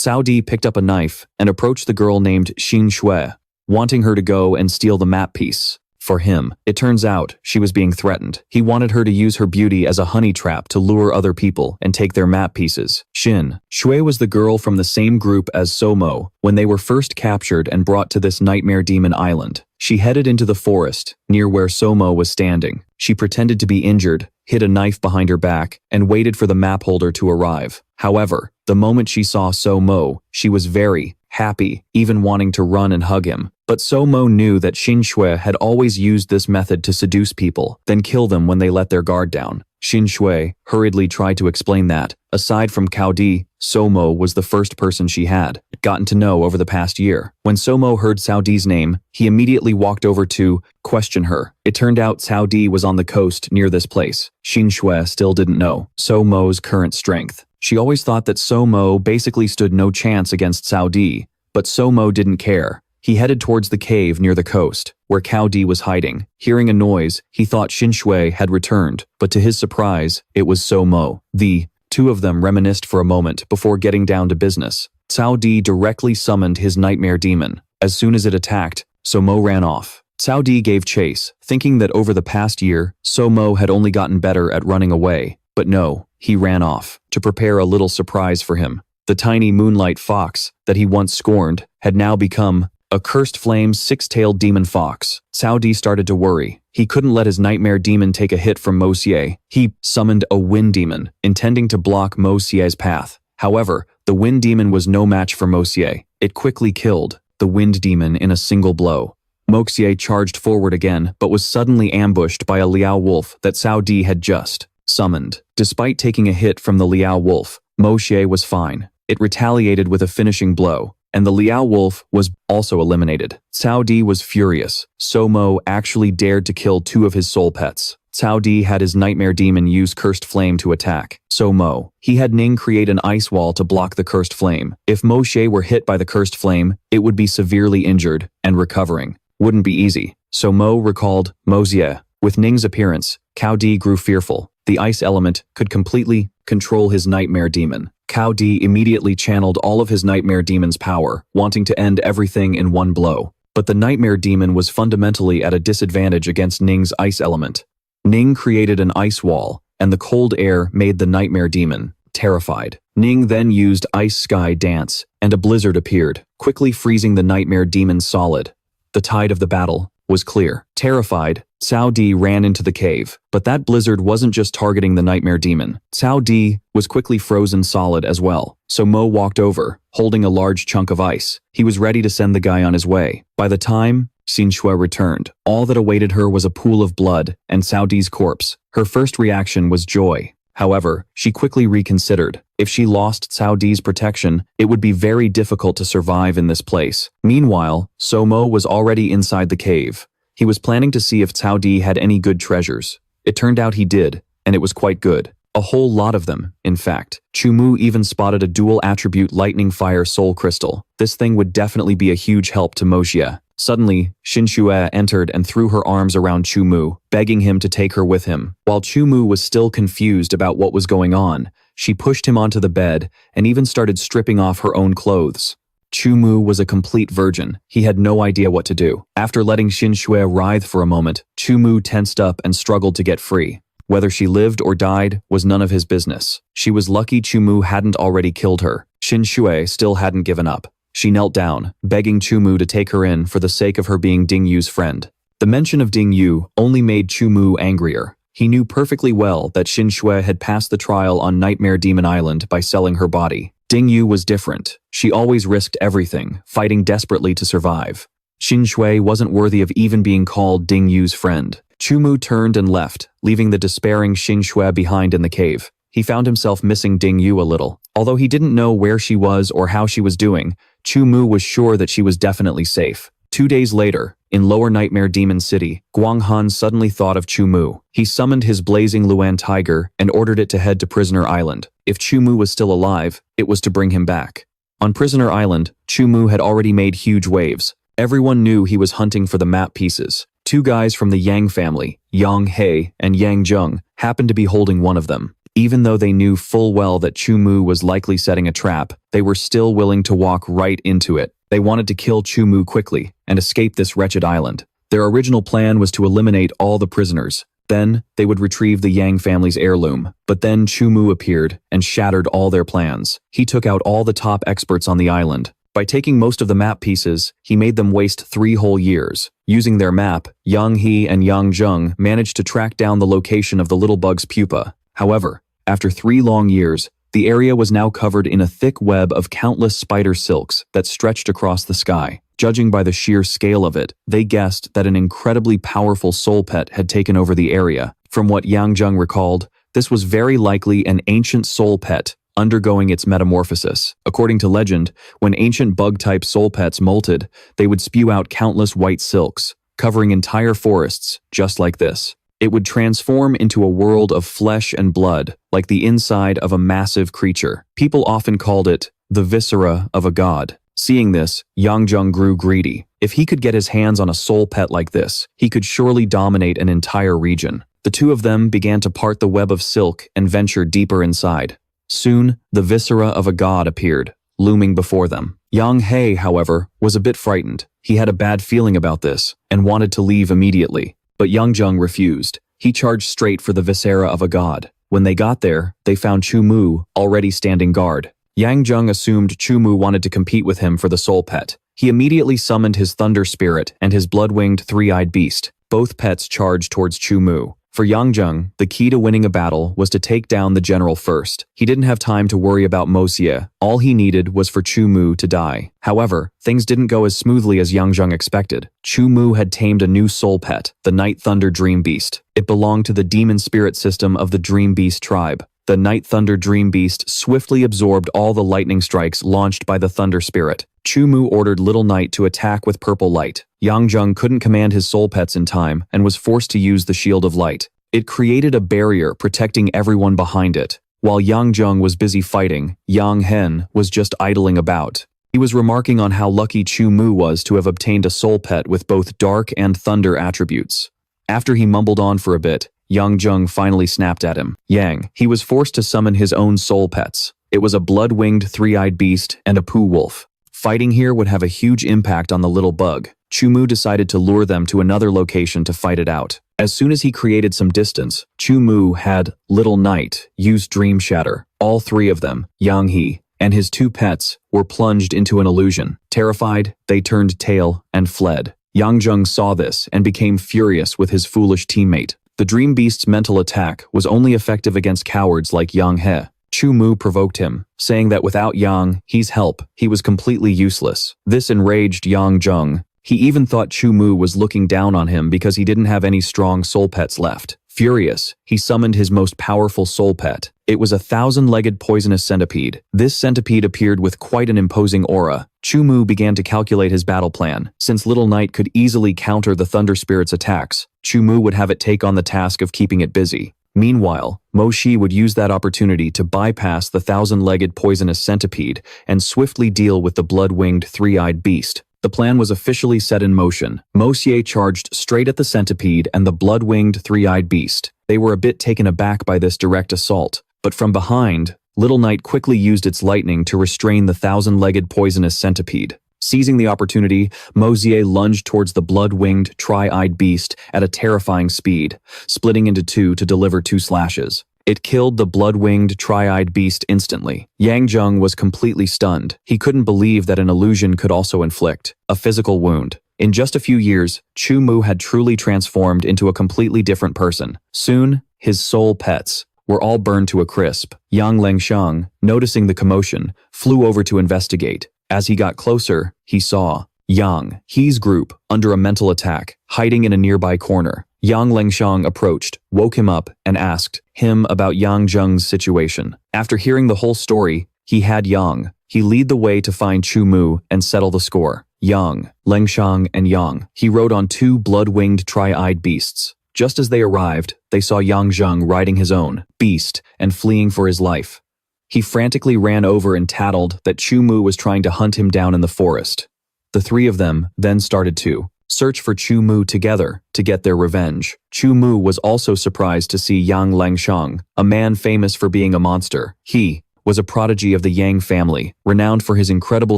Cao Di picked up a knife and approached the girl named Xin Shui, wanting her to go and steal the map piece. For him, it turns out she was being threatened. He wanted her to use her beauty as a honey trap to lure other people and take their map pieces. Xin Shui was the girl from the same group as Mo when they were first captured and brought to this nightmare demon island. She headed into the forest, near where Mo was standing. She pretended to be injured, hid a knife behind her back, and waited for the map holder to arrive. However, the moment she saw Mo, she was very happy, even wanting to run and hug him. But Mo knew that Xin Shui had always used this method to seduce people, then kill them when they let their guard down. Xin Shui hurriedly tried to explain that, aside from Cao Di, Somo was the first person she had gotten to know over the past year. When Somo heard Cao Di's name, he immediately walked over to question her. It turned out Cao Di was on the coast near this place. Xin Shui still didn't know Somo's current strength. She always thought that Somo basically stood no chance against Cao Di, but Somo didn't care. He headed towards the cave near the coast, where Cao Di was hiding. Hearing a noise, he thought Xin Shui had returned, but to his surprise, it was Somo. The two of them reminisced for a moment before getting down to business. Cao Di directly summoned his nightmare demon. As soon as it attacked, Somo ran off. Cao Di gave chase, thinking that over the past year, Somo had only gotten better at running away. But no, he ran off to prepare a little surprise for him. The tiny moonlight fox that he once scorned had now become a cursed flame six-tailed demon fox. Cao Di started to worry. He couldn't let his nightmare demon take a hit from Mo Xie. He summoned a wind demon, intending to block Mo Xie's path. However, the wind demon was no match for Mo Xie. It quickly killed the wind demon in a single blow. Mo Xie charged forward again, but was suddenly ambushed by a Liao wolf that Cao Di had just summoned. Despite taking a hit from the Liao wolf, Mo Xie was fine. It retaliated with a finishing blow, and the Liao wolf was also eliminated. Cao Di was furious. Somo actually dared to kill two of his soul pets. Cao Di had his nightmare demon use cursed flame to attack Somo. He had Ning create an ice wall to block the cursed flame. If Mo Xie were hit by the cursed flame, it would be severely injured, and recovering wouldn't be easy. Somo recalled Mo Xie. With Ning's appearance, Cao Di grew fearful. The ice element could completely control his nightmare demon. Cao Di immediately channeled all of his nightmare demon's power, wanting to end everything in one blow. But the nightmare demon was fundamentally at a disadvantage against Ning's ice element. Ning created an ice wall, and the cold air made the nightmare demon terrified. Ning then used Ice Sky Dance, and a blizzard appeared, quickly freezing the nightmare demon solid. The tide of the battle was clear. Terrified, Cao Di ran into the cave, but that blizzard wasn't just targeting the nightmare demon. Cao Di was quickly frozen solid as well, so Mo walked over, holding a large chunk of ice. He was ready to send the guy on his way. By the time Xin Shui returned, all that awaited her was a pool of blood and Cao Di's corpse. Her first reaction was joy. However, she quickly reconsidered. If she lost Cao Di's protection, it would be very difficult to survive in this place. Meanwhile, Somo was already inside the cave. He was planning to see if Cao Di had any good treasures. It turned out he did, and it was quite good. A whole lot of them, in fact. Chu Mu even spotted a dual attribute lightning fire soul crystal. This thing would definitely be a huge help to Mo Xie. Suddenly, Xin Shui entered and threw her arms around Chu Mu, begging him to take her with him. While Chu Mu was still confused about what was going on, she pushed him onto the bed and even started stripping off her own clothes. Chu Mu was a complete virgin. He had no idea what to do. After letting Xin Shui writhe for a moment, Chu Mu tensed up and struggled to get free. Whether she lived or died was none of his business. She was lucky Chu Mu hadn't already killed her. Xin Shui still hadn't given up. She knelt down, begging Chu Mu to take her in for the sake of her being Ding Yu's friend. The mention of Ding Yu only made Chu Mu angrier. He knew perfectly well that Xin Shui had passed the trial on Nightmare Demon Island by selling her body. Ding Yu was different. She always risked everything, fighting desperately to survive. Xin Shui wasn't worthy of even being called Ding Yu's friend. Chu Mu turned and left, leaving the despairing Xin Shui behind in the cave. He found himself missing Ding Yu a little. Although he didn't know where she was or how she was doing, Chu Mu was sure that she was definitely safe. 2 days later, in Lower Nightmare Demon City, Guanghan suddenly thought of Chu Mu. He summoned his blazing Luan tiger and ordered it to head to Prisoner Island. If Chu Mu was still alive, it was to bring him back. On Prisoner Island, Chu Mu had already made huge waves. Everyone knew he was hunting for the map pieces. 2 guys from the Yang family, Yang He and Yang Zheng, happened to be holding one of them. Even though they knew full well that Chu Mu was likely setting a trap, they were still willing to walk right into it. They wanted to kill Chu Mu quickly and escape this wretched island. Their original plan was to eliminate all the prisoners. Then, they would retrieve the Yang family's heirloom. But then Chu Mu appeared and shattered all their plans. He took out all the top experts on the island. By taking most of the map pieces, he made them waste 3 whole years. Using their map, Yang He and Yang Zheng managed to track down the location of the little bug's pupa. However, after 3 long years, the area was now covered in a thick web of countless spider silks that stretched across the sky. Judging by the sheer scale of it, they guessed that an incredibly powerful soul pet had taken over the area. From what Yang Zheng recalled, This was very likely an ancient soul pet undergoing its metamorphosis. According to legend, when ancient bug-type soul pets molted, they would spew out countless white silks, covering entire forests, just like this. It would transform into a world of flesh and blood, like the inside of a massive creature. People often called it the viscera of a god. Seeing this, Yang Jung grew greedy. If he could get his hands on a soul pet like this, he could surely dominate an entire region. The two of them began to part the web of silk and venture deeper inside. Soon, the viscera of a god appeared, looming before them. Yang He, however, was a bit frightened. He had a bad feeling about this and wanted to leave immediately. But Yang Jung refused. He charged straight for the viscera of a god. When they got there, they found Chu Mu already standing guard. Yang Jung assumed Chu Mu wanted to compete with him for the soul pet. He immediately summoned his thunder spirit and his blood-winged three-eyed beast. Both pets charged towards Chu Mu. For Yang Jung, the key to winning a battle was to take down the general first. He didn't have time to worry about Mo Xie. All he needed was for Chu Mu to die. However, things didn't go as smoothly as Yang Jung expected. Chu Mu had tamed a new soul pet, the Night Thunder Dream Beast. It belonged to the demon spirit system of the Dream Beast tribe. The Night Thunder Dream Beast swiftly absorbed all the lightning strikes launched by the Thunder Spirit. Chu Mu ordered Little Knight to attack with purple light. Yang Jung couldn't command his soul pets in time and was forced to use the Shield of Light. It created a barrier protecting everyone behind it. While Yang Jung was busy fighting, Yang Hen was just idling about. He was remarking on how lucky Chu Mu was to have obtained a soul pet with both dark and thunder attributes. After he mumbled on for a bit, Yang Jung finally snapped at him. Yang, he was forced to summon his own soul pets. It was a blood-winged three-eyed beast and a poo wolf. Fighting here would have a huge impact on the little bug. Chu Mu decided to lure them to another location to fight it out. As soon as he created some distance, Chu Mu had Little Knight use Dream Shatter. All three of them, Yang He and his two pets, were plunged into an illusion. Terrified, they turned tail and fled. Yang Jung saw this and became furious with his foolish teammate. The Dream Beast's mental attack was only effective against cowards like Yang He. Chu Mu provoked him, saying that without Yang He's help, he was completely useless. This enraged Yang Jung. He even thought Chu Mu was looking down on him because he didn't have any strong soul pets left. Furious, he summoned his most powerful soul pet. It was a 1,000-legged poisonous centipede. This centipede appeared with quite an imposing aura. Chu Mu began to calculate his battle plan. Since Little Knight could easily counter the Thunder Spirit's attacks, Chu Mu would have it take on the task of keeping it busy. Meanwhile, Mo Xie would use that opportunity to bypass the 1,000-legged poisonous centipede and swiftly deal with the blood-winged three-eyed beast. The plan was officially set in motion. Mo Xie charged straight at the centipede and the blood-winged three-eyed beast. They were a bit taken aback by this direct assault, but from behind, Little Knight quickly used its lightning to restrain the 1,000-legged poisonous centipede. Seizing the opportunity, Mo Xie lunged towards the blood-winged, tri-eyed beast at a terrifying speed, splitting into two to deliver 2 slashes. It killed the blood-winged, tri-eyed beast instantly. Yang Jung was completely stunned. He couldn't believe that an illusion could also inflict a physical wound. In just a few years, Chu Mu had truly transformed into a completely different person. Soon, his soul pets were all burned to a crisp. Yang Lengshang, noticing the commotion, flew over to investigate. As he got closer, he saw Yang He's group under a mental attack, hiding in a nearby corner. Yang Lengshang approached, woke him up, and asked him about Yang Jung's situation. After hearing the whole story, he had Yang. He lead the way to find Chu Mu and settle the score. Yang, Lengshang, and Yang. He rode on 2 blood-winged tri-eyed beasts. Just as they arrived, they saw Yang Jung riding his own beast and fleeing for his life. He frantically ran over and tattled that Chu Mu was trying to hunt him down in the forest. The 3 of them then started to search for Chu Mu together to get their revenge. Chu Mu was also surprised to see Yang Lengshang, a man famous for being a monster. He was a prodigy of the Yang family, renowned for his incredible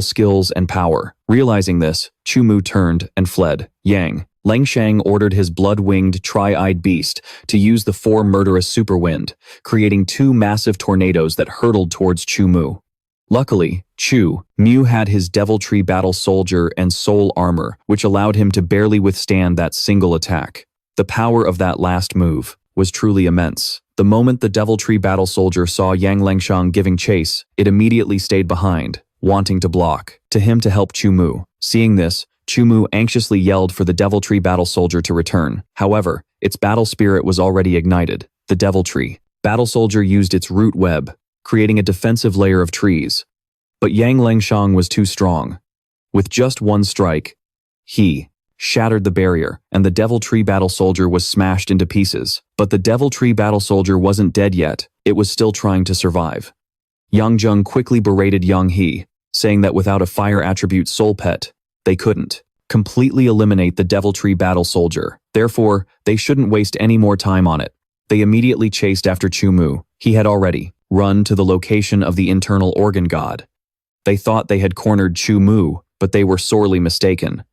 skills and power. Realizing this, Chu Mu turned and fled. Yang Lengshang ordered his blood-winged, tri-eyed beast to use the 4 murderous super wind, creating 2 massive tornadoes that hurtled towards Chu Mu. Luckily, Chu Mu had his Deviltree Battle Soldier and Soul Armor, which allowed him to barely withstand that single attack. The power of that last move was truly immense. The moment the Deviltree Battle Soldier saw Yang Lengshang giving chase, it immediately stayed behind, wanting to block to him to help Chu Mu. Seeing this, Chu Mu anxiously yelled for the Deviltree Battle Soldier to return. However, its battle spirit was already ignited. The Deviltree Battle Soldier used its root web, creating a defensive layer of trees. But Yang Lengshang was too strong. With just one strike, he shattered the barrier, and the Devil Tree Battle Soldier was smashed into pieces. But the Devil Tree Battle Soldier wasn't dead yet, it was still trying to survive. Yang Zheng quickly berated Yang He, saying that without a fire attribute soul pet, they couldn't completely eliminate the Devil Tree Battle Soldier. Therefore, they shouldn't waste any more time on it. They immediately chased after Chu Mu. He had already run to the location of the internal organ god. They thought they had cornered Chu Mu, but they were sorely mistaken.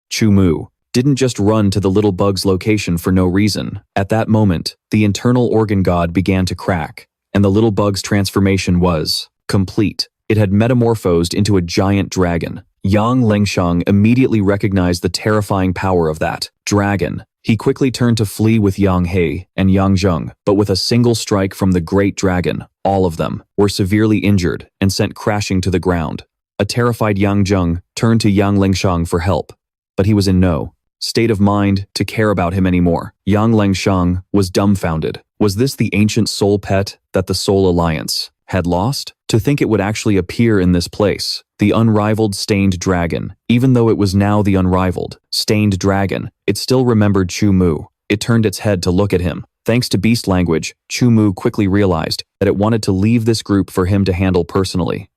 Chu Mu didn't just run to the little bug's location for no reason. At that moment, the internal organ god began to crack, and the little bug's transformation was complete. It had metamorphosed into a giant dragon. Yang Lengshang immediately recognized the terrifying power of that dragon. He quickly turned to flee with Yang He and Yang Zheng, but with a single strike from the great dragon, all of them were severely injured and sent crashing to the ground. A terrified Yang Zheng turned to Yang Lengshang for help, but he was in no state of mind to care about him anymore. Yang Lengshang was dumbfounded. Was this the ancient soul pet that the Soul Alliance had lost? To think it would actually appear in this place. The unrivaled stained dragon. Even though it was now the unrivaled stained dragon, it still remembered Chu Mu. It turned its head to look at him. Thanks to beast language, Chu Mu quickly realized that it wanted to leave this group for him to handle personally.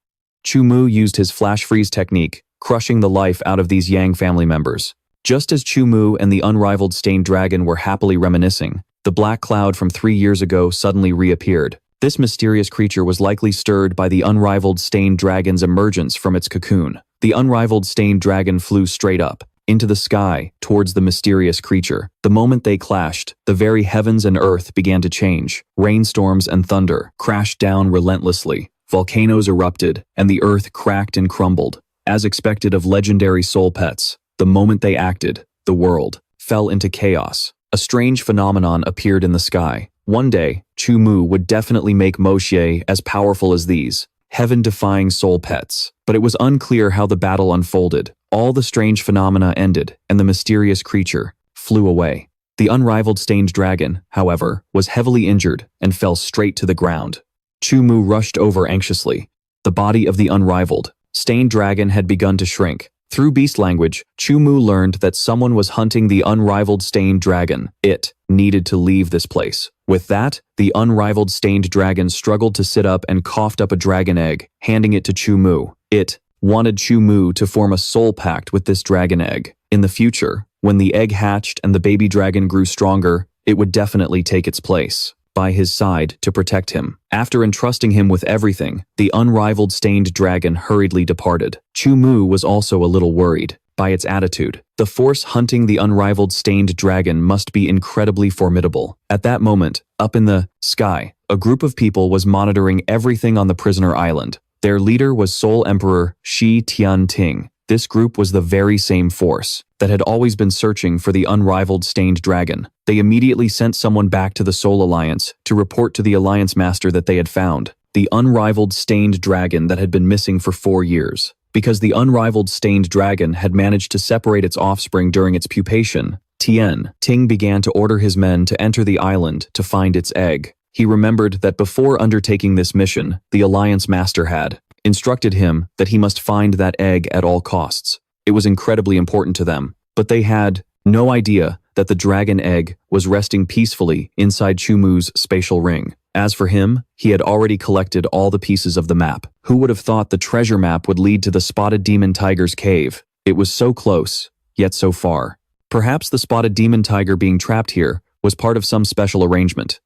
Chu Mu used his flash freeze technique, crushing the life out of these Yang family members. Just as Chu Mu and the unrivaled stained dragon were happily reminiscing, the black cloud from 3 years ago suddenly reappeared. This mysterious creature was likely stirred by the unrivaled stained dragon's emergence from its cocoon. The unrivaled stained dragon flew straight up, into the sky, towards the mysterious creature. The moment they clashed, the very heavens and earth began to change. Rainstorms and thunder crashed down relentlessly. Volcanoes erupted, and the earth cracked and crumbled. As expected of legendary soul pets, the moment they acted, the world fell into chaos. A strange phenomenon appeared in the sky. One day, Chu Mu would definitely make Mo Xie as powerful as these heaven-defying soul pets. But it was unclear how the battle unfolded. All the strange phenomena ended, and the mysterious creature flew away. The unrivaled stained dragon, however, was heavily injured and fell straight to the ground. Chu Mu rushed over anxiously. The body of the unrivaled stained dragon had begun to shrink. Through beast language, Chu Mu learned that someone was hunting the unrivaled stained dragon. It needed to leave this place. With that, the unrivaled stained dragon struggled to sit up and coughed up a dragon egg, handing it to Chu Mu. It wanted Chu Mu to form a soul pact with this dragon egg. In the future, when the egg hatched and the baby dragon grew stronger, it would definitely take its place by his side to protect him. After entrusting him with everything, the unrivaled stained dragon hurriedly departed. Chu Mu was also a little worried by its attitude. The force hunting the unrivaled stained dragon must be incredibly formidable. At that moment, up in the sky, a group of people was monitoring everything on the prisoner island. Their leader was Soul Emperor Shi Tianting. This group was the very same force that had always been searching for the unrivaled stained dragon. They immediately sent someone back to the Soul Alliance to report to the Alliance Master that they had found the unrivaled stained dragon that had been missing for 4 years. Because the unrivaled stained dragon had managed to separate its offspring during its pupation, Ting began to order his men to enter the island to find its egg. He remembered that before undertaking this mission, the Alliance Master had instructed him that he must find that egg at all costs. It was incredibly important to them, but they had no idea that the dragon egg was resting peacefully inside Chu Mu's spatial ring. As for him, he had already collected all the pieces of the map. Who would have thought the treasure map would lead to the spotted demon tiger's cave? It was so close, yet so far. Perhaps the spotted demon tiger being trapped here was part of some special arrangement.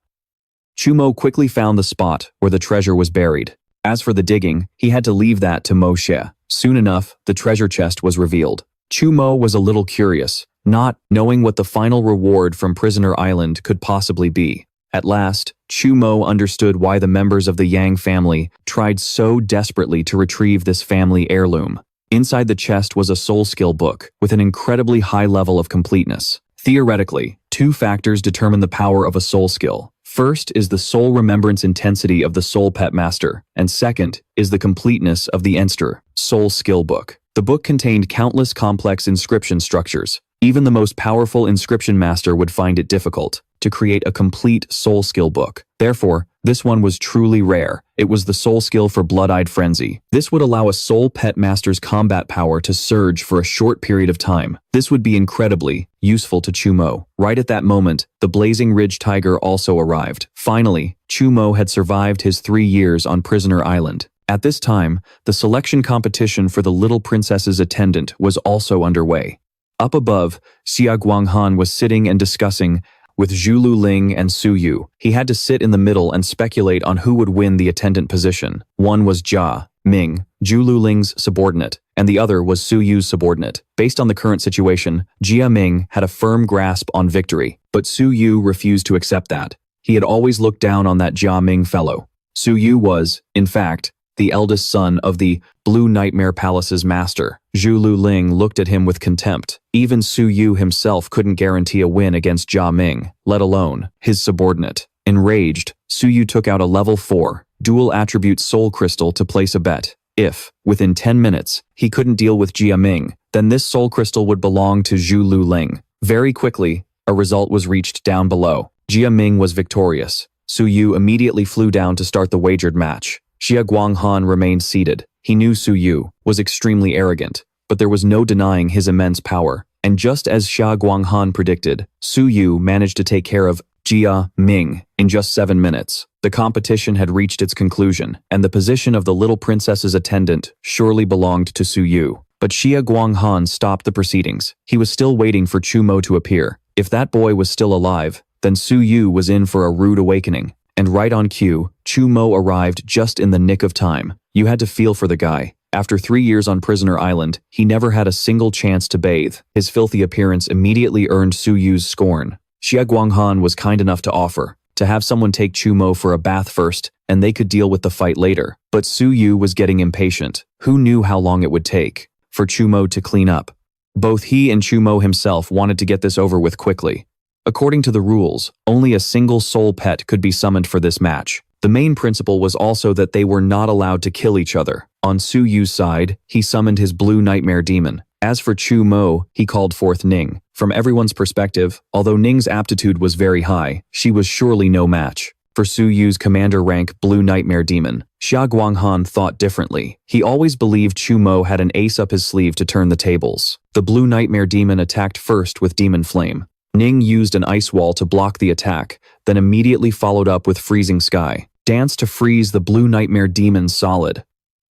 Chu Mu quickly found the spot where the treasure was buried. As for the digging, he had to leave that to Mo Xie. Soon enough, the treasure chest was revealed. Chu Mu was a little curious, not knowing what the final reward from Prisoner Island could possibly be. At last, Chu Mu understood why the members of the Yang family tried so desperately to retrieve this family heirloom. Inside the chest was a soul skill book with an incredibly high level of completeness. Theoretically, 2 factors determine the power of a soul skill. First is the soul remembrance intensity of the soul pet master, and second is the completeness of the Enster soul skill book. The book contained countless complex inscription structures. Even the most powerful inscription master would find it difficult to create a complete soul skill book. Therefore, This one was truly rare. It was the soul skill for Blood-Eyed Frenzy. This would allow a soul pet master's combat power to surge for a short period of time. This would be incredibly useful to Chu Mu. Right at that moment, the Blazing Ridge Tiger also arrived. Finally, Chu Mu had survived his 3 years on Prisoner Island. At this time, the selection competition for the little princess's attendant was also underway. Up above, Xia Guanghan was sitting and discussing with Zhu Luling and Su Yu. He had to sit in the middle and speculate on who would win the attendant position. One was Jia Ming, Zhu Luling's subordinate, and the other was Su Yu's subordinate. Based on the current situation, Jia Ming had a firm grasp on victory, but Su Yu refused to accept that. He had always looked down on that Jia Ming fellow. Su Yu was, in fact, the eldest son of the Blue Nightmare Palace's master. Zhu Luling looked at him with contempt. Even Su Yu himself couldn't guarantee a win against Jia Ming, let alone his subordinate. Enraged, Su Yu took out a level 4 dual attribute soul crystal to place a bet. If, within 10 minutes, he couldn't deal with Jia Ming, then this soul crystal would belong to Zhu Luling. Very quickly, a result was reached down below. Jia Ming was victorious. Su Yu immediately flew down to start the wagered match. Xia Guanghan remained seated. He knew Su Yu was extremely arrogant, but there was no denying his immense power. And just as Xia Guanghan predicted, Su Yu managed to take care of Jia Ming in just 7 minutes. The competition had reached its conclusion, and the position of the little princess's attendant surely belonged to Su Yu. But Xia Guanghan stopped the proceedings. He was still waiting for Chu Mu to appear. If that boy was still alive, then Su Yu was in for a rude awakening. And right on cue, Chu Mu arrived just in the nick of time. You had to feel for the guy. After 3 years on Prisoner Island, he never had a single chance to bathe. His filthy appearance immediately earned Su Yu's scorn. Xia Guanghan was kind enough to offer to have someone take Chu Mu for a bath first, and they could deal with the fight later. But Su Yu was getting impatient. Who knew how long it would take for Chu Mu to clean up? Both he and Chu Mu himself wanted to get this over with quickly. According to the rules, only a single soul pet could be summoned for this match. The main principle was also that they were not allowed to kill each other. On Su Yu's side, he summoned his blue nightmare demon. As for Chu Mu, he called forth Ning. From everyone's perspective, although Ning's aptitude was very high, she was surely no match for Su Yu's commander rank blue nightmare demon. Xia Guanghan thought differently. He always believed Chu Mu had an ace up his sleeve to turn the tables. The blue nightmare demon attacked first with demon flame. Ning used an ice wall to block the attack, then immediately followed up with freezing sky. Dance to freeze the blue nightmare demon solid.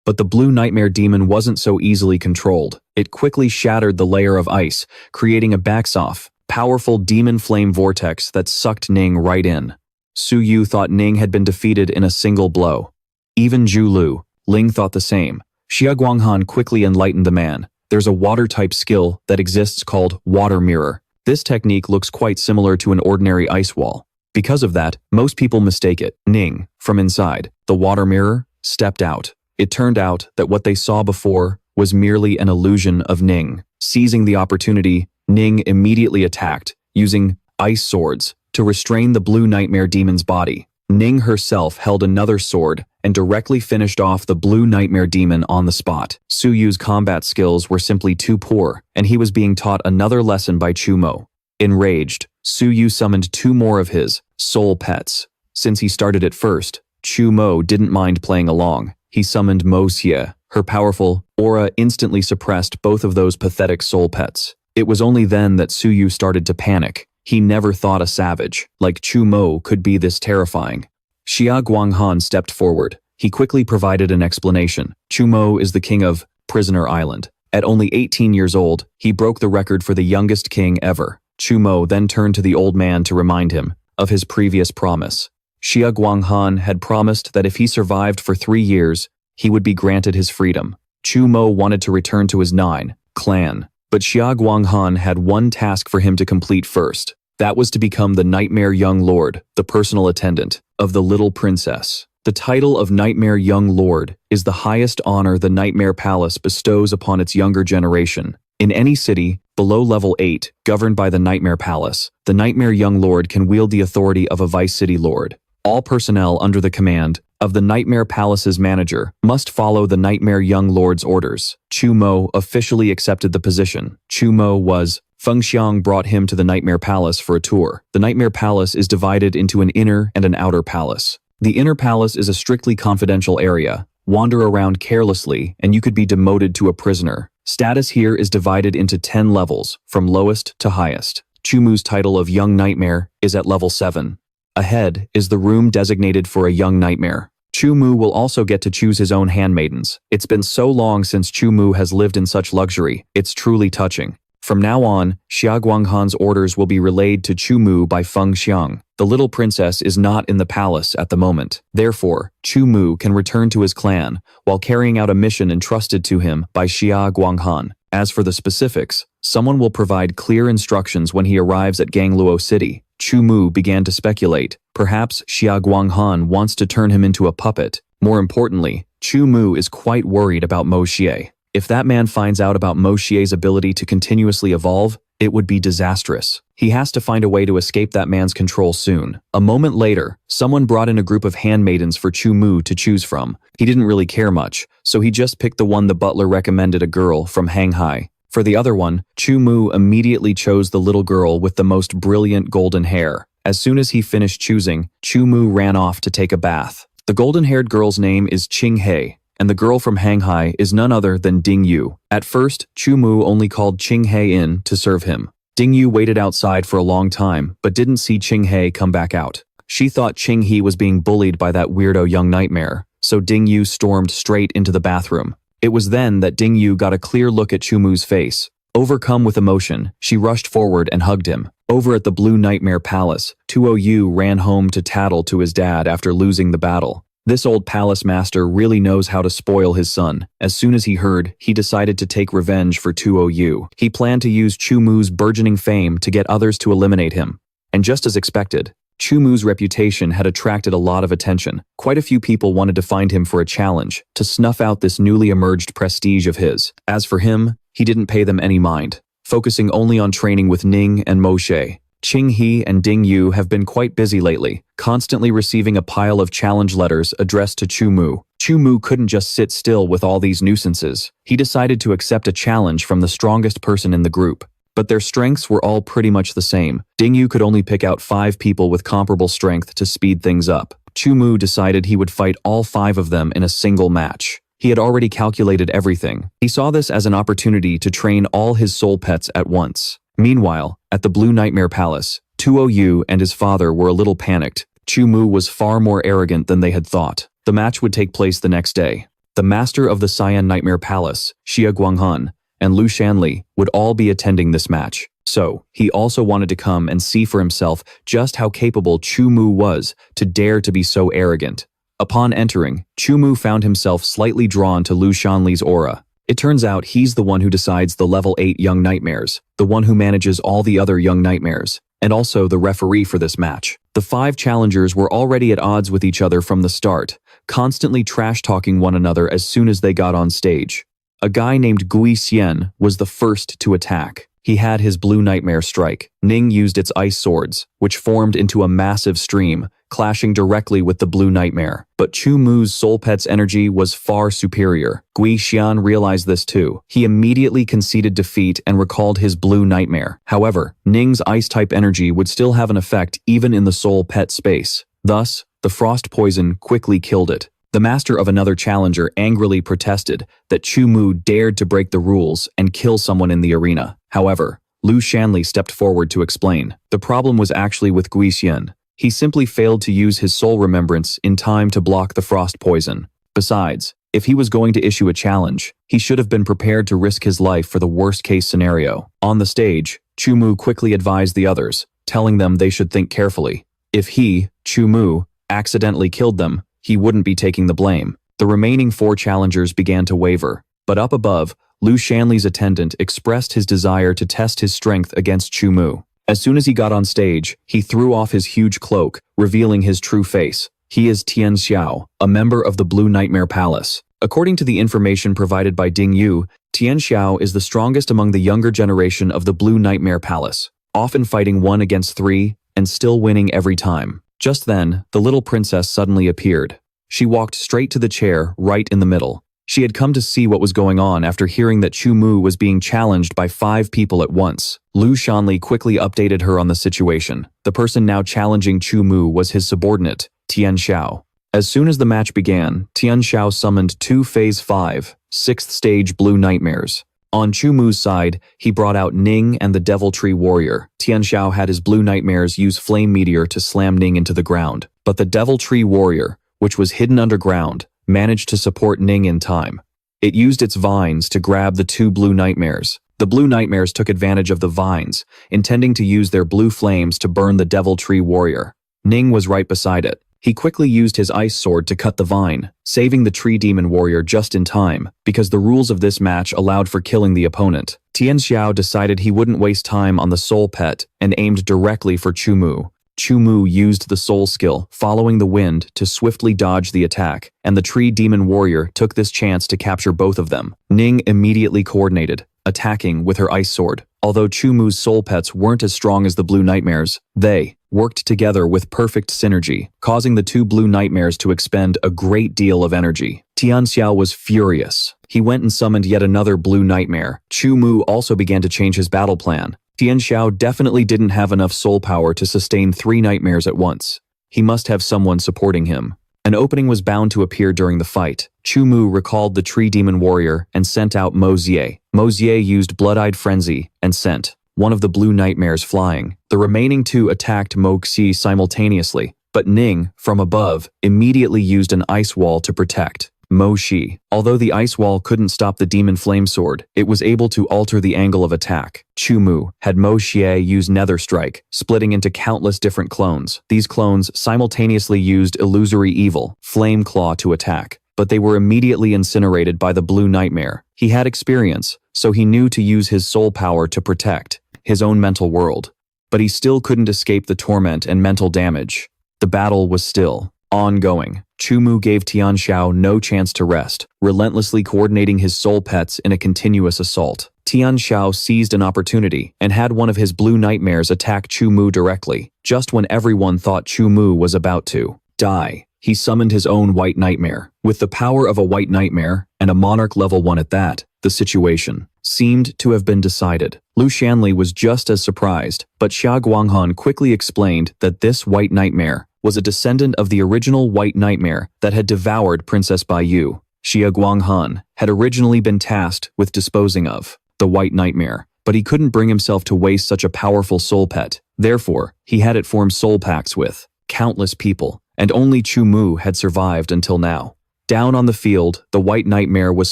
But the blue nightmare demon wasn't so easily controlled. It quickly shattered the layer of ice, creating a backs-off, powerful demon flame vortex that sucked Ning right in. Su Yu thought Ning had been defeated in a single blow. Even Zhu Ling thought the same. Xia Guanghan quickly enlightened the man. There's a water-type skill that exists called Water Mirror. This technique looks quite similar to an ordinary ice wall. Because of that, most people mistake it. Ning, from inside the water mirror, stepped out. It turned out that what they saw before was merely an illusion of Ning. Seizing the opportunity, Ning immediately attacked, using ice swords to restrain the blue nightmare demon's body. Ning herself held another sword and directly finished off the blue nightmare demon on the spot. Su Yu's combat skills were simply too poor, and he was being taught another lesson by Chu Mu. Enraged, Su Yu summoned 2 more of his soul pets. Since he started it first, Chu Mu didn't mind playing along. He summoned Mo Xie. Her powerful aura instantly suppressed both of those pathetic soul pets. It was only then that Su Yu started to panic. He never thought a savage like Chu Mu could be this terrifying. Xia Guanghan stepped forward. He quickly provided an explanation. Chu Mu is the king of Prisoner Island. At only 18 years old, he broke the record for the youngest king ever. Chu Mu then turned to the old man to remind him of his previous promise. Xia Guanghan had promised that if he survived for 3 years, he would be granted his freedom. Chu Mu wanted to return to his 9 clan, but Xia Guanghan had one task for him to complete first. That was to become the Nightmare Young Lord, the personal attendant of the little princess. The title of Nightmare Young Lord is the highest honor the Nightmare Palace bestows upon its younger generation. In any city below level 8, governed by the Nightmare Palace, the Nightmare Young Lord can wield the authority of a Vice City Lord. All personnel under the command of the Nightmare Palace's manager must follow the Nightmare Young Lord's orders. Chu Mu officially accepted the position. Chu Mu was Feng Xiang brought him to the Nightmare Palace for a tour. The Nightmare Palace is divided into an inner and an outer palace. The inner palace is a strictly confidential area. Wander around carelessly, and you could be demoted to a prisoner. Status here is divided into 10 levels, from lowest to highest. Chu Mu's title of Young Nightmare is at level 7. Ahead is the room designated for a young nightmare. Chu Mu will also get to choose his own handmaidens. It's been so long since Chu Mu has lived in such luxury, it's truly touching. From now on, Xia Guanghan's orders will be relayed to Chu Mu by Feng Xiang. The little princess is not in the palace at the moment. Therefore, Chu Mu can return to his clan while carrying out a mission entrusted to him by Xia Guanghan. As for the specifics, someone will provide clear instructions when he arrives at Gangluo City. Chu Mu began to speculate. Perhaps Xia Guanghan wants to turn him into a puppet. More importantly, Chu Mu is quite worried about Mo Xie. If that man finds out about Mo Xie's ability to continuously evolve, it would be disastrous. He has to find a way to escape that man's control soon. A moment later, someone brought in a group of handmaidens for Chu Mu to choose from. He didn't really care much, so he just picked the one the butler recommended, a girl from Hanghai. For the other one, Chu Mu immediately chose the little girl with the most brilliant golden hair. As soon as he finished choosing, Chu Mu ran off to take a bath. The golden-haired girl's name is Qing He, and the girl from Hanghai is none other than Ding Yu. At first, Chu Mu only called Qing He in to serve him. Ding Yu waited outside for a long time, but didn't see Qing He come back out. She thought Qing He was being bullied by that weirdo young nightmare, so Ding Yu stormed straight into the bathroom. It was then that Ding Yu got a clear look at Chu Mu's face. Overcome with emotion, she rushed forward and hugged him. Over at the Blue Nightmare Palace, Tuo Yu ran home to tattle to his dad after losing the battle. This old palace master really knows how to spoil his son. As soon as he heard, he decided to take revenge for Tuo Yu. He planned to use Chu Mu's burgeoning fame to get others to eliminate him. And just as expected, Chu Mu's reputation had attracted a lot of attention. Quite a few people wanted to find him for a challenge, to snuff out this newly emerged prestige of his. As for him, he didn't pay them any mind, focusing only on training with Ning and Mo Xie. Qing He and Ding Yu have been quite busy lately, constantly receiving a pile of challenge letters addressed to Chu Mu. Chu Mu couldn't just sit still with all these nuisances. He decided to accept a challenge from the strongest person in the group. But their strengths were all pretty much the same. Ding Yu could only pick out 5 people with comparable strength to speed things up. Chu Mu decided he would fight all 5 of them in a single match. He had already calculated everything. He saw this as an opportunity to train all his soul pets at once. Meanwhile, at the Blue Nightmare Palace, Tuo Yu and his father were a little panicked. Chu Mu was far more arrogant than they had thought. The match would take place the next day. The master of the Cyan Nightmare Palace, Xia Guanghan, and Lu Shanli would all be attending this match. So, he also wanted to come and see for himself just how capable Chu Mu was to dare to be so arrogant. Upon entering, Chu Mu found himself slightly drawn to Lu Shanli's aura. It turns out he's the one who decides the level 8 young nightmares, the one who manages all the other young nightmares, and also the referee for this match. The 5 challengers were already at odds with each other from the start, constantly trash-talking one another as soon as they got on stage. A guy named Gui Xian was the first to attack. He had his blue nightmare strike. Ning used its ice swords, which formed into a massive stream, clashing directly with the blue nightmare. But Chu Mu's soul pet's energy was far superior. Gui Xian realized this too. He immediately conceded defeat and recalled his blue nightmare. However, Ning's ice-type energy would still have an effect even in the soul pet space. Thus, the frost poison quickly killed it. The master of another challenger angrily protested that Chu Mu dared to break the rules and kill someone in the arena. However, Lu Shanli stepped forward to explain. The problem was actually with Gui Xian. He simply failed to use his soul remembrance in time to block the frost poison. Besides, if he was going to issue a challenge, he should have been prepared to risk his life for the worst-case scenario. On the stage, Chu Mu quickly advised the others, telling them they should think carefully. If he, Chu Mu, accidentally killed them, he wouldn't be taking the blame. The remaining 4 challengers began to waver, but up above, Lu Shanli's attendant expressed his desire to test his strength against Chu Mu. As soon as he got on stage, he threw off his huge cloak, revealing his true face. He is Tian Xiao, a member of the Blue Nightmare Palace. According to the information provided by Ding Yu, Tian Xiao is the strongest among the younger generation of the Blue Nightmare Palace, often fighting 1 against 3 and still winning every time. Just then, the little princess suddenly appeared. She walked straight to the chair right in the middle. She had come to see what was going on after hearing that Chu Mu was being challenged by 5 people at once. Lu Shanli quickly updated her on the situation. The person now challenging Chu Mu was his subordinate, Tian Xiao. As soon as the match began, Tian Xiao summoned two Phase 5, 6th stage blue nightmares. On Chu Mu's side, he brought out Ning and the Devil Tree Warrior. Tian Xiao had his blue nightmares use Flame Meteor to slam Ning into the ground, but the Devil Tree Warrior, which was hidden underground, managed to support Ning in time. It used its vines to grab the two blue nightmares. The blue nightmares took advantage of the vines, intending to use their blue flames to burn the Devil Tree Warrior. Ning was right beside it. He quickly used his ice sword to cut the vine, saving the Tree Demon Warrior just in time, because the rules of this match allowed for killing the opponent. Tian Xiao decided he wouldn't waste time on the Soul Pet and aimed directly for Chu Mu. Chu Mu used the Soul skill, following the wind, to swiftly dodge the attack, and the Tree Demon Warrior took this chance to capture both of them. Ning immediately coordinated, attacking with her ice sword. Although Chu Mu's soul pets weren't as strong as the blue nightmares, they worked together with perfect synergy, causing the two blue nightmares to expend a great deal of energy. Tian Xiao was furious. He went and summoned yet another blue nightmare. Chu Mu also began to change his battle plan. Tian Xiao definitely didn't have enough soul power to sustain 3 nightmares at once. He must have someone supporting him. An opening was bound to appear during the fight. Chu Mu recalled the Tree Demon Warrior and sent out Mo Xie. Mo Xie used Blood-Eyed Frenzy and sent one of the blue nightmares flying. The remaining 2 attacked Mo Xie simultaneously, but Ning, from above, immediately used an ice wall to protect Mo Xie. Although the ice wall couldn't stop the demon flame sword, it was able to alter the angle of attack. Chu Mu had Mo Xie use Nether Strike, splitting into countless different clones. These clones simultaneously used Illusory Evil, Flame Claw to attack, but they were immediately incinerated by the blue nightmare. He had experience, so he knew to use his soul power to protect his own mental world. But he still couldn't escape the torment and mental damage. The battle was still ongoing. Chu Mu gave Tian Xiao no chance to rest, relentlessly coordinating his soul pets in a continuous assault. Tian Xiao seized an opportunity and had one of his blue nightmares attack Chu Mu directly, just when everyone thought Chu Mu was about to die. He summoned his own white nightmare. With the power of a white nightmare, and a monarch level 1 at that, the situation seemed to have been decided. Lu Shanli was just as surprised, but Xia Guanghan quickly explained that this white nightmare was a descendant of the original white nightmare that had devoured Princess Baiyu. Xia Guanghan had originally been tasked with disposing of the white nightmare, but he couldn't bring himself to waste such a powerful soul pet. Therefore, he had it form soul pacts with countless people, and only Chu Mu had survived until now. Down on the field, the white nightmare was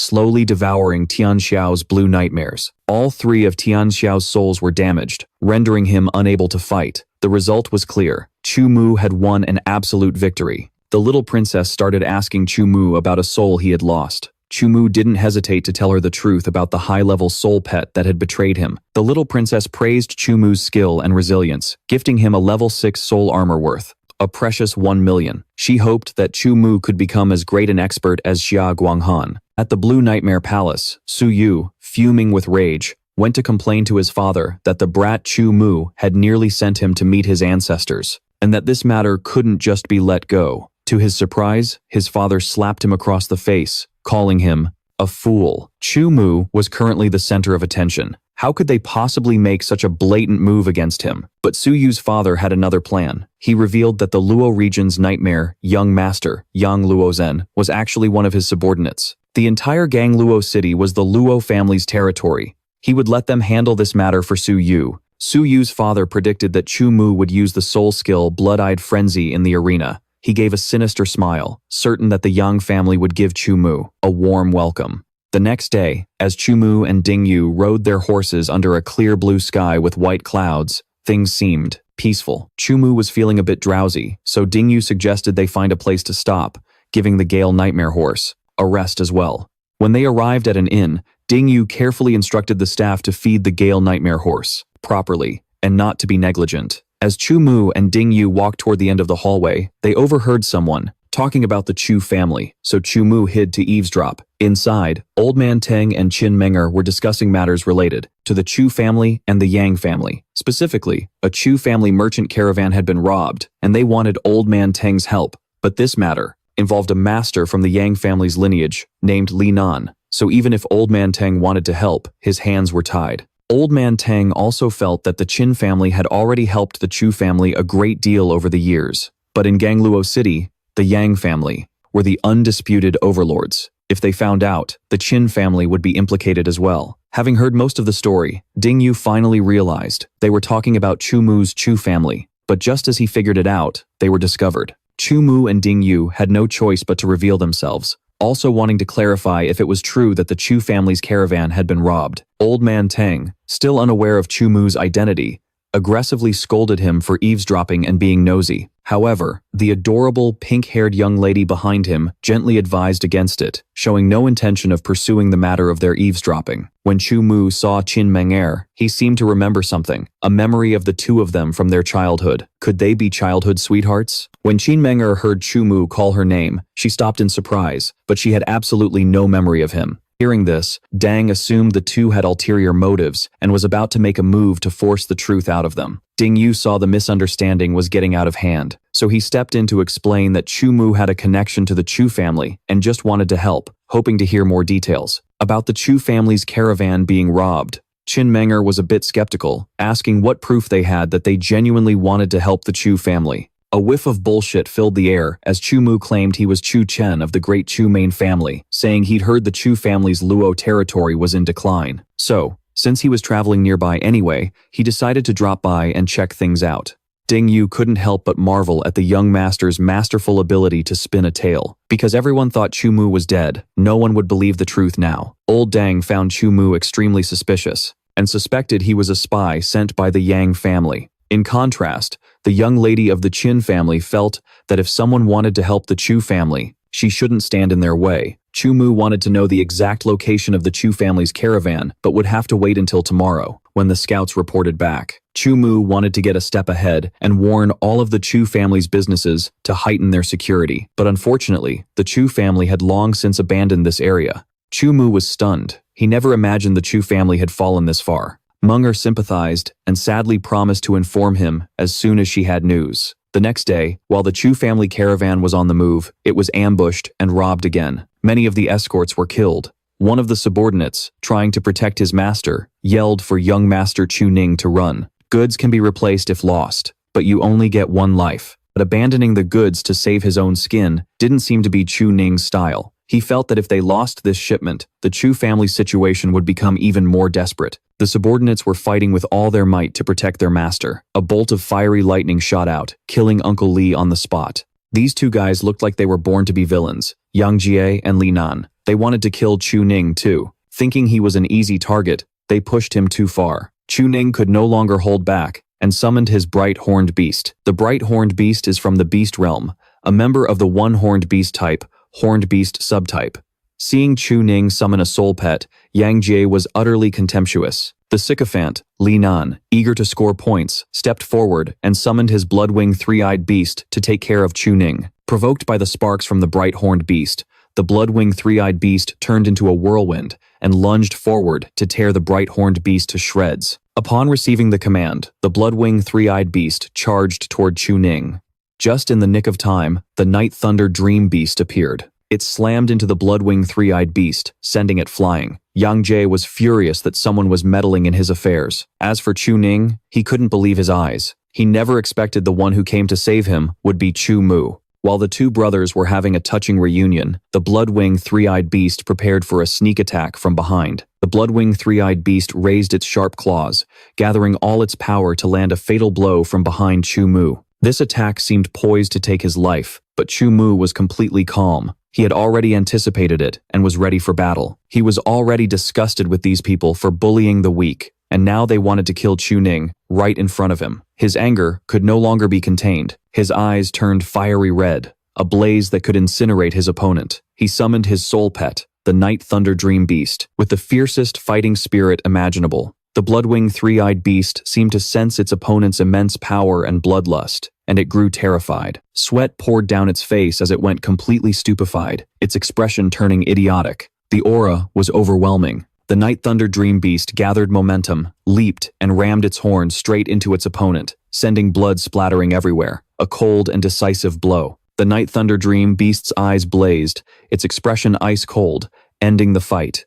slowly devouring Tian Xiao's blue nightmares. All 3 of Tian Xiao's souls were damaged, rendering him unable to fight. The result was clear. Chu Mu had won an absolute victory. The little princess started asking Chu Mu about a soul he had lost. Chu Mu didn't hesitate to tell her the truth about the high-level soul pet that had betrayed him. The little princess praised Chu Mu's skill and resilience, gifting him a level 6 soul armor worth a precious 1 million. She hoped that Chu Mu could become as great an expert as Xia Guanghan. At the Blue Nightmare Palace, Su Yu, fuming with rage, went to complain to his father that the brat Chu Mu had nearly sent him to meet his ancestors, and that this matter couldn't just be let go. To his surprise, his father slapped him across the face, calling him a fool. Chu Mu was currently the center of attention. How could they possibly make such a blatant move against him? But Su Yu's father had another plan. He revealed that the Luo region's nightmare, Young Master, Yang Luozhen, was actually one of his subordinates. The entire Gang Luo city was the Luo family's territory. He would let them handle this matter for Su Yu. Su Yu's father predicted that Chu Mu would use the soul skill Blood-Eyed Frenzy in the arena. He gave a sinister smile, certain that the Yang family would give Chu Mu a warm welcome. The next day, as Chu Mu and Ding Yu rode their horses under a clear blue sky with white clouds, things seemed peaceful. Chu Mu was feeling a bit drowsy, so Ding Yu suggested they find a place to stop, giving the Gale Nightmare horse a rest as well. When they arrived at an inn, Ding Yu carefully instructed the staff to feed the Gale Nightmare horse properly and not to be negligent. As Chu Mu and Ding Yu walked toward the end of the hallway, they overheard someone talking about the Chu family, so Chu Mu hid to eavesdrop. Inside, Old Man Teng and Qin Menger were discussing matters related to the Chu family and the Yang family. Specifically, a Chu family merchant caravan had been robbed, and they wanted Old Man Teng's help. But this matter involved a master from the Yang family's lineage named Li Nan, so even if Old Man Teng wanted to help, his hands were tied. Old Man Teng also felt that the Qin family had already helped the Chu family a great deal over the years. But in Gangluo City, the Yang family, were the undisputed overlords. If they found out, the Qin family would be implicated as well. Having heard most of the story, Ding Yu finally realized they were talking about Chu Mu's Chu family, but just as he figured it out, they were discovered. Chu Mu and Ding Yu had no choice but to reveal themselves, also wanting to clarify if it was true that the Chu family's caravan had been robbed. Old Man Teng, still unaware of Chu Mu's identity, aggressively scolded him for eavesdropping and being nosy. However, the adorable pink-haired young lady behind him gently advised against it, showing no intention of pursuing the matter of their eavesdropping. When Chu Mu saw Qin Menger, he seemed to remember something, a memory of the two of them from their childhood. Could they be childhood sweethearts? When Qin Menger heard Chu Mu call her name, she stopped in surprise, but she had absolutely no memory of him. Hearing this, Dang assumed the two had ulterior motives and was about to make a move to force the truth out of them. Ding Yu saw the misunderstanding was getting out of hand, so he stepped in to explain that Chu Mu had a connection to the Chu family and just wanted to help, hoping to hear more details. About the Chu family's caravan being robbed, Qin Menger was a bit skeptical, asking what proof they had that they genuinely wanted to help the Chu family. A whiff of bullshit filled the air as Chu Mu claimed he was Chu Chen of the great Chu main family, saying he'd heard the Chu family's Luo territory was in decline. So, since he was traveling nearby anyway, he decided to drop by and check things out. Ding Yu couldn't help but marvel at the young master's masterful ability to spin a tale. Because everyone thought Chu Mu was dead, no one would believe the truth now. Old Dang found Chu Mu extremely suspicious, and suspected he was a spy sent by the Yang family. In contrast, the young lady of the Qin family felt that if someone wanted to help the Chu family, she shouldn't stand in their way. Chu Mu wanted to know the exact location of the Chu family's caravan, but would have to wait until tomorrow, when the scouts reported back. Chu Mu wanted to get a step ahead and warn all of the Chu family's businesses to heighten their security, but unfortunately, the Chu family had long since abandoned this area. Chu Mu was stunned. He never imagined the Chu family had fallen this far. Munger sympathized and sadly promised to inform him as soon as she had news. The next day, while the Chu family caravan was on the move, it was ambushed and robbed again. Many of the escorts were killed. One of the subordinates, trying to protect his master, yelled for young Master Chu Ning to run. Goods can be replaced if lost, but you only get one life. But abandoning the goods to save his own skin didn't seem to be Chu Ning's style. He felt that if they lost this shipment, the Chu family's situation would become even more desperate. The subordinates were fighting with all their might to protect their master. A bolt of fiery lightning shot out, killing Uncle Li on the spot. These two guys looked like they were born to be villains, Yang Jie and Li Nan. They wanted to kill Chu Ning too. Thinking he was an easy target, they pushed him too far. Chu Ning could no longer hold back and summoned his bright horned beast. The bright horned beast is from the beast realm, a member of the one-horned beast type, horned beast subtype. Seeing Chu Ning summon a soul pet, Yang Jie was utterly contemptuous. The sycophant, Li Nan, eager to score points, stepped forward and summoned his blood-winged three-eyed beast to take care of Chu Ning. Provoked by the sparks from the bright-horned beast, the blood-winged three-eyed beast turned into a whirlwind and lunged forward to tear the bright-horned beast to shreds. Upon receiving the command, the blood-winged three-eyed beast charged toward Chu Ning. Just in the nick of time, the Night Thunder Dream Beast appeared. It slammed into the blood-winged three-eyed beast, sending it flying. Yang Jie was furious that someone was meddling in his affairs. As for Chu Ning, he couldn't believe his eyes. He never expected the one who came to save him would be Chu Mu. While the two brothers were having a touching reunion, the blood-winged three-eyed beast prepared for a sneak attack from behind. The blood-winged three-eyed beast raised its sharp claws, gathering all its power to land a fatal blow from behind Chu Mu. This attack seemed poised to take his life, but Chu Mu was completely calm. He had already anticipated it and was ready for battle. He was already disgusted with these people for bullying the weak, and now they wanted to kill Chu Ning right in front of him. His anger could no longer be contained. His eyes turned fiery red, a blaze that could incinerate his opponent. He summoned his soul pet, the Night Thunder Dream Beast, with the fiercest fighting spirit imaginable. The blood-winged three-eyed beast seemed to sense its opponent's immense power and bloodlust, and it grew terrified. Sweat poured down its face as it went completely stupefied, its expression turning idiotic. The aura was overwhelming. The Night Thunder Dream Beast gathered momentum, leaped, and rammed its horn straight into its opponent, sending blood splattering everywhere. A cold and decisive blow. The Night Thunder Dream Beast's eyes blazed, its expression ice cold, ending the fight.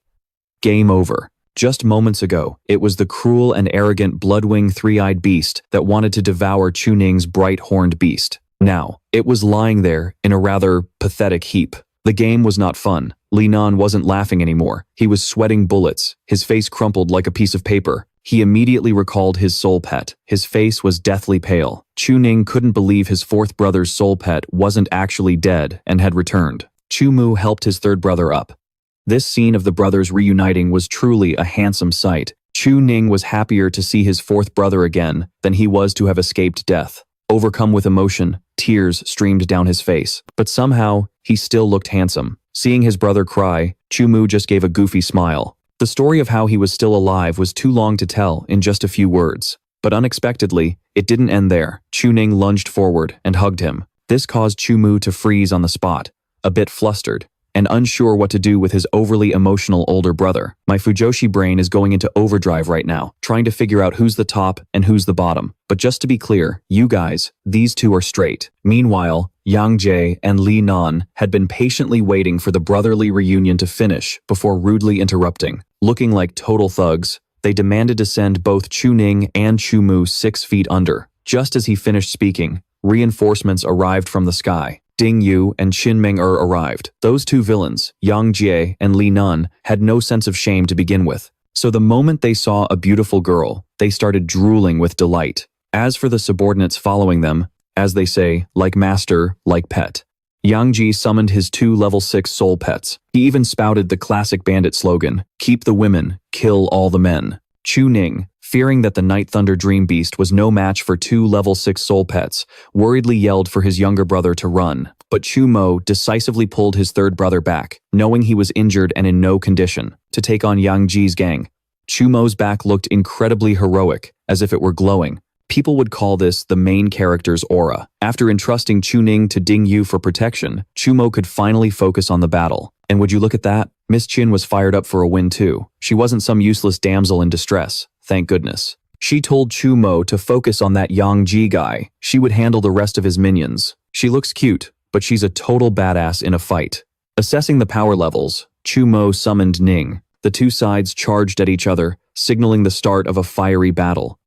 Game over. Just moments ago, it was the cruel and arrogant blood-winged three-eyed beast that wanted to devour Chu Ning's bright-horned beast. Now, it was lying there in a rather pathetic heap. The game was not fun. Li Nan wasn't laughing anymore. He was sweating bullets. His face crumpled like a piece of paper. He immediately recalled his soul pet. His face was deathly pale. Chu Ning couldn't believe his fourth brother's soul pet wasn't actually dead and had returned. Chu Mu helped his third brother up. This scene of the brothers reuniting was truly a handsome sight. Chu Ning was happier to see his fourth brother again than he was to have escaped death. Overcome with emotion, tears streamed down his face. But somehow, he still looked handsome. Seeing his brother cry, Chu Mu just gave a goofy smile. The story of how he was still alive was too long to tell in just a few words. But unexpectedly, it didn't end there. Chu Ning lunged forward and hugged him. This caused Chu Mu to freeze on the spot, a bit flustered, and unsure what to do with his overly emotional older brother. My Fujoshi brain is going into overdrive right now, trying to figure out who's the top and who's the bottom. But just to be clear, you guys, these two are straight. Meanwhile, Yang Jie and Li Nan had been patiently waiting for the brotherly reunion to finish before rudely interrupting. Looking like total thugs, they demanded to send both Chu Ning and Chu Mu 6 feet under. Just as he finished speaking, reinforcements arrived from the sky. Ding Yu and Qin Meng-er arrived. Those two villains, Yang Jie and Li Nan, had no sense of shame to begin with. So the moment they saw a beautiful girl, they started drooling with delight. As for the subordinates following them, as they say, like master, like pet. Yang Ji summoned his 2 level 6 soul pets. He even spouted the classic bandit slogan, "Keep the women, kill all the men." Chu Ning, fearing that the Night Thunder Dream Beast was no match for 2 level 6 soul pets, worriedly yelled for his younger brother to run. But Chu Mo decisively pulled his third brother back, knowing he was injured and in no condition to take on Yang Ji's gang. Chu Mo's back looked incredibly heroic, as if it were glowing. People would call this the main character's aura. After entrusting Chu Ning to Ding Yu for protection, Chu Mo could finally focus on the battle. And would you look at that? Miss Qin was fired up for a win too. She wasn't some useless damsel in distress, thank goodness. She told Chu Mo to focus on that Yang Ji guy. She would handle the rest of his minions. She looks cute, but she's a total badass in a fight. Assessing the power levels, Chu Mo summoned Ning. The two sides charged at each other, signaling the start of a fiery battle.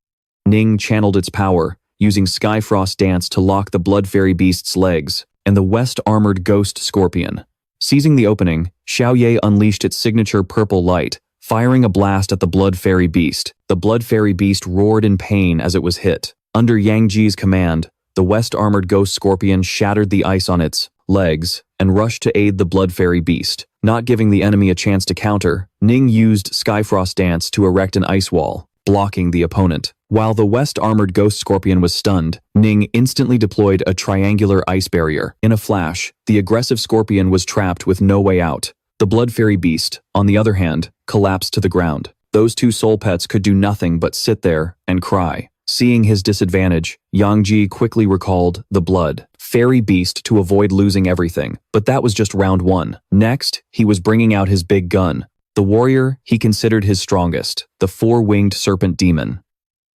Ning channeled its power, using Skyfrost Dance to lock the Blood Fairy Beast's legs, and the West-armored Ghost Scorpion. Seizing the opening, Xiaoye unleashed its signature purple light, firing a blast at the Blood Fairy Beast. The Blood Fairy Beast roared in pain as it was hit. Under Yang Ji's command, the West-armored Ghost Scorpion shattered the ice on its legs and rushed to aid the Blood Fairy Beast. Not giving the enemy a chance to counter, Ning used Skyfrost Dance to erect an ice wall, blocking the opponent. While the West-armored Ghost Scorpion was stunned, Ning instantly deployed a triangular ice barrier. In a flash, the aggressive Scorpion was trapped with no way out. The Blood Fairy Beast, on the other hand, collapsed to the ground. Those two soul pets could do nothing but sit there and cry. Seeing his disadvantage, Yang Ji quickly recalled the Blood Fairy Beast to avoid losing everything. But that was just round 1. Next, he was bringing out his big gun. The warrior he considered his strongest, the 4-winged serpent demon.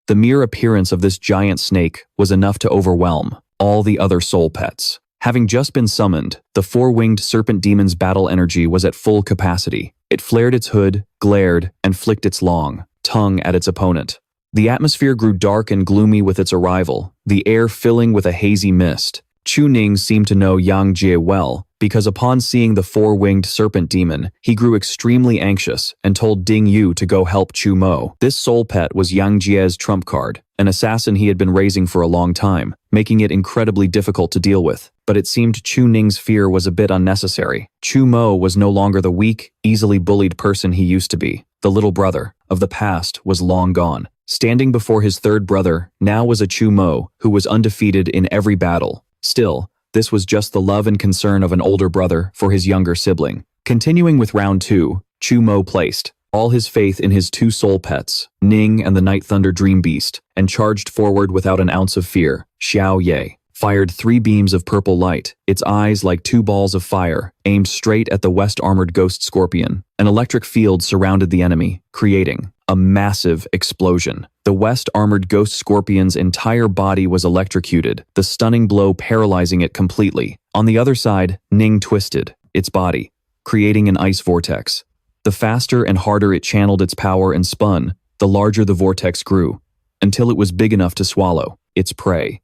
The mere appearance of this giant snake was enough to overwhelm all the other soul pets. Having just been summoned, the 4-winged serpent demon's battle energy was at full capacity. It flared its hood, glared, and flicked its long tongue at its opponent. The atmosphere grew dark and gloomy with its arrival, the air filling with a hazy mist. Chu Ning seemed to know Yang Jie well, because upon seeing the 4-winged serpent demon, he grew extremely anxious and told Ding Yu to go help Chu Mo. This soul pet was Yang Jie's trump card, an assassin he had been raising for a long time, making it incredibly difficult to deal with. But it seemed Chu Ning's fear was a bit unnecessary. Chu Mo was no longer the weak, easily bullied person he used to be. The little brother of the past was long gone. Standing before his third brother now was a Chu Mo who was undefeated in every battle. Still, this was just the love and concern of an older brother for his younger sibling. Continuing with round 2, Chu Mo placed all his faith in his 2 soul pets, Ning and the Night Thunder Dream Beast, and charged forward without an ounce of fear. Xiaoye fired 3 beams of purple light, its eyes like 2 balls of fire, aimed straight at the West-armored Ghost Scorpion. An electric field surrounded the enemy, creating a massive explosion. The West-armored Ghost Scorpion's entire body was electrocuted, the stunning blow paralyzing it completely. On the other side, Ning twisted its body, creating an ice vortex. The faster and harder it channeled its power and spun, the larger the vortex grew, until it was big enough to swallow its prey.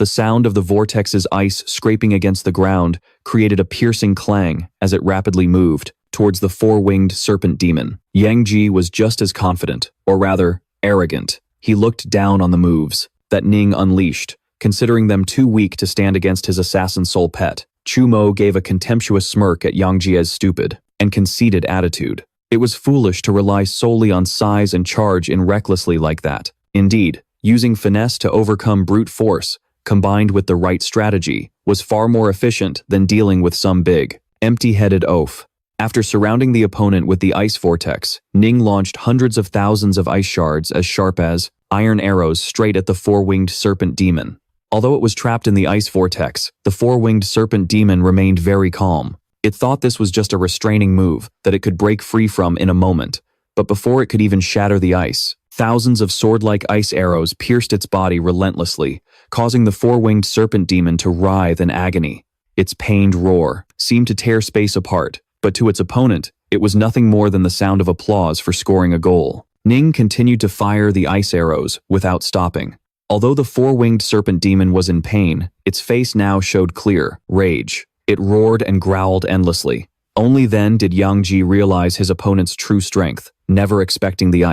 The sound of the vortex's ice scraping against the ground created a piercing clang as it rapidly moved towards the four-winged serpent demon. Yang Ji was just as confident, or rather, arrogant. He looked down on the moves that Ning unleashed, considering them too weak to stand against his assassin soul pet. Chu Mu gave a contemptuous smirk at Yang Jie's stupid and conceited attitude. It was foolish to rely solely on size and charge in recklessly like that. Indeed, using finesse to overcome brute force, combined with the right strategy, was far more efficient than dealing with some big, empty-headed oaf. After surrounding the opponent with the ice vortex, Ning launched hundreds of thousands of ice shards as sharp as iron arrows straight at the four-winged serpent demon. Although it was trapped in the ice vortex, the four-winged serpent demon remained very calm. It thought this was just a restraining move that it could break free from in a moment, but before it could even shatter the ice, thousands of sword-like ice arrows pierced its body relentlessly, causing the four-winged serpent demon to writhe in agony. Its pained roar seemed to tear space apart, but to its opponent, it was nothing more than the sound of applause for scoring a goal. Ning continued to fire the ice arrows without stopping. Although the four-winged serpent demon was in pain, its face now showed clear rage. It roared and growled endlessly. Only then did Yang Ji realize his opponent's true strength, never expecting the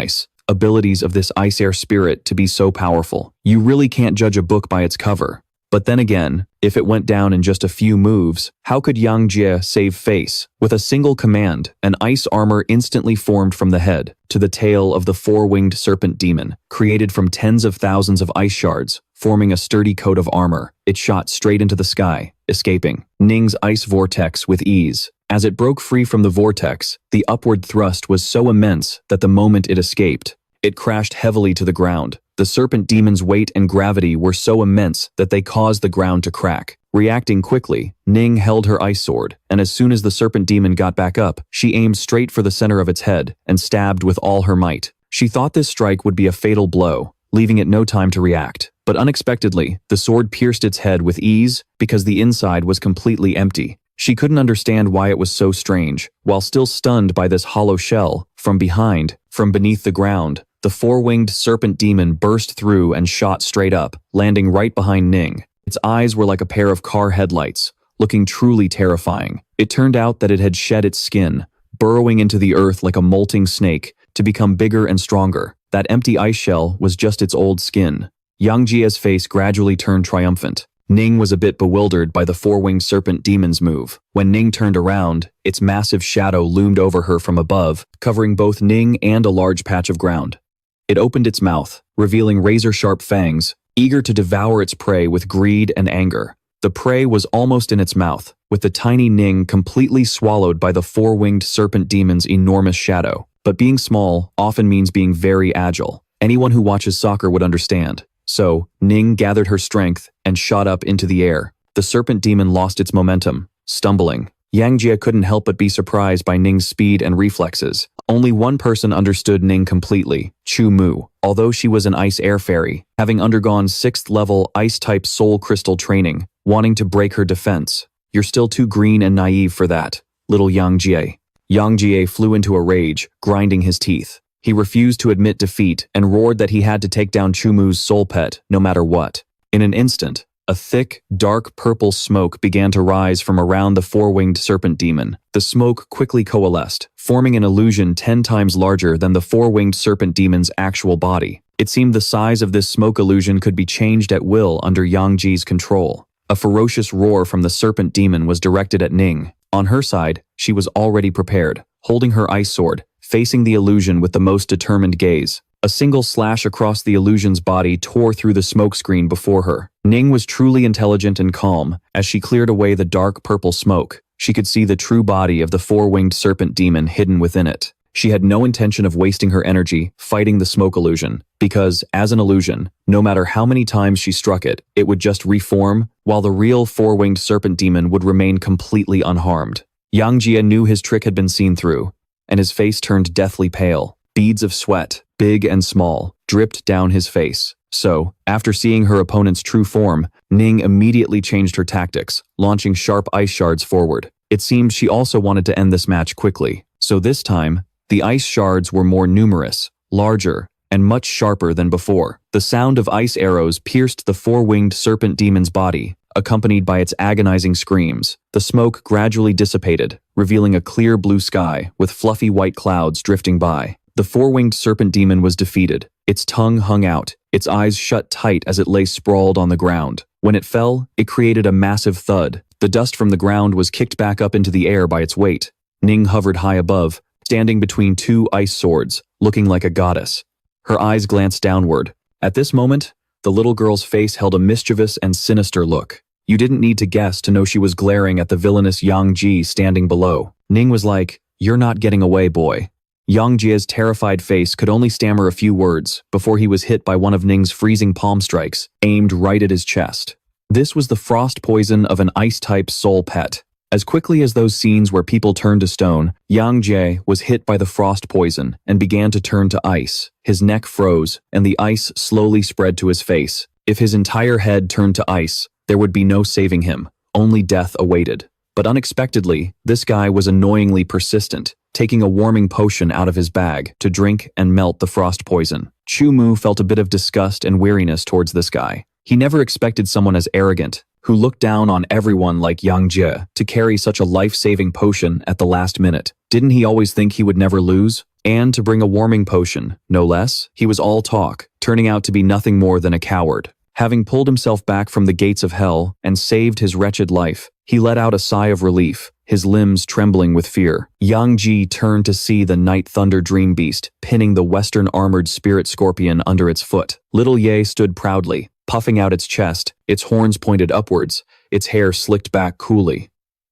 abilities of this ice air spirit to be so powerful. You really can't judge a book by its cover. But then again, if it went down in just a few moves, how could Yang Jie save face? With a single command, an ice armor instantly formed from the head to the tail of the four-winged serpent demon, created from tens of thousands of ice shards, forming a sturdy coat of armor. It shot straight into the sky, escaping Ning's ice vortex with ease. As it broke free from the vortex, the upward thrust was so immense that the moment it escaped, it crashed heavily to the ground. The serpent demon's weight and gravity were so immense that they caused the ground to crack. Reacting quickly, Ning held her ice sword, and as soon as the serpent demon got back up, she aimed straight for the center of its head and stabbed with all her might. She thought this strike would be a fatal blow, leaving it no time to react. But unexpectedly, the sword pierced its head with ease because the inside was completely empty. She couldn't understand why it was so strange. While still stunned by this hollow shell, from beneath the ground, the four-winged serpent demon burst through and shot straight up, landing right behind Ning. Its eyes were like a pair of car headlights, looking truly terrifying. It turned out that it had shed its skin, burrowing into the earth like a molting snake to become bigger and stronger. That empty ice shell was just its old skin. Yang Jie's face gradually turned triumphant. Ning was a bit bewildered by the four-winged serpent demon's move. When Ning turned around, its massive shadow loomed over her from above, covering both Ning and a large patch of ground. It opened its mouth, revealing razor-sharp fangs, eager to devour its prey with greed and anger. The prey was almost in its mouth, with the tiny Ning completely swallowed by the four-winged serpent demon's enormous shadow. But being small often means being very agile. Anyone who watches soccer would understand. So, Ning gathered her strength and shot up into the air. The serpent demon lost its momentum, stumbling. Yang Jie couldn't help but be surprised by Ning's speed and reflexes. Only one person understood Ning completely, Chu Mu. Although she was an ice air fairy, having undergone 6th level ice-type soul crystal training, wanting to break her defense. You're still too green and naive for that, little Yang Jie. Yang Jie flew into a rage, grinding his teeth. He refused to admit defeat and roared that he had to take down Chu Mu's soul pet, no matter what. In an instant, a thick, dark purple smoke began to rise from around the four-winged serpent demon. The smoke quickly coalesced, forming an illusion 10 times larger than the four-winged serpent demon's actual body. It seemed the size of this smoke illusion could be changed at will under Yang Ji's control. A ferocious roar from the serpent demon was directed at Ning. On her side, she was already prepared, holding her ice sword, facing the illusion with the most determined gaze. A single slash across the illusion's body tore through the smokescreen before her. Ning was truly intelligent and calm. As she cleared away the dark purple smoke, she could see the true body of the four-winged serpent demon hidden within it. She had no intention of wasting her energy fighting the smoke illusion, because, as an illusion, no matter how many times she struck it, it would just reform, while the real four-winged serpent demon would remain completely unharmed. Yang Jie knew his trick had been seen through, and his face turned deathly pale. Beads of sweat, big and small, dripped down his face. So, after seeing her opponent's true form, Ning immediately changed her tactics, launching sharp ice shards forward. It seemed she also wanted to end this match quickly. So this time, the ice shards were more numerous, larger, and much sharper than before. The sound of ice arrows pierced the four-winged serpent demon's body, accompanied by its agonizing screams. The smoke gradually dissipated, revealing a clear blue sky with fluffy white clouds drifting by. The four-winged serpent demon was defeated. Its tongue hung out, its eyes shut tight as it lay sprawled on the ground. When it fell, it created a massive thud. The dust from the ground was kicked back up into the air by its weight. Ning hovered high above, standing between two ice swords, looking like a goddess. Her eyes glanced downward. At this moment, the little girl's face held a mischievous and sinister look. You didn't need to guess to know she was glaring at the villainous Yang Ji standing below. Ning was like, "You're not getting away, boy." Yang Jie's terrified face could only stammer a few words before he was hit by one of Ning's freezing palm strikes, aimed right at his chest. This was the frost poison of an ice-type soul pet. As quickly as those scenes where people turned to stone, Yang Jie was hit by the frost poison and began to turn to ice. His neck froze, and the ice slowly spread to his face. If his entire head turned to ice, there would be no saving him. Only death awaited. But unexpectedly, this guy was annoyingly persistent, taking a warming potion out of his bag to drink and melt the frost poison. Chu Mu felt a bit of disgust and weariness towards this guy. He never expected someone as arrogant, who looked down on everyone like Yang Jie, to carry such a life-saving potion at the last minute. Didn't he always think he would never lose? And to bring a warming potion, no less? He was all talk, turning out to be nothing more than a coward. Having pulled himself back from the gates of hell and saved his wretched life, he let out a sigh of relief, his limbs trembling with fear. Yang Ji turned to see the Night Thunder Dream Beast pinning the Western armored spirit scorpion under its foot. Little Ye stood proudly, puffing out its chest, its horns pointed upwards, its hair slicked back coolly.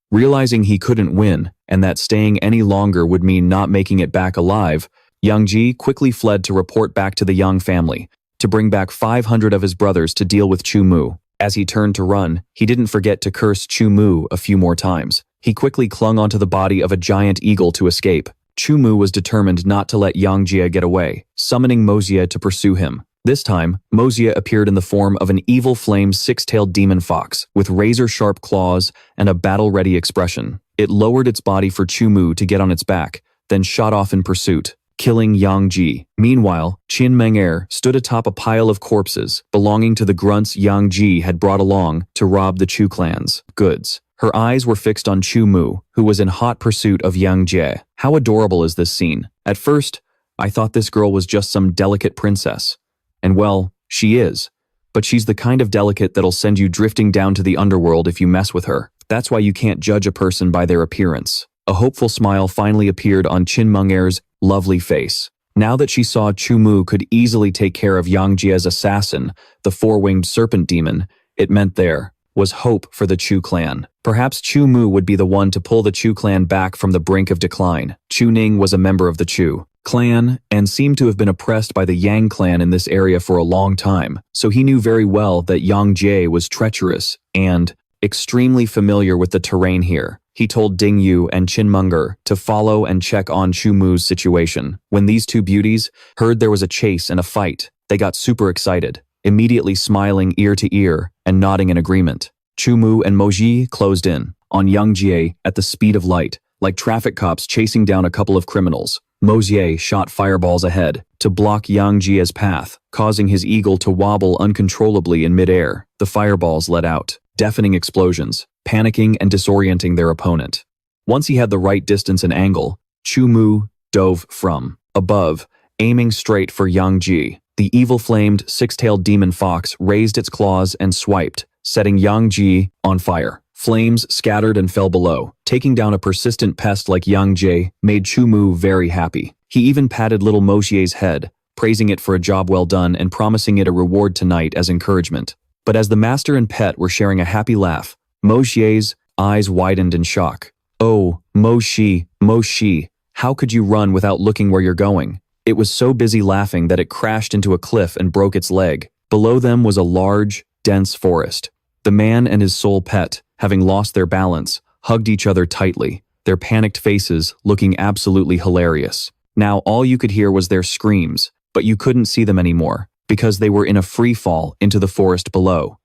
Realizing he couldn't win, and that staying any longer would mean not making it back alive, Yang Ji quickly fled to report back to the Yang family, to bring back 500 of his brothers to deal with Chu Mu. As he turned to run, he didn't forget to curse Chu Mu a few more times. He quickly clung onto the body of a giant eagle to escape. Chu Mu was determined not to let Yang Jie get away, summoning Mo Xie to pursue him. This time, Mo Xie appeared in the form of an evil flame six-tailed demon fox with razor-sharp claws and a battle-ready expression. It lowered its body for Chu Mu to get on its back, then shot off in pursuit, killing Yang Ji. Meanwhile, Qin Meng'er stood atop a pile of corpses belonging to the grunts Yang Ji had brought along to rob the Chu clan's goods. Her eyes were fixed on Chu Mu, who was in hot pursuit of Yang Jie. How adorable is this scene? At first, I thought this girl was just some delicate princess. And well, she is. But she's the kind of delicate that'll send you drifting down to the underworld if you mess with her. That's why you can't judge a person by their appearance. A hopeful smile finally appeared on Qin Meng'er's lovely face. Now that she saw Chu Mu could easily take care of Yang Jie's assassin, the four-winged serpent demon, it meant there was hope for the Chu clan. Perhaps Chu Mu would be the one to pull the Chu clan back from the brink of decline. Chu Ning was a member of the Chu clan and seemed to have been oppressed by the Yang clan in this area for a long time, so he knew very well that Yang Jie was treacherous and extremely familiar with the terrain here. He told Ding Yu and Qin Meng'er to follow and check on Chu Mu's situation. When these two beauties heard there was a chase and a fight, they got super excited, immediately smiling ear to ear and nodding in agreement. Chu Mu and Mo Xie closed in on Yang Jie at the speed of light, like traffic cops chasing down a couple of criminals. Mo Xie shot fireballs ahead to block Yang Jie's path, causing his eagle to wobble uncontrollably in midair. The fireballs let out deafening explosions, panicking and disorienting their opponent. Once he had the right distance and angle, Chu Mu dove from above, aiming straight for Yang Ji. The evil-flamed, six-tailed demon fox raised its claws and swiped, setting Yang Ji on fire. Flames scattered and fell below. Taking down a persistent pest like Yang Jie made Chu Mu very happy. He even patted little Mo Xie's head, praising it for a job well done and promising it a reward tonight as encouragement. But as the master and pet were sharing a happy laugh, Mo Xie's eyes widened in shock. "Oh, Mo Xie, how could you run without looking where you're going?" It was so busy laughing that it crashed into a cliff and broke its leg. Below them was a large, dense forest. The man and his soul pet, having lost their balance, hugged each other tightly, their panicked faces looking absolutely hilarious. Now all you could hear was their screams, but you couldn't see them anymore, because they were in a free fall into the forest below.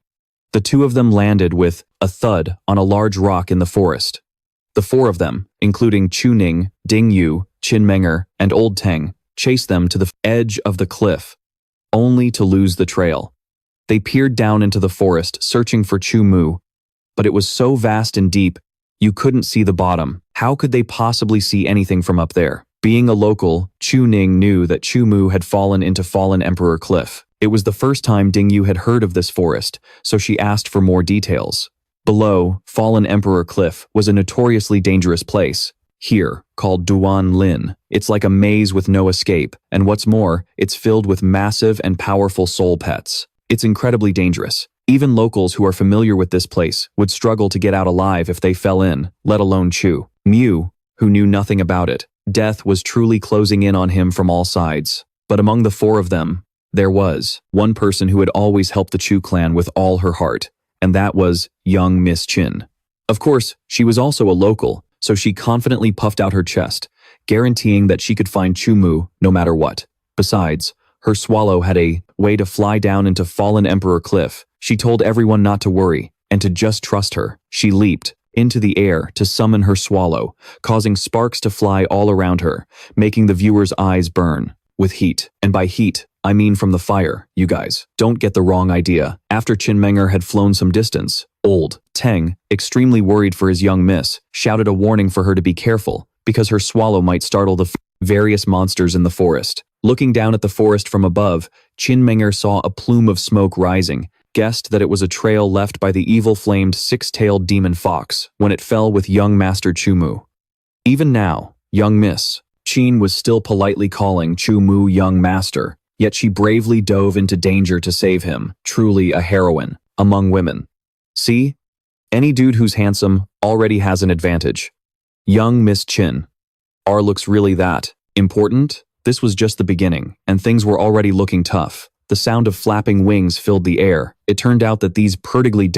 The two of them landed with a thud on a large rock in the forest. The four of them, including Chu Ning, Ding Yu, Qin Meng'er, and Old Teng, chased them to the edge of the cliff, only to lose the trail. They peered down into the forest, searching for Chu Mu, but it was so vast and deep, you couldn't see the bottom. How could they possibly see anything from up there? Being a local, Chu Ning knew that Chu Mu had fallen into Fallen Emperor Cliff. It was the first time Ding Yu had heard of this forest, so she asked for more details. Below, Fallen Emperor Cliff was a notoriously dangerous place. Here, called Duan Lin, it's like a maze with no escape, and what's more, it's filled with massive and powerful soul pets. It's incredibly dangerous. Even locals who are familiar with this place would struggle to get out alive if they fell in, let alone Chu Mu, who knew nothing about it. Death was truly closing in on him from all sides. But among the four of them, there was one person who had always helped the Chu clan with all her heart, and that was young Miss Qin. Of course, she was also a local, so she confidently puffed out her chest, guaranteeing that she could find Chu Mu no matter what. Besides, her swallow had a way to fly down into Fallen Emperor Cliff. She told everyone not to worry and to just trust her. She leaped into the air to summon her swallow, causing sparks to fly all around her, making the viewers' eyes burn with heat. And by heat, I mean from the fire, you guys. Don't get the wrong idea. After Qin Menger had flown some distance, old Teng, extremely worried for his young miss, shouted a warning for her to be careful, because her swallow might startle the various monsters in the forest. Looking down at the forest from above, Qin Menger saw a plume of smoke rising, guessed that it was a trail left by the evil-flamed six-tailed demon fox when it fell with young Master Chu Mu. Even now, young Miss Qin was still politely calling Chu Mu young master, yet she bravely dove into danger to save him, truly a heroine among women. See? Any dude who's handsome already has an advantage. Young Miss Qin. Are looks really that important? This was just the beginning, and things were already looking tough. The sound of flapping wings filled the air. It turned out that these perdigly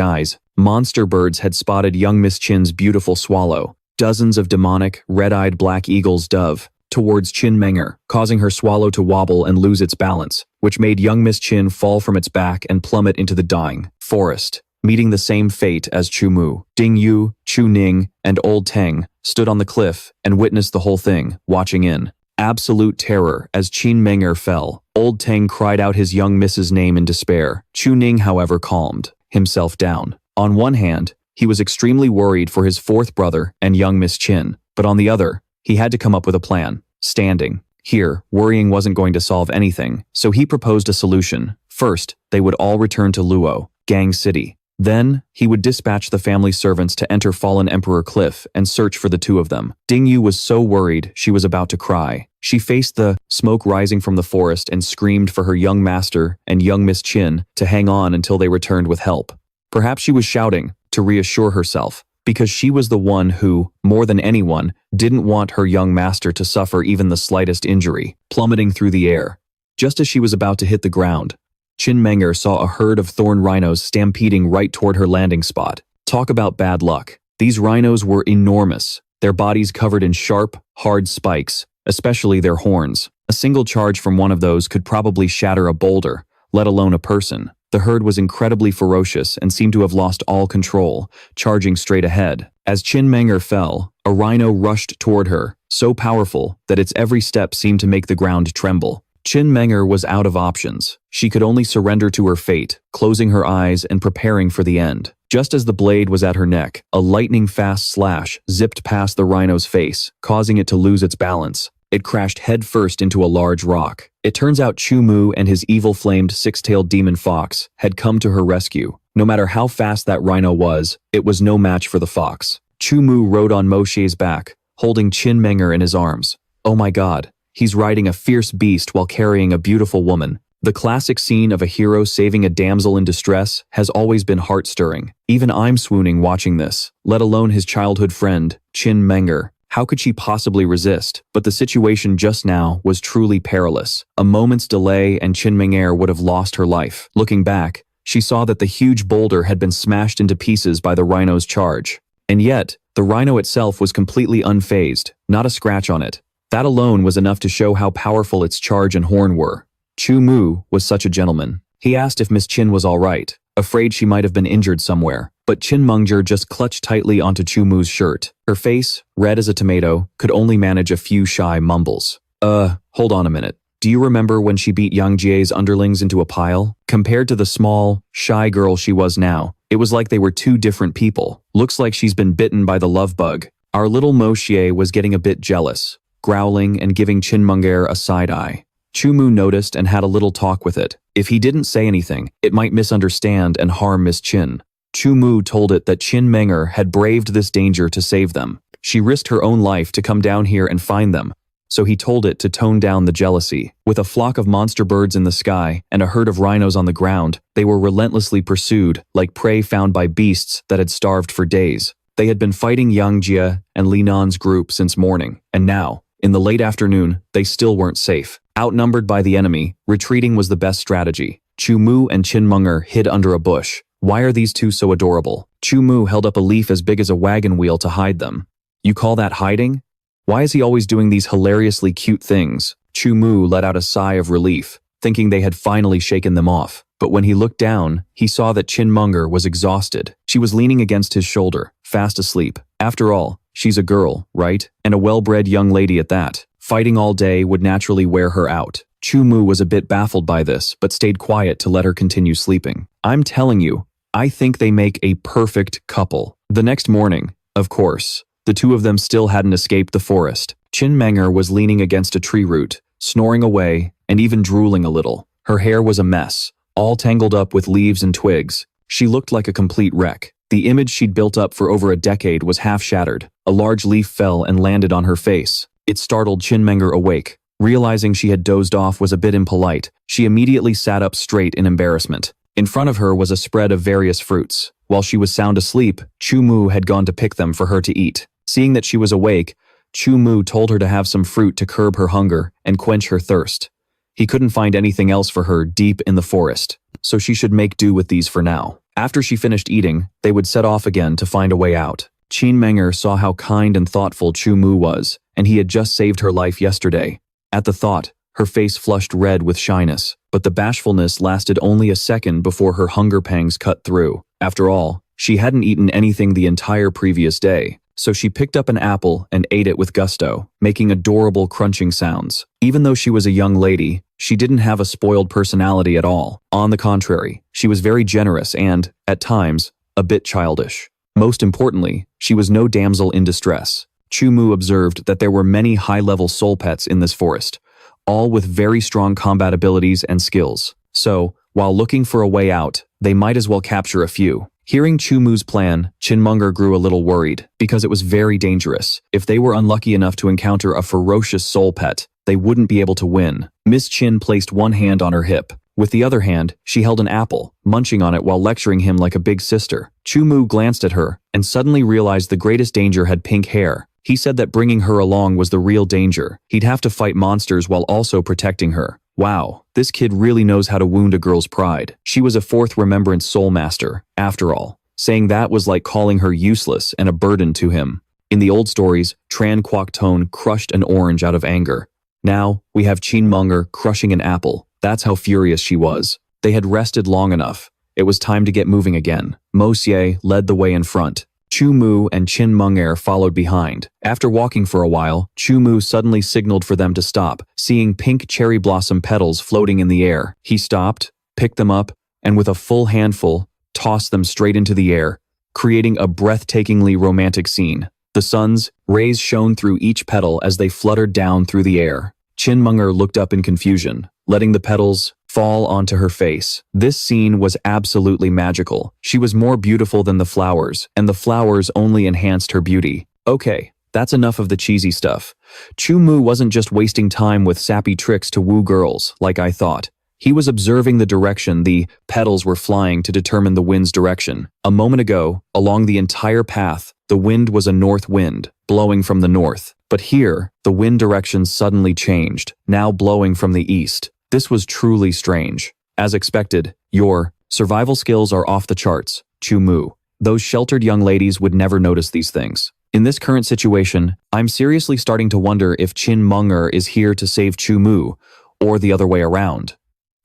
monster birds had spotted young Miss Qin's beautiful swallow. Dozens of demonic, red-eyed black eagles dove towards Qin Menger, causing her swallow to wobble and lose its balance, which made young Miss Qin fall from its back and plummet into the dying forest, meeting the same fate as Chu Mu. Ding Yu, Chu Ning, and Old Teng stood on the cliff and witnessed the whole thing, watching in absolute terror as Qin Menger fell. Old Teng cried out his young miss's name in despair. Chu Ning, however, calmed himself down. On one hand, he was extremely worried for his fourth brother and young Miss Qin, but on the other, he had to come up with a plan. Standing here, worrying wasn't going to solve anything, so he proposed a solution. First, they would all return to Luo, Gang City. Then, he would dispatch the family servants to enter Fallen Emperor Cliff and search for the two of them. Ding Yu was so worried she was about to cry. She faced the smoke rising from the forest and screamed for her young master and young Miss Qin to hang on until they returned with help. Perhaps she was shouting to reassure herself, because she was the one who, more than anyone, didn't want her young master to suffer even the slightest injury. Plummeting through the air, just as she was about to hit the ground, Qin Menger saw a herd of thorn rhinos stampeding right toward her landing spot. Talk about bad luck. These rhinos were enormous, their bodies covered in sharp, hard spikes, especially their horns. A single charge from one of those could probably shatter a boulder, let alone a person. The herd was incredibly ferocious and seemed to have lost all control, charging straight ahead. As Qin Menger fell, a rhino rushed toward her, so powerful that its every step seemed to make the ground tremble. Qin Menger was out of options. She could only surrender to her fate, closing her eyes and preparing for the end. Just as the blade was at her neck, a lightning-fast slash zipped past the rhino's face, causing it to lose its balance. It crashed headfirst into a large rock. It turns out Chu Mu and his evil-flamed six-tailed demon fox had come to her rescue. No matter how fast that rhino was, it was no match for the fox. Chu Mu rode on Mo Xie's back, holding Qin Menger in his arms. Oh my god. He's riding a fierce beast while carrying a beautiful woman. The classic scene of a hero saving a damsel in distress has always been heart-stirring. Even I'm swooning watching this, let alone his childhood friend, Qin Menger. How could she possibly resist? But the situation just now was truly perilous. A moment's delay and Qin Menger would have lost her life. Looking back, she saw that the huge boulder had been smashed into pieces by the rhino's charge. And yet, the rhino itself was completely unfazed, not a scratch on it. That alone was enough to show how powerful its charge and horn were. Chu Mu was such a gentleman. He asked if Miss Qin was all right, afraid she might have been injured somewhere. But Qin Menger just clutched tightly onto Chu Mu's shirt. Her face, red as a tomato, could only manage a few shy mumbles. Hold on a minute. Do you remember when she beat Yang Jie's underlings into a pile? Compared to the small, shy girl she was now, it was like they were two different people. Looks like she's been bitten by the love bug. Our little Mo Xie was getting a bit jealous, growling and giving Chinmenger a side eye. Chu Mu noticed and had a little talk with it. If he didn't say anything, it might misunderstand and harm Miss Qin. Chu Mu told it that Chinmenger had braved this danger to save them. She risked her own life to come down here and find them. So he told it to tone down the jealousy. With a flock of monster birds in the sky and a herd of rhinos on the ground, they were relentlessly pursued, like prey found by beasts that had starved for days. They had been fighting Yang Jie and Li Nan's group since morning, and now, in the late afternoon, they still weren't safe. Outnumbered by the enemy, retreating was the best strategy. Chu Mu and Chinmenger hid under a bush. Why are these two so adorable? Chu Mu held up a leaf as big as a wagon wheel to hide them. You call that hiding? Why is he always doing these hilariously cute things? Chu Mu let out a sigh of relief, thinking they had finally shaken them off. But when he looked down, he saw that Chinmenger was exhausted. She was leaning against his shoulder, fast asleep. After all, she's a girl, right? And a well-bred young lady at that. Fighting all day would naturally wear her out. Chu Mu was a bit baffled by this, but stayed quiet to let her continue sleeping. I'm telling you, I think they make a perfect couple. The next morning, of course, the two of them still hadn't escaped the forest. Chinmenger was leaning against a tree root, snoring away, and even drooling a little. Her hair was a mess, all tangled up with leaves and twigs. She looked like a complete wreck. The image she'd built up for over a decade was half shattered. A large leaf fell and landed on her face. It startled Chinmenger awake. Realizing she had dozed off was a bit impolite, she immediately sat up straight in embarrassment. In front of her was a spread of various fruits. While she was sound asleep, Chu Mu had gone to pick them for her to eat. Seeing that she was awake, Chu Mu told her to have some fruit to curb her hunger and quench her thirst. He couldn't find anything else for her deep in the forest, so she should make do with these for now. After she finished eating, they would set off again to find a way out. Chinmenger saw how kind and thoughtful Chu Mu was, and he had just saved her life yesterday. At the thought, her face flushed red with shyness, but the bashfulness lasted only a second before her hunger pangs cut through. After all, she hadn't eaten anything the entire previous day, so she picked up an apple and ate it with gusto, making adorable crunching sounds. Even though she was a young lady, she didn't have a spoiled personality at all. On the contrary, she was very generous and, at times, a bit childish. Most importantly, she was no damsel in distress. Chu Mu observed that there were many high-level soul pets in this forest, all with very strong combat abilities and skills. So, while looking for a way out, they might as well capture a few. Hearing Chu Mu's plan, Chinmenger grew a little worried, because it was very dangerous. If they were unlucky enough to encounter a ferocious soul pet, they wouldn't be able to win. Miss Qin placed one hand on her hip. With the other hand, she held an apple, munching on it while lecturing him like a big sister. Chu Mu glanced at her, and suddenly realized the greatest danger had pink hair. He said that bringing her along was the real danger. He'd have to fight monsters while also protecting her. Wow, this kid really knows how to wound a girl's pride. She was a fourth Remembrance Soul Master, after all. Saying that was like calling her useless and a burden to him. In the old stories, Tran Kwok Ton crushed an orange out of anger. Now, we have Chinmenger crushing an apple. That's how furious she was. They had rested long enough. It was time to get moving again. Mo Xie led the way in front. Chu Mu and Chinmenger followed behind. After walking for a while, Chu Mu suddenly signaled for them to stop, seeing pink cherry blossom petals floating in the air. He stopped, picked them up, and with a full handful, tossed them straight into the air, creating a breathtakingly romantic scene. The sun's rays shone through each petal as they fluttered down through the air. Chinmenger looked up in confusion, letting the petals fall onto her face. This scene was absolutely magical. She was more beautiful than the flowers, and the flowers only enhanced her beauty. Okay, that's enough of the cheesy stuff. Chu Mu wasn't just wasting time with sappy tricks to woo girls, like I thought. He was observing the direction the petals were flying to determine the wind's direction. A moment ago, along the entire path, the wind was a north wind, blowing from the north. But here, the wind direction suddenly changed, now blowing from the east. This was truly strange. As expected, your survival skills are off the charts, Chu Mu. Those sheltered young ladies would never notice these things. In this current situation, I'm seriously starting to wonder if Chinmenger is here to save Chu Mu, or the other way around.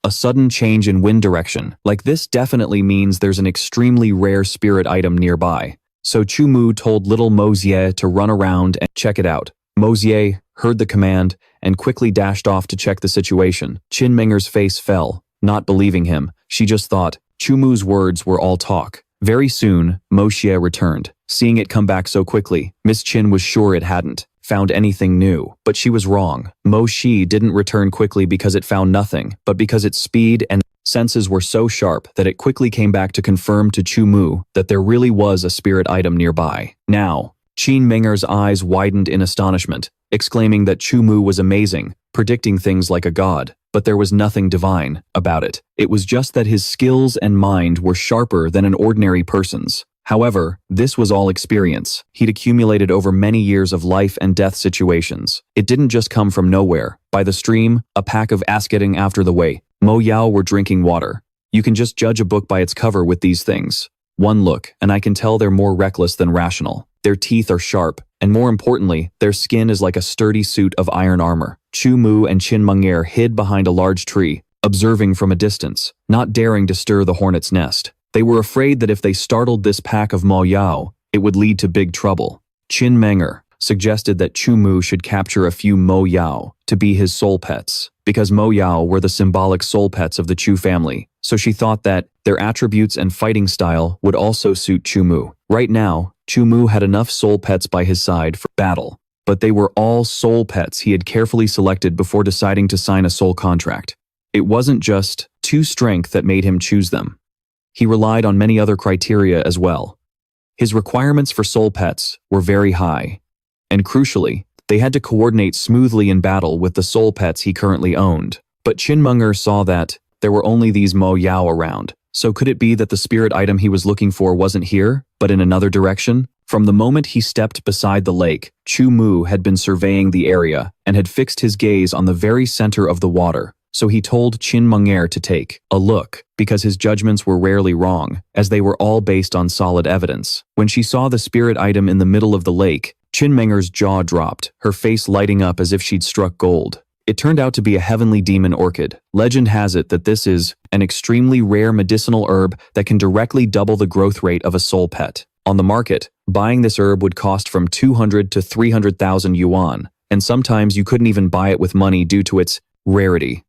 A sudden change in wind direction, like this, definitely means there's an extremely rare spirit item nearby. So Chu Mu told little Mo Xie to run around and check it out. Mo Xie heard the command and quickly dashed off to check the situation. Qin Menger's face fell, not believing him. She just thought Chu Mu's words were all talk. Very soon, Mo Xie returned. Seeing it come back so quickly, Miss Qin was sure it hadn't found anything new, but she was wrong. Mo Xie didn't return quickly because it found nothing, but because its speed and senses were so sharp that it quickly came back to confirm to Chu Mu that there really was a spirit item nearby. Now, Qin Menger's eyes widened in astonishment, exclaiming that Chu Mu was amazing, predicting things like a god, but there was nothing divine about it. It was just that his skills and mind were sharper than an ordinary person's. However, this was all experience he'd accumulated over many years of life and death situations. It didn't just come from nowhere. By the stream, a pack of ass getting after the way, Mo Yao were drinking water. You can just judge a book by its cover with these things. One look, and I can tell they're more reckless than rational. Their teeth are sharp, and more importantly, their skin is like a sturdy suit of iron armor. Chu Mu and Qin Menger hid behind a large tree, observing from a distance, not daring to stir the hornet's nest. They were afraid that if they startled this pack of Mo Yao, it would lead to big trouble. Qin Menger suggested that Chu Mu should capture a few Mo Yao to be his soul pets, because Mo Yao were the symbolic soul pets of the Chu family, so she thought that their attributes and fighting style would also suit Chu Mu. Right now, Chu Mu had enough soul pets by his side for battle, but they were all soul pets he had carefully selected before deciding to sign a soul contract. It wasn't just strength that made him choose them. He relied on many other criteria as well. His requirements for soul pets were very high, and crucially, they had to coordinate smoothly in battle with the soul pets he currently owned. But Qin Menger saw that there were only these Mo Yao around, so could it be that the spirit item he was looking for wasn't here, but in another direction? From the moment he stepped beside the lake, Chu Mu had been surveying the area and had fixed his gaze on the very center of the water. So he told Qin Menger to take a look, because his judgments were rarely wrong, as they were all based on solid evidence. When she saw the spirit item in the middle of the lake, Qin Menger's jaw dropped, her face lighting up as if she'd struck gold. It turned out to be a heavenly demon orchid. Legend has it that this is an extremely rare medicinal herb that can directly double the growth rate of a soul pet. On the market, buying this herb would cost from 200 to 300,000 yuan, and sometimes you couldn't even buy it with money due to its rarity.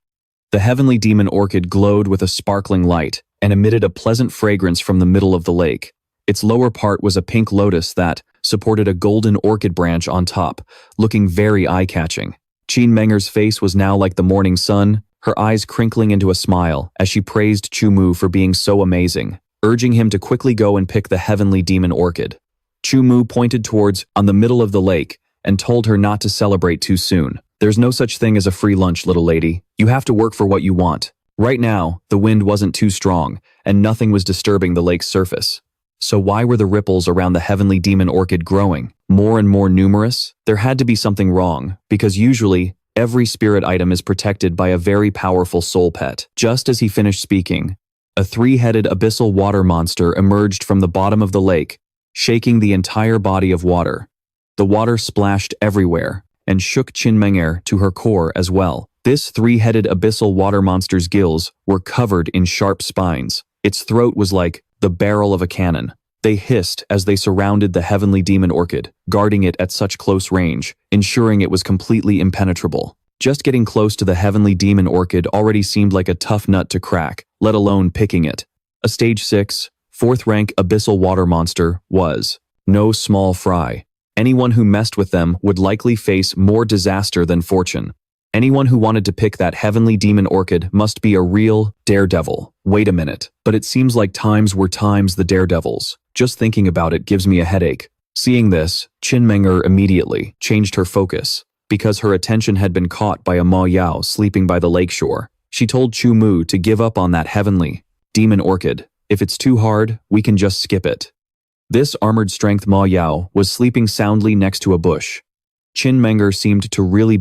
The heavenly demon orchid glowed with a sparkling light and emitted a pleasant fragrance from the middle of the lake. Its lower part was a pink lotus that supported a golden orchid branch on top, looking very eye-catching. Qin Menger's face was now like the morning sun, her eyes crinkling into a smile as she praised Chu Mu for being so amazing, urging him to quickly go and pick the heavenly demon orchid. Chu Mu pointed towards on the middle of the lake and told her not to celebrate too soon. There's no such thing as a free lunch, little lady. You have to work for what you want. Right now, the wind wasn't too strong, and nothing was disturbing the lake's surface. So why were the ripples around the heavenly demon orchid growing more and more numerous? There had to be something wrong, because usually, every spirit item is protected by a very powerful soul pet. Just as he finished speaking, a three-headed abyssal water monster emerged from the bottom of the lake, shaking the entire body of water. The water splashed everywhere, and shook Qin Menger to her core as well. This three-headed abyssal water monster's gills were covered in sharp spines. Its throat was like the barrel of a cannon. They hissed as they surrounded the heavenly demon orchid, guarding it at such close range, ensuring it was completely impenetrable. Just getting close to the heavenly demon orchid already seemed like a tough nut to crack, let alone picking it. A stage 6, 4th rank abyssal water monster was no small fry. Anyone who messed with them would likely face more disaster than fortune. Anyone who wanted to pick that heavenly demon orchid must be a real daredevil. Wait a minute, but it seems like times were times the daredevils. Just thinking about it gives me a headache. Seeing this, Qin Menger immediately changed her focus, because her attention had been caught by a Mo Yao sleeping by the lakeshore. She told Chu Mu to give up on that heavenly demon orchid. If it's too hard, we can just skip it. This armored strength Mo Yao was sleeping soundly next to a bush. Qin Menger seemed to really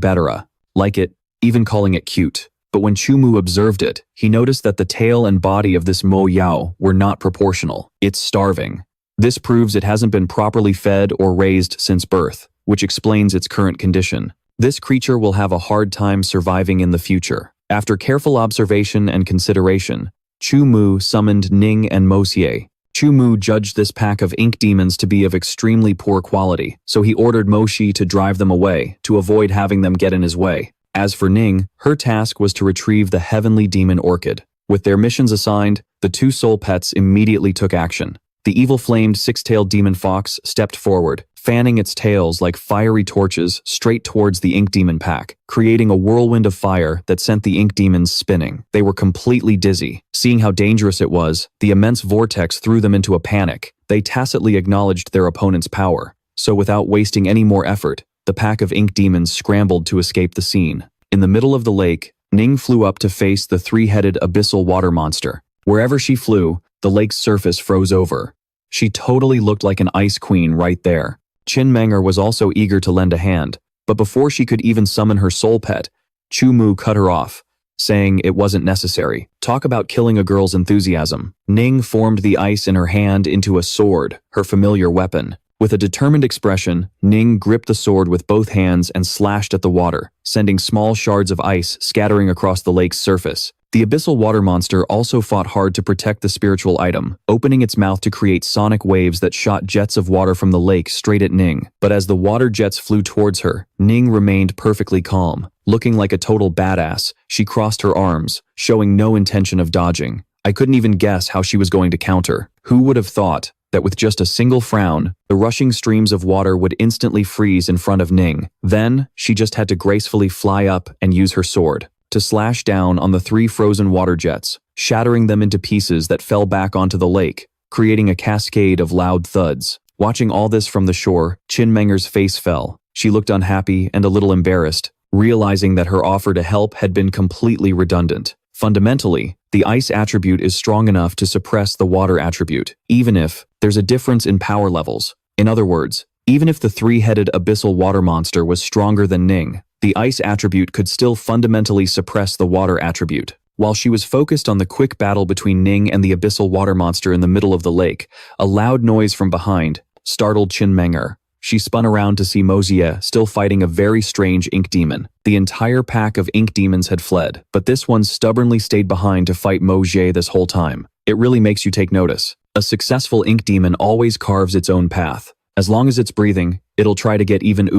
like it, even calling it cute. But when Chu Mu observed it, he noticed that the tail and body of this Mo Yao were not proportional. It's starving. This proves it hasn't been properly fed or raised since birth, which explains its current condition. This creature will have a hard time surviving in the future. After careful observation and consideration, Chu Mu summoned Ning and Mo Xie. Chu Mu judged this pack of ink demons to be of extremely poor quality, so he ordered Mo Xie to drive them away to avoid having them get in his way. As for Ning, her task was to retrieve the heavenly demon orchid. With their missions assigned, the two soul pets immediately took action. The evil-flamed six-tailed demon fox stepped forward, fanning its tails like fiery torches straight towards the ink demon pack, creating a whirlwind of fire that sent the ink demons spinning. They were completely dizzy. Seeing how dangerous it was, the immense vortex threw them into a panic. They tacitly acknowledged their opponent's power. So without wasting any more effort, the pack of ink demons scrambled to escape the scene. In the middle of the lake, Ning flew up to face the three-headed abyssal water monster. Wherever she flew, the lake's surface froze over. She totally looked like an ice queen right there. Qin Menger was also eager to lend a hand, but before she could even summon her soul pet, Chu Mu cut her off, saying it wasn't necessary. Talk about killing a girl's enthusiasm. Ning formed the ice in her hand into a sword, her familiar weapon. With a determined expression, Ning gripped the sword with both hands and slashed at the water, sending small shards of ice scattering across the lake's surface. The abyssal water monster also fought hard to protect the spiritual item, opening its mouth to create sonic waves that shot jets of water from the lake straight at Ning. But as the water jets flew towards her, Ning remained perfectly calm. Looking like a total badass, she crossed her arms, showing no intention of dodging. I couldn't even guess how she was going to counter. Who would have thought that with just a single frown, the rushing streams of water would instantly freeze in front of Ning? Then, she just had to gracefully fly up and use her sword to slash down on the three frozen water jets, shattering them into pieces that fell back onto the lake, creating a cascade of loud thuds. Watching all this from the shore, Qin Menger's face fell. She looked unhappy and a little embarrassed, realizing that her offer to help had been completely redundant. Fundamentally, the ice attribute is strong enough to suppress the water attribute, even if there's a difference in power levels. In other words, even if the three-headed abyssal water monster was stronger than Ning, the ice attribute could still fundamentally suppress the water attribute. While she was focused on the quick battle between Ning and the abyssal water monster in the middle of the lake, a loud noise from behind startled Qin Menger. She spun around to see Mo Xie still fighting a very strange ink demon. The entire pack of ink demons had fled, but this one stubbornly stayed behind to fight Mo Xie this whole time. It really makes you take notice. A successful ink demon always carves its own path. As long as it's breathing, it'll try to get even.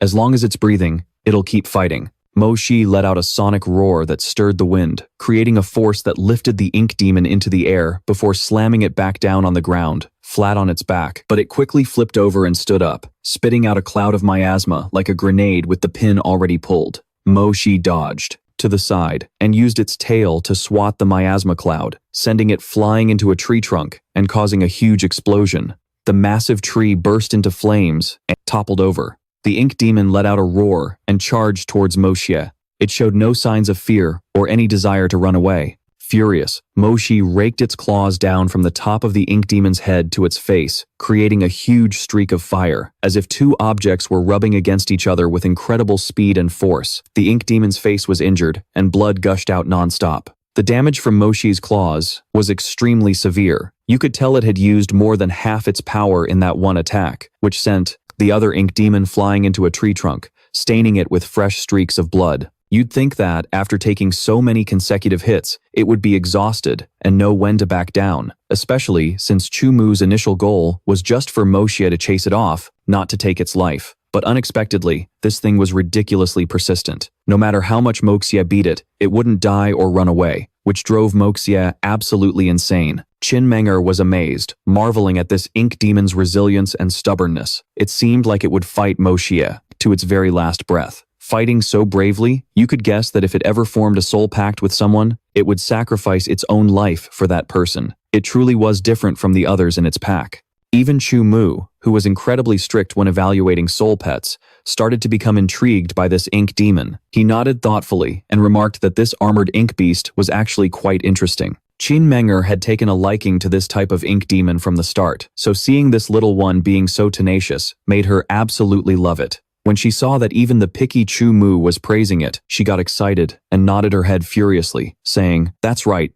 As long as it's breathing, it'll keep fighting. Mo Xie let out a sonic roar that stirred the wind, creating a force that lifted the ink demon into the air before slamming it back down on the ground, flat on its back. But it quickly flipped over and stood up, spitting out a cloud of miasma like a grenade with the pin already pulled. Mo Xie dodged to the side and used its tail to swat the miasma cloud, sending it flying into a tree trunk and causing a huge explosion. The massive tree burst into flames and toppled over. The ink demon let out a roar and charged towards Mo Xie. It showed no signs of fear or any desire to run away. Furious, Mo Xie raked its claws down from the top of the ink demon's head to its face, creating a huge streak of fire, as if two objects were rubbing against each other with incredible speed and force. The ink demon's face was injured, and blood gushed out nonstop. The damage from Mo Xie's claws was extremely severe. You could tell it had used more than half its power in that one attack, which sent the other ink demon flying into a tree trunk, staining it with fresh streaks of blood. You'd think that, after taking so many consecutive hits, it would be exhausted and know when to back down, especially since Chu Mu's initial goal was just for Mo Xie to chase it off, not to take its life. But unexpectedly, this thing was ridiculously persistent. No matter how much Mo Xie beat it, it wouldn't die or run away, which drove Mo Xie absolutely insane. Qin Menger was amazed, marveling at this ink demon's resilience and stubbornness. It seemed like it would fight Mo Xie to its very last breath. Fighting so bravely, you could guess that if it ever formed a soul pact with someone, it would sacrifice its own life for that person. It truly was different from the others in its pack. Even Chu Mu, who was incredibly strict when evaluating soul pets, started to become intrigued by this ink demon. He nodded thoughtfully and remarked that this armored ink beast was actually quite interesting. Qin Menger had taken a liking to this type of ink demon from the start, so seeing this little one being so tenacious made her absolutely love it. When she saw that even the picky Chu Mu was praising it, she got excited and nodded her head furiously, saying, that's right,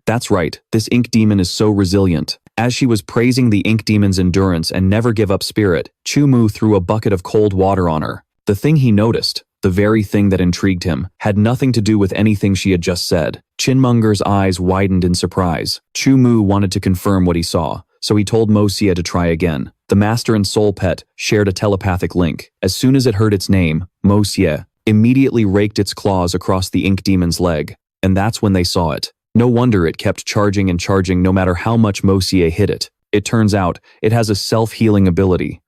this ink demon is so resilient." As she was praising the ink demon's endurance and never give up spirit, Chu Mu threw a bucket of cold water on her. The thing he noticed the very thing that intrigued him, had nothing to do with anything she had just said. Chinmunger's eyes widened in surprise. Chu Mu wanted to confirm what he saw, so he told Mo Xie to try again. The master and soul pet shared a telepathic link. As soon as it heard its name, Mo Xie immediately raked its claws across the ink demon's leg, and that's when they saw it. No wonder it kept charging and charging no matter how much Mo Xie hit it. It turns out, it has a self-healing ability.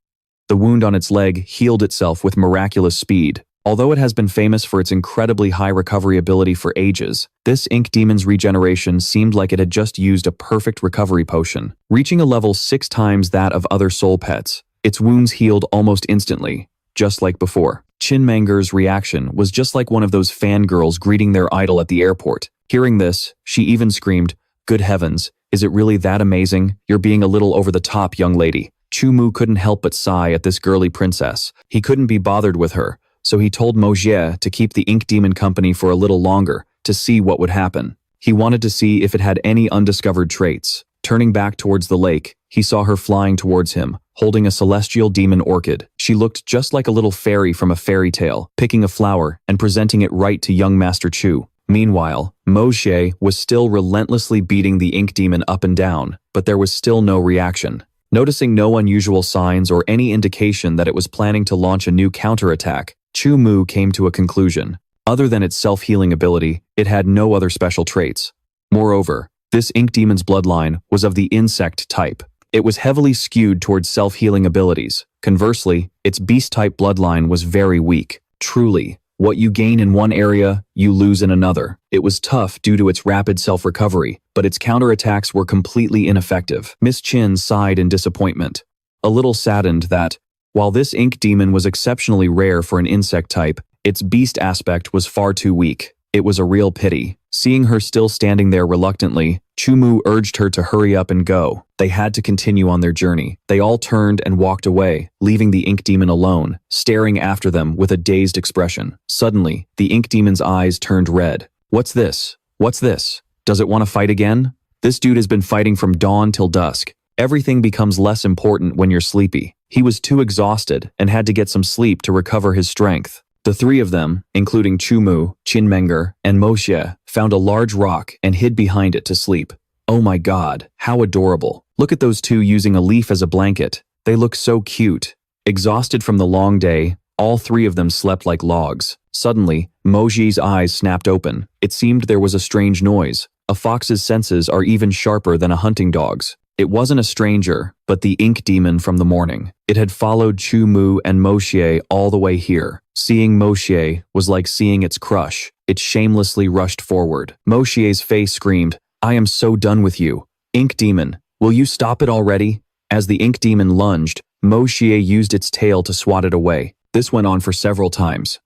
The wound on its leg healed itself with miraculous speed. Although it has been famous for its incredibly high recovery ability for ages, this ink demon's regeneration seemed like it had just used a perfect recovery potion. Reaching a level 6 times that of other soul pets, its wounds healed almost instantly, just like before. Chinmunger's reaction was just like one of those fangirls greeting their idol at the airport. Hearing this, she even screamed, "Good heavens, is it really that amazing? You're being a little over the top, young lady." Chu Mu couldn't help but sigh at this girly princess. He couldn't be bothered with her, so he told Mo Xie to keep the ink demon company for a little longer to see what would happen. He wanted to see if it had any undiscovered traits. Turning back towards the lake, he saw her flying towards him, holding a celestial demon orchid. She looked just like a little fairy from a fairy tale, picking a flower and presenting it right to young Master Chu. Meanwhile, Mo Xie was still relentlessly beating the ink demon up and down, but there was still no reaction. Noticing no unusual signs or any indication that it was planning to launch a new counterattack, Chu Mu came to a conclusion. Other than its self-healing ability, it had no other special traits. Moreover, this ink demon's bloodline was of the insect type. It was heavily skewed towards self-healing abilities. Conversely, its beast-type bloodline was very weak. Truly, what you gain in one area, you lose in another. It was tough due to its rapid self-recovery, but its counterattacks were completely ineffective. Miss Chin sighed in disappointment, a little saddened that, while this ink demon was exceptionally rare for an insect type, its beast aspect was far too weak. It was a real pity. Seeing her still standing there reluctantly, Chu Mu urged her to hurry up and go. They had to continue on their journey. They all turned and walked away, leaving the ink demon alone, staring after them with a dazed expression. Suddenly, the ink demon's eyes turned red. "What's this? What's this? Does it want to fight again? This dude has been fighting from dawn till dusk. Everything becomes less important when you're sleepy." He was too exhausted and had to get some sleep to recover his strength. The three of them, including Chu Mu, Chinmunger, and Mo Xie, found a large rock and hid behind it to sleep. Oh my god, how adorable. Look at those two using a leaf as a blanket. They look so cute. Exhausted from the long day, all three of them slept like logs. Suddenly, Mo Xie's eyes snapped open. It seemed there was a strange noise. A fox's senses are even sharper than a hunting dog's. It wasn't a stranger, but the ink demon from the morning. It had followed Chu Mu and Mo Xie all the way here. Seeing Mo Xie was like seeing its crush. It shamelessly rushed forward. Mo Xie's face screamed, "I am so done with you. Ink demon, will you stop it already?" As the ink demon lunged, Mo Xie used its tail to swat it away. This went on for several times.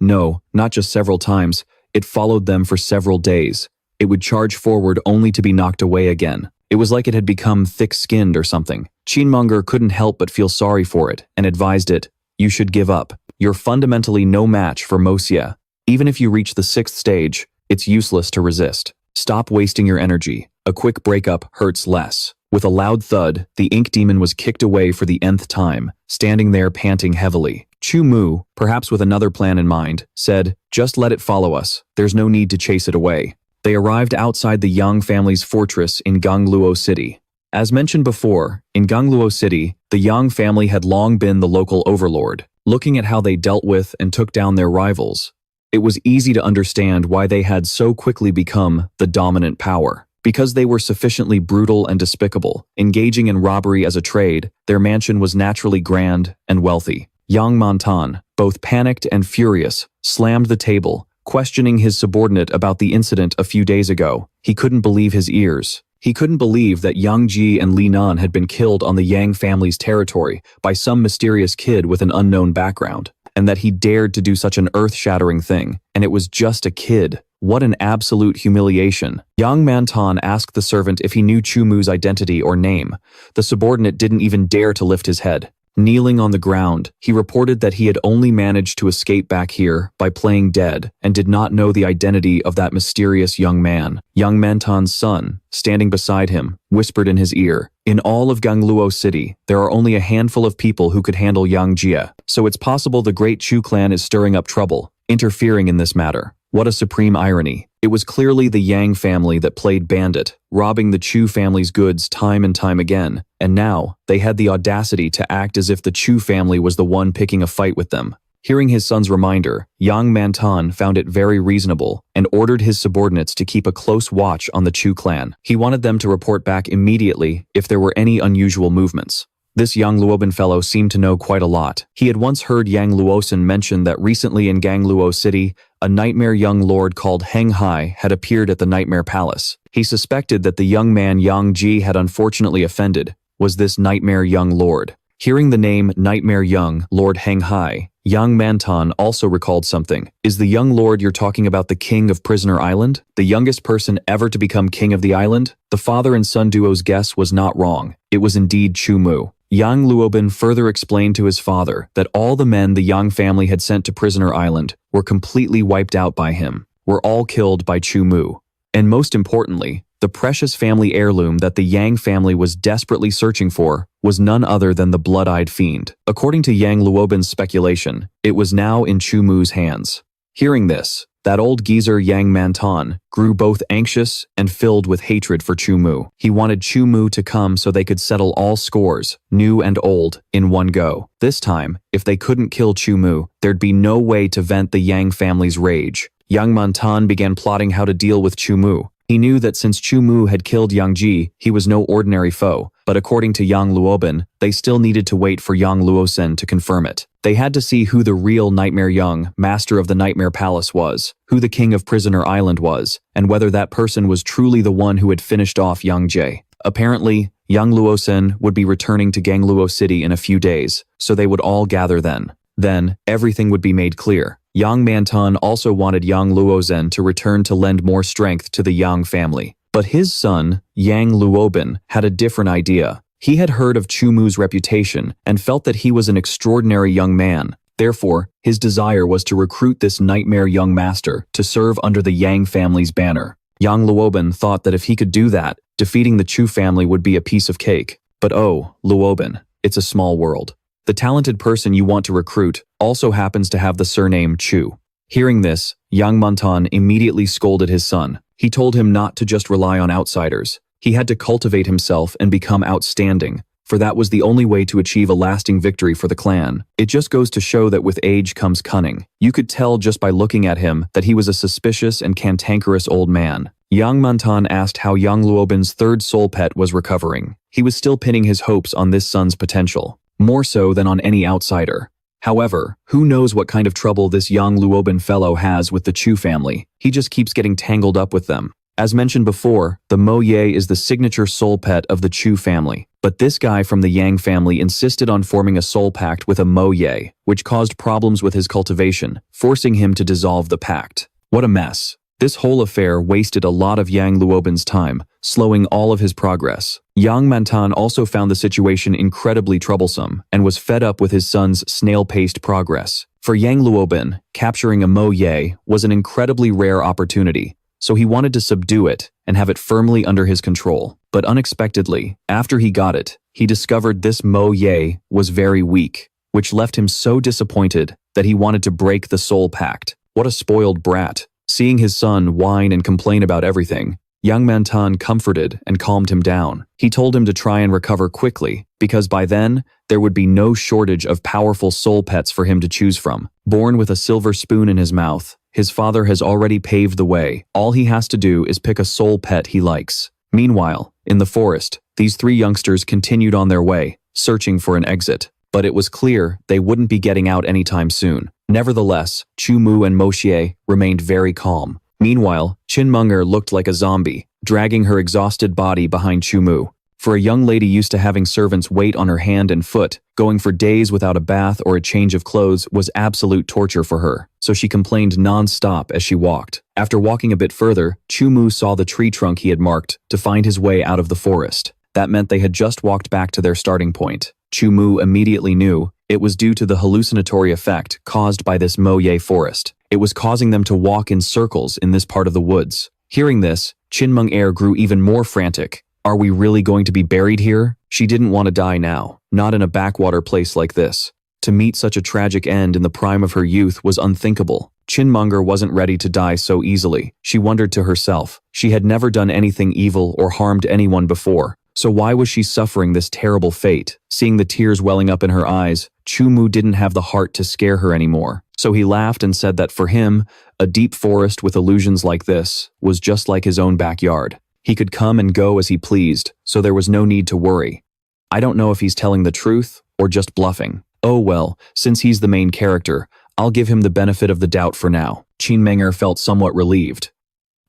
No, not just several times. It followed them for several days. It would charge forward only to be knocked away again. It was like it had become thick-skinned or something. Chinmunger couldn't help but feel sorry for it and advised it, "You should give up. You're fundamentally no match for Mo Xie. Even if you reach the 6th stage, it's useless to resist. Stop wasting your energy. A quick breakup hurts less." With a loud thud, the ink demon was kicked away for the nth time, standing there panting heavily. Chu Mu, perhaps with another plan in mind, said, "Just let it follow us. There's no need to chase it away." They arrived outside the Yang family's fortress in Gangluo City. As mentioned before, in Gangluo City, the Yang family had long been the local overlord. Looking at how they dealt with and took down their rivals, it was easy to understand why they had so quickly become the dominant power. Because they were sufficiently brutal and despicable, engaging in robbery as a trade, their mansion was naturally grand and wealthy. Yang Mantan, both panicked and furious, slammed the table, questioning his subordinate about the incident a few days ago. He couldn't believe his ears. He couldn't believe that Yang Ji and Li Nan had been killed on the Yang family's territory by some mysterious kid with an unknown background, and that he dared to do such an earth-shattering thing, and it was just a kid. What an absolute humiliation. Yang Mantan asked the servant if he knew Chu Mu's identity or name. The subordinate didn't even dare to lift his head. Kneeling on the ground, he reported that he had only managed to escape back here by playing dead and did not know the identity of that mysterious young man. Young Mantan's son, standing beside him, whispered in his ear, "In all of Gangluo City, there are only a handful of people who could handle Yang Jie, so it's possible the Great Chu clan is stirring up trouble, interfering in this matter." What a supreme irony. It was clearly the Yang family that played bandit, robbing the Chu family's goods time and time again, and now they had the audacity to act as if the Chu family was the one picking a fight with them. Hearing his son's reminder, Yang Mantan found it very reasonable and ordered his subordinates to keep a close watch on the Chu clan. He wanted them to report back immediately if there were any unusual movements. This Yang Luoban fellow seemed to know quite a lot. He had once heard Yang Luosen mention that recently in Gangluo City, a nightmare young lord called Heng Hai had appeared at the Nightmare Palace. He suspected that the young man Yang Ji had unfortunately offended was this nightmare young lord. Hearing the name Nightmare Young Lord Heng Hai, Yang Mantan also recalled something. Is the young lord you're talking about the king of Prisoner Island? The youngest person ever to become king of the island? The father and son duo's guess was not wrong. It was indeed Chu Mu. Yang Luoban further explained to his father that all the men the Yang family had sent to Prisoner Island were completely wiped out by him, were all killed by Chu Mu. And most importantly, the precious family heirloom that the Yang family was desperately searching for was none other than the blood-eyed fiend. According to Yang Luoban's speculation, it was now in Chu Mu's hands. Hearing this, that old geezer Yang Mantan grew both anxious and filled with hatred for Chu Mu. He wanted Chu Mu to come so they could settle all scores, new and old, in one go. This time, if they couldn't kill Chu Mu, there'd be no way to vent the Yang family's rage. Yang Mantan began plotting how to deal with Chu Mu. He knew that since Chu Mu had killed Yang Ji, he was no ordinary foe, but according to Yang Luoban, they still needed to wait for Yang Luosen to confirm it. They had to see who the real Nightmare Young, master of the Nightmare Palace was, who the king of Prisoner Island was, and whether that person was truly the one who had finished off Yang Jie. Apparently, Yang Luosen would be returning to Gangluo City in a few days, so they would all gather then. Then, everything would be made clear. Yang Mantan also wanted Yang Luozen to return to lend more strength to the Yang family. But his son, Yang Luoban, had a different idea. He had heard of Chu Mu's reputation and felt that he was an extraordinary young man. Therefore, his desire was to recruit this nightmare young master to serve under the Yang family's banner. Yang Luoban thought that if he could do that, defeating the Chu family would be a piece of cake. But oh, Luoban, it's a small world. The talented person you want to recruit also happens to have the surname Chu. Hearing this, Yang Mantan immediately scolded his son. He told him not to just rely on outsiders. He had to cultivate himself and become outstanding, for that was the only way to achieve a lasting victory for the clan. It just goes to show that with age comes cunning. You could tell just by looking at him that he was a suspicious and cantankerous old man. Yang Mantan asked how Yang Luoban's third soul pet was recovering. He was still pinning his hopes on this son's potential, more so than on any outsider. However, who knows what kind of trouble this Yang Luoban fellow has with the Chu family. He just keeps getting tangled up with them. As mentioned before, the Mo Xie is the signature soul pet of the Chu family. But this guy from the Yang family insisted on forming a soul pact with a Mo Xie, which caused problems with his cultivation, forcing him to dissolve the pact. What a mess. This whole affair wasted a lot of Yang Luoban's time, slowing all of his progress. Yang Mantan also found the situation incredibly troublesome and was fed up with his son's snail-paced progress. For Yang Luoban, capturing a Mo Xie was an incredibly rare opportunity, so he wanted to subdue it and have it firmly under his control. But unexpectedly, after he got it, he discovered this Mo Xie was very weak, which left him so disappointed that he wanted to break the soul pact. What a spoiled brat. Seeing his son whine and complain about everything, Yang Mantan comforted and calmed him down. He told him to try and recover quickly, because by then, there would be no shortage of powerful soul pets for him to choose from. Born with a silver spoon in his mouth, his father has already paved the way. All he has to do is pick a soul pet he likes. Meanwhile, in the forest, these three youngsters continued on their way, searching for an exit. But it was clear they wouldn't be getting out anytime soon. Nevertheless, Chu Mu and Mo Xie remained very calm. Meanwhile, Chinmonger looked like a zombie, dragging her exhausted body behind Chu Mu. For a young lady used to having servants wait on her hand and foot, going for days without a bath or a change of clothes was absolute torture for her, so she complained non-stop as she walked. After walking a bit further, Chu Mu saw the tree trunk he had marked to find his way out of the forest. That meant they had just walked back to their starting point. Chu Mu immediately knew it was due to the hallucinatory effect caused by this Mo Xie forest. It was causing them to walk in circles in this part of the woods. Hearing this, Qin Air grew even more frantic. Are we really going to be buried here? She didn't want to die now, not in a backwater place like this. To meet such a tragic end in the prime of her youth was unthinkable. Qinmonger wasn't ready to die so easily. She wondered to herself. She had never done anything evil or harmed anyone before. So why was she suffering this terrible fate? Seeing the tears welling up in her eyes, Chu Mu didn't have the heart to scare her anymore. So he laughed and said that for him, a deep forest with illusions like this was just like his own backyard. He could come and go as he pleased, so there was no need to worry. I don't know if he's telling the truth or just bluffing. Oh well, since he's the main character, I'll give him the benefit of the doubt for now. Qinmenger felt somewhat relieved.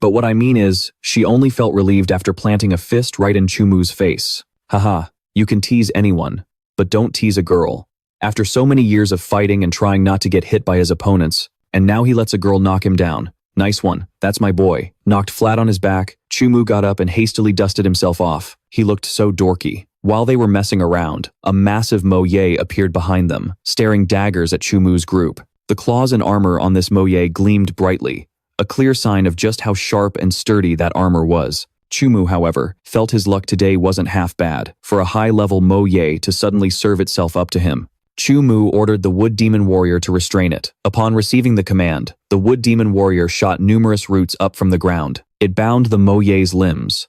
But what I mean is, she only felt relieved after planting a fist right in Chu Mu's face. Haha, you can tease anyone, but don't tease a girl. After so many years of fighting and trying not to get hit by his opponents, and now he lets a girl knock him down. Nice one, that's my boy. Knocked flat on his back, Chu Mu got up and hastily dusted himself off. He looked so dorky. While they were messing around, a massive Mo Xie appeared behind them, staring daggers at Chu Mu's group. The claws and armor on this Mo Xie gleamed brightly, a clear sign of just how sharp and sturdy that armor was. Chu Mu, however, felt his luck today wasn't half bad for a high-level Mo Xie to suddenly serve itself up to him. Chu Mu ordered the Wood Demon Warrior to restrain it. Upon receiving the command, the Wood Demon Warrior shot numerous roots up from the ground. It bound the Mo Xie's limbs.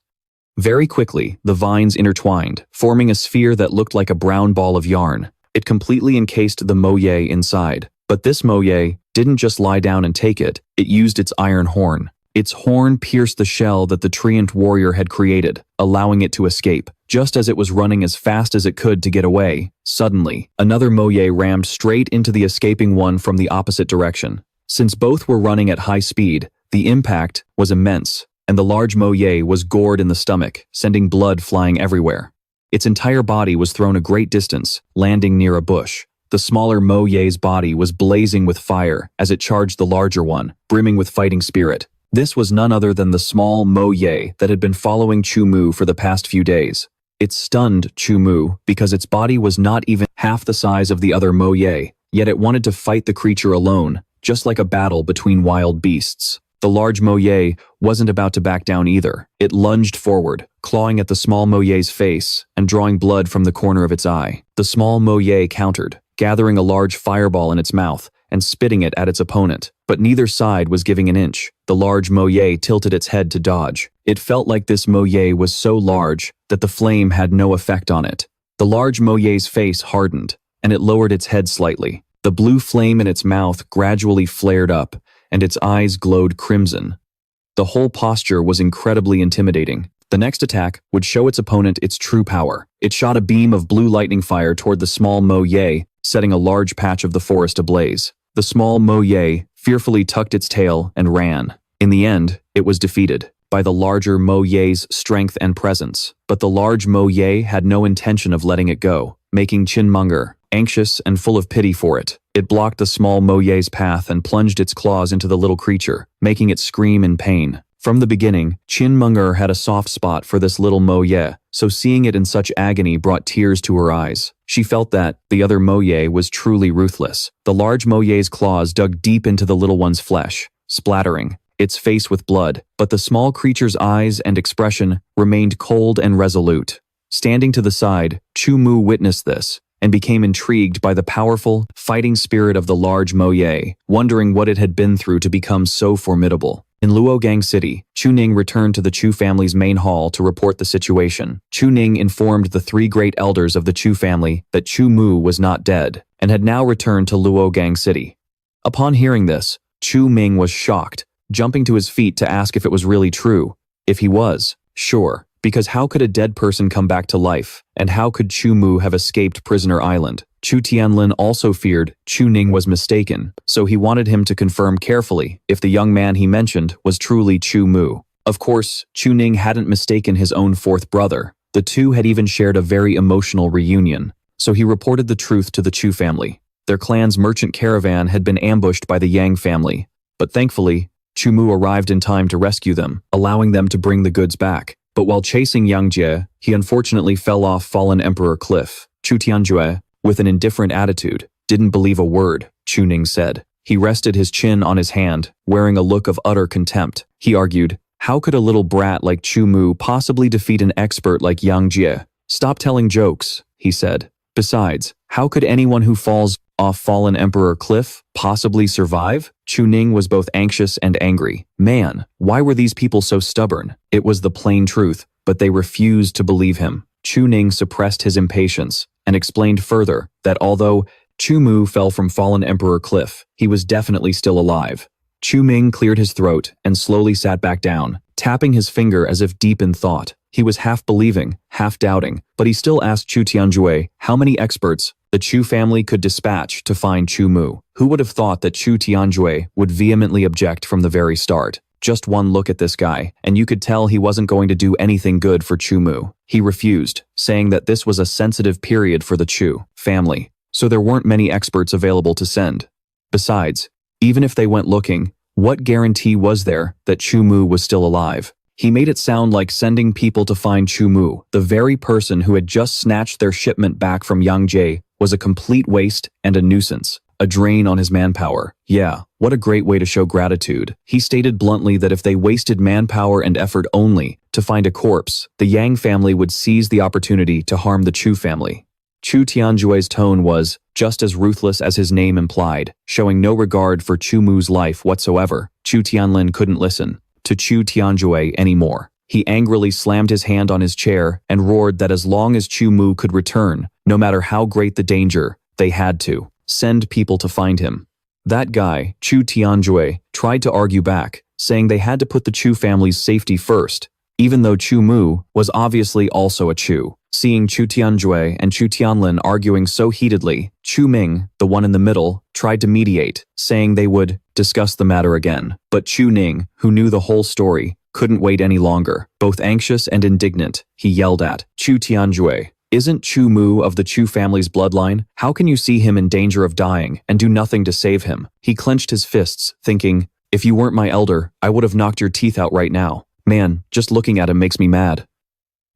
Very quickly, the vines intertwined, forming a sphere that looked like a brown ball of yarn. It completely encased the Mo Xie inside. But this Mo Xie didn't just lie down and take it, it used its iron horn. Its horn pierced the shell that the Treant warrior had created, allowing it to escape. Just as it was running as fast as it could to get away, suddenly, another Mo Xie rammed straight into the escaping one from the opposite direction. Since both were running at high speed, the impact was immense, and the large Mo Xie was gored in the stomach, sending blood flying everywhere. Its entire body was thrown a great distance, landing near a bush. The smaller Mo Xie's body was blazing with fire as it charged the larger one, brimming with fighting spirit. This was none other than the small Mo Xie that had been following Chu Mu for the past few days. It stunned Chu Mu because its body was not even half the size of the other Mo Xie, yet it wanted to fight the creature alone, just like a battle between wild beasts. The large Mo Xie wasn't about to back down either. It lunged forward, clawing at the small Mo Xie's face and drawing blood from the corner of its eye. The small Mo Xie countered, gathering a large fireball in its mouth and spitting it at its opponent. But neither side was giving an inch. The large Mo Xie tilted its head to dodge. It felt like this Mo Xie was so large that the flame had no effect on it. The large Mo Xie's face hardened, and it lowered its head slightly. The blue flame in its mouth gradually flared up, and its eyes glowed crimson. The whole posture was incredibly intimidating. The next attack would show its opponent its true power. It shot a beam of blue lightning fire toward the small Mo Xie, setting a large patch of the forest ablaze. The small Mo Xie fearfully tucked its tail and ran. In the end, it was defeated by the larger Mo Xie's strength and presence. But the large Mo Xie had no intention of letting it go, making Qinmonger anxious and full of pity for it. It blocked the small Mo Xie's path and plunged its claws into the little creature, making it scream in pain. From the beginning, Qinmonger had a soft spot for this little Mo Xie, so seeing it in such agony brought tears to her eyes. She felt that the other Mo Xie was truly ruthless. The large Mo Xie's claws dug deep into the little one's flesh, splattering its face with blood, but the small creature's eyes and expression remained cold and resolute. Standing to the side, Chu Mu witnessed this and became intrigued by the powerful, fighting spirit of the large Mo Xie, wondering what it had been through to become so formidable. In Luogang City, Chu Ning returned to the Chu family's main hall to report the situation. Chu Ning informed the three great elders of the Chu family that Chu Mu was not dead and had now returned to Luogang City. Upon hearing this, Chu Ming was shocked, jumping to his feet to ask if it was really true. If he was, sure, because how could a dead person come back to life, and how could Chu Mu have escaped Prisoner Island? Chu Tianlin also feared Chu Ning was mistaken, so he wanted him to confirm carefully if the young man he mentioned was truly Chu Mu. Of course, Chu Ning hadn't mistaken his own fourth brother. The two had even shared a very emotional reunion, so he reported the truth to the Chu family. Their clan's merchant caravan had been ambushed by the Yang family, but thankfully, Chu Mu arrived in time to rescue them, allowing them to bring the goods back. But while chasing Yang Jie, he unfortunately fell off Fallen Emperor Cliff, Chu Tianjue, with an indifferent attitude, didn't believe a word, Chu Ning said. He rested his chin on his hand, wearing a look of utter contempt. He argued, how could a little brat like Chu Mu possibly defeat an expert like Yang Jie? Stop telling jokes, he said. Besides, how could anyone who falls off Fallen Emperor Cliff possibly survive? Chu Ning was both anxious and angry. Man, why were these people so stubborn? It was the plain truth, but they refused to believe him. Chu Ning suppressed his impatience and explained further that although Chu Mu fell from Fallen Emperor Cliff, he was definitely still alive. Chu Ming cleared his throat and slowly sat back down, tapping his finger as if deep in thought. He was half believing, half doubting, but he still asked Chu Tianjue how many experts the Chu family could dispatch to find Chu Mu. Who would have thought that Chu Tianjue would vehemently object from the very start? Just one look at this guy, and you could tell he wasn't going to do anything good for Chu Mu. He refused, saying that this was a sensitive period for the Chu family, so there weren't many experts available to send. Besides, even if they went looking, what guarantee was there that Chu Mu was still alive? He made it sound like sending people to find Chu Mu, the very person who had just snatched their shipment back from Yang Jie, was a complete waste and a nuisance, a drain on his manpower. Yeah, what a great way to show gratitude. He stated bluntly that if they wasted manpower and effort only to find a corpse, the Yang family would seize the opportunity to harm the Chu family. Chu Tianjue's tone was just as ruthless as his name implied, showing no regard for Chu Mu's life whatsoever. Chu Tianlin couldn't listen to Chu Tianjue anymore. He angrily slammed his hand on his chair and roared that as long as Chu Mu could return, no matter how great the danger, they had to send people to find him. That guy, Chu Tianjue, tried to argue back, saying they had to put the Chu family's safety first, even though Chu Mu was obviously also a Chu. Seeing Chu Tianjue and Chu Tianlin arguing so heatedly, Chu Ming, the one in the middle, tried to mediate, saying they would discuss the matter again. But Chu Ning, who knew the whole story, couldn't wait any longer. Both anxious and indignant, he yelled at Chu Tianjue, "Isn't Chu Mu of the Chu family's bloodline? How can you see him in danger of dying and do nothing to save him?" He clenched his fists, thinking, if you weren't my elder, I would have knocked your teeth out right now. Man, just looking at him makes me mad.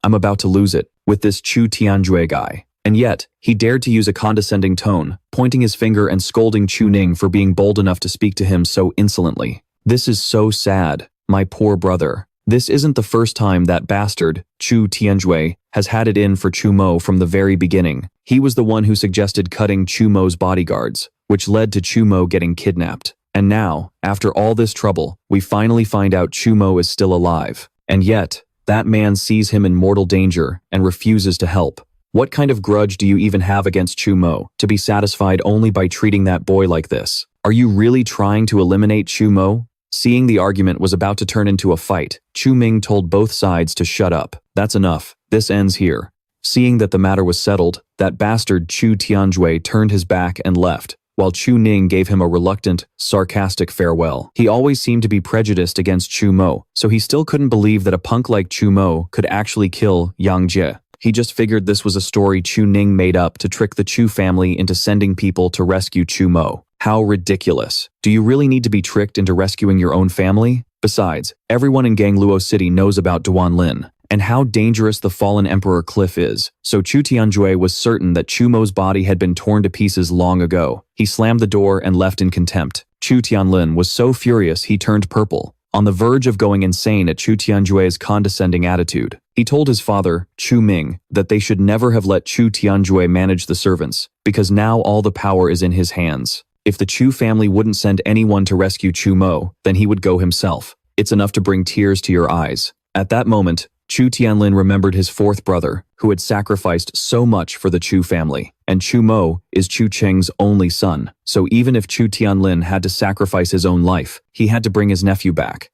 I'm about to lose it with this Chu Tianjue guy. And yet, he dared to use a condescending tone, pointing his finger and scolding Chu Ning for being bold enough to speak to him so insolently. This is so sad, my poor brother. This isn't the first time that bastard, Chu Tianjue, has had it in for Chu Mo from the very beginning. He was the one who suggested cutting Chu Mo's bodyguards, which led to Chu Mo getting kidnapped. And now, after all this trouble, we finally find out Chu Mo is still alive. And yet, that man sees him in mortal danger and refuses to help. What kind of grudge do you even have against Chu Mo to be satisfied only by treating that boy like this? Are you really trying to eliminate Chu Mo? Seeing the argument was about to turn into a fight, Chu Ming told both sides to shut up. That's enough. This ends here. Seeing that the matter was settled, that bastard Chu Tianjue turned his back and left, while Chu Ning gave him a reluctant, sarcastic farewell. He always seemed to be prejudiced against Chu Mo, so he still couldn't believe that a punk like Chu Mo could actually kill Yang Jie. He just figured this was a story Chu Ning made up to trick the Chu family into sending people to rescue Chu Mo. How ridiculous. Do you really need to be tricked into rescuing your own family? Besides, everyone in Gangluo City knows about Duanlin and how dangerous the fallen Emperor Cliff is, so Chu Tianjue was certain that Chu Mo's body had been torn to pieces long ago. He slammed the door and left in contempt. Chu Tianlin was so furious he turned purple, on the verge of going insane at Chu Tianjue's condescending attitude. He told his father, Chu Ming, that they should never have let Chu Tianjue manage the servants, because now all the power is in his hands. If the Chu family wouldn't send anyone to rescue Chu Mo, then he would go himself. It's enough to bring tears to your eyes. At that moment, Chu Tianlin remembered his fourth brother, who had sacrificed so much for the Chu family, and Chu Mo is Chu Cheng's only son, so even if Chu Tianlin had to sacrifice his own life, he had to bring his nephew back.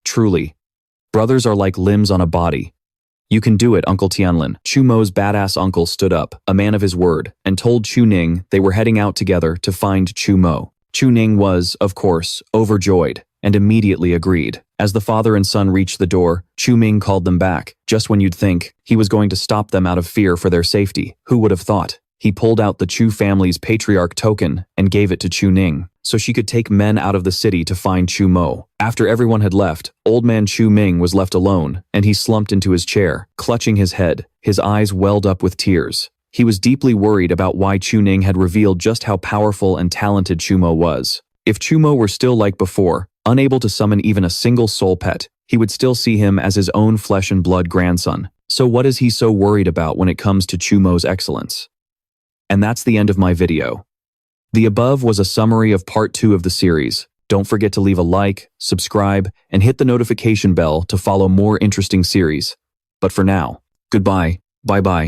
Truly, brothers are like limbs on a body. You can do it, Uncle Tianlin. Chu Mo's badass uncle stood up, a man of his word, and told Chu Ning they were heading out together to find Chu Mo. Chu Ning was, of course, overjoyed, and immediately agreed. As the father and son reached the door, Chu Ming called them back, just when you'd think he was going to stop them out of fear for their safety. Who would have thought? He pulled out the Chu family's patriarch token and gave it to Chu Ning, so she could take men out of the city to find Chu Mo. After everyone had left, old man Chu Ming was left alone, and he slumped into his chair, clutching his head. His eyes welled up with tears. He was deeply worried about why Chuning had revealed just how powerful and talented Chu Mu was. If Chu Mu were still like before, unable to summon even a single soul pet, he would still see him as his own flesh and blood grandson. So what is he so worried about when it comes to Chu Mu's excellence? And that's the end of my video. The above was a summary of part 2 of the series. Don't forget to leave a like, subscribe, and hit the notification bell to follow more interesting series. But for now, goodbye, bye-bye.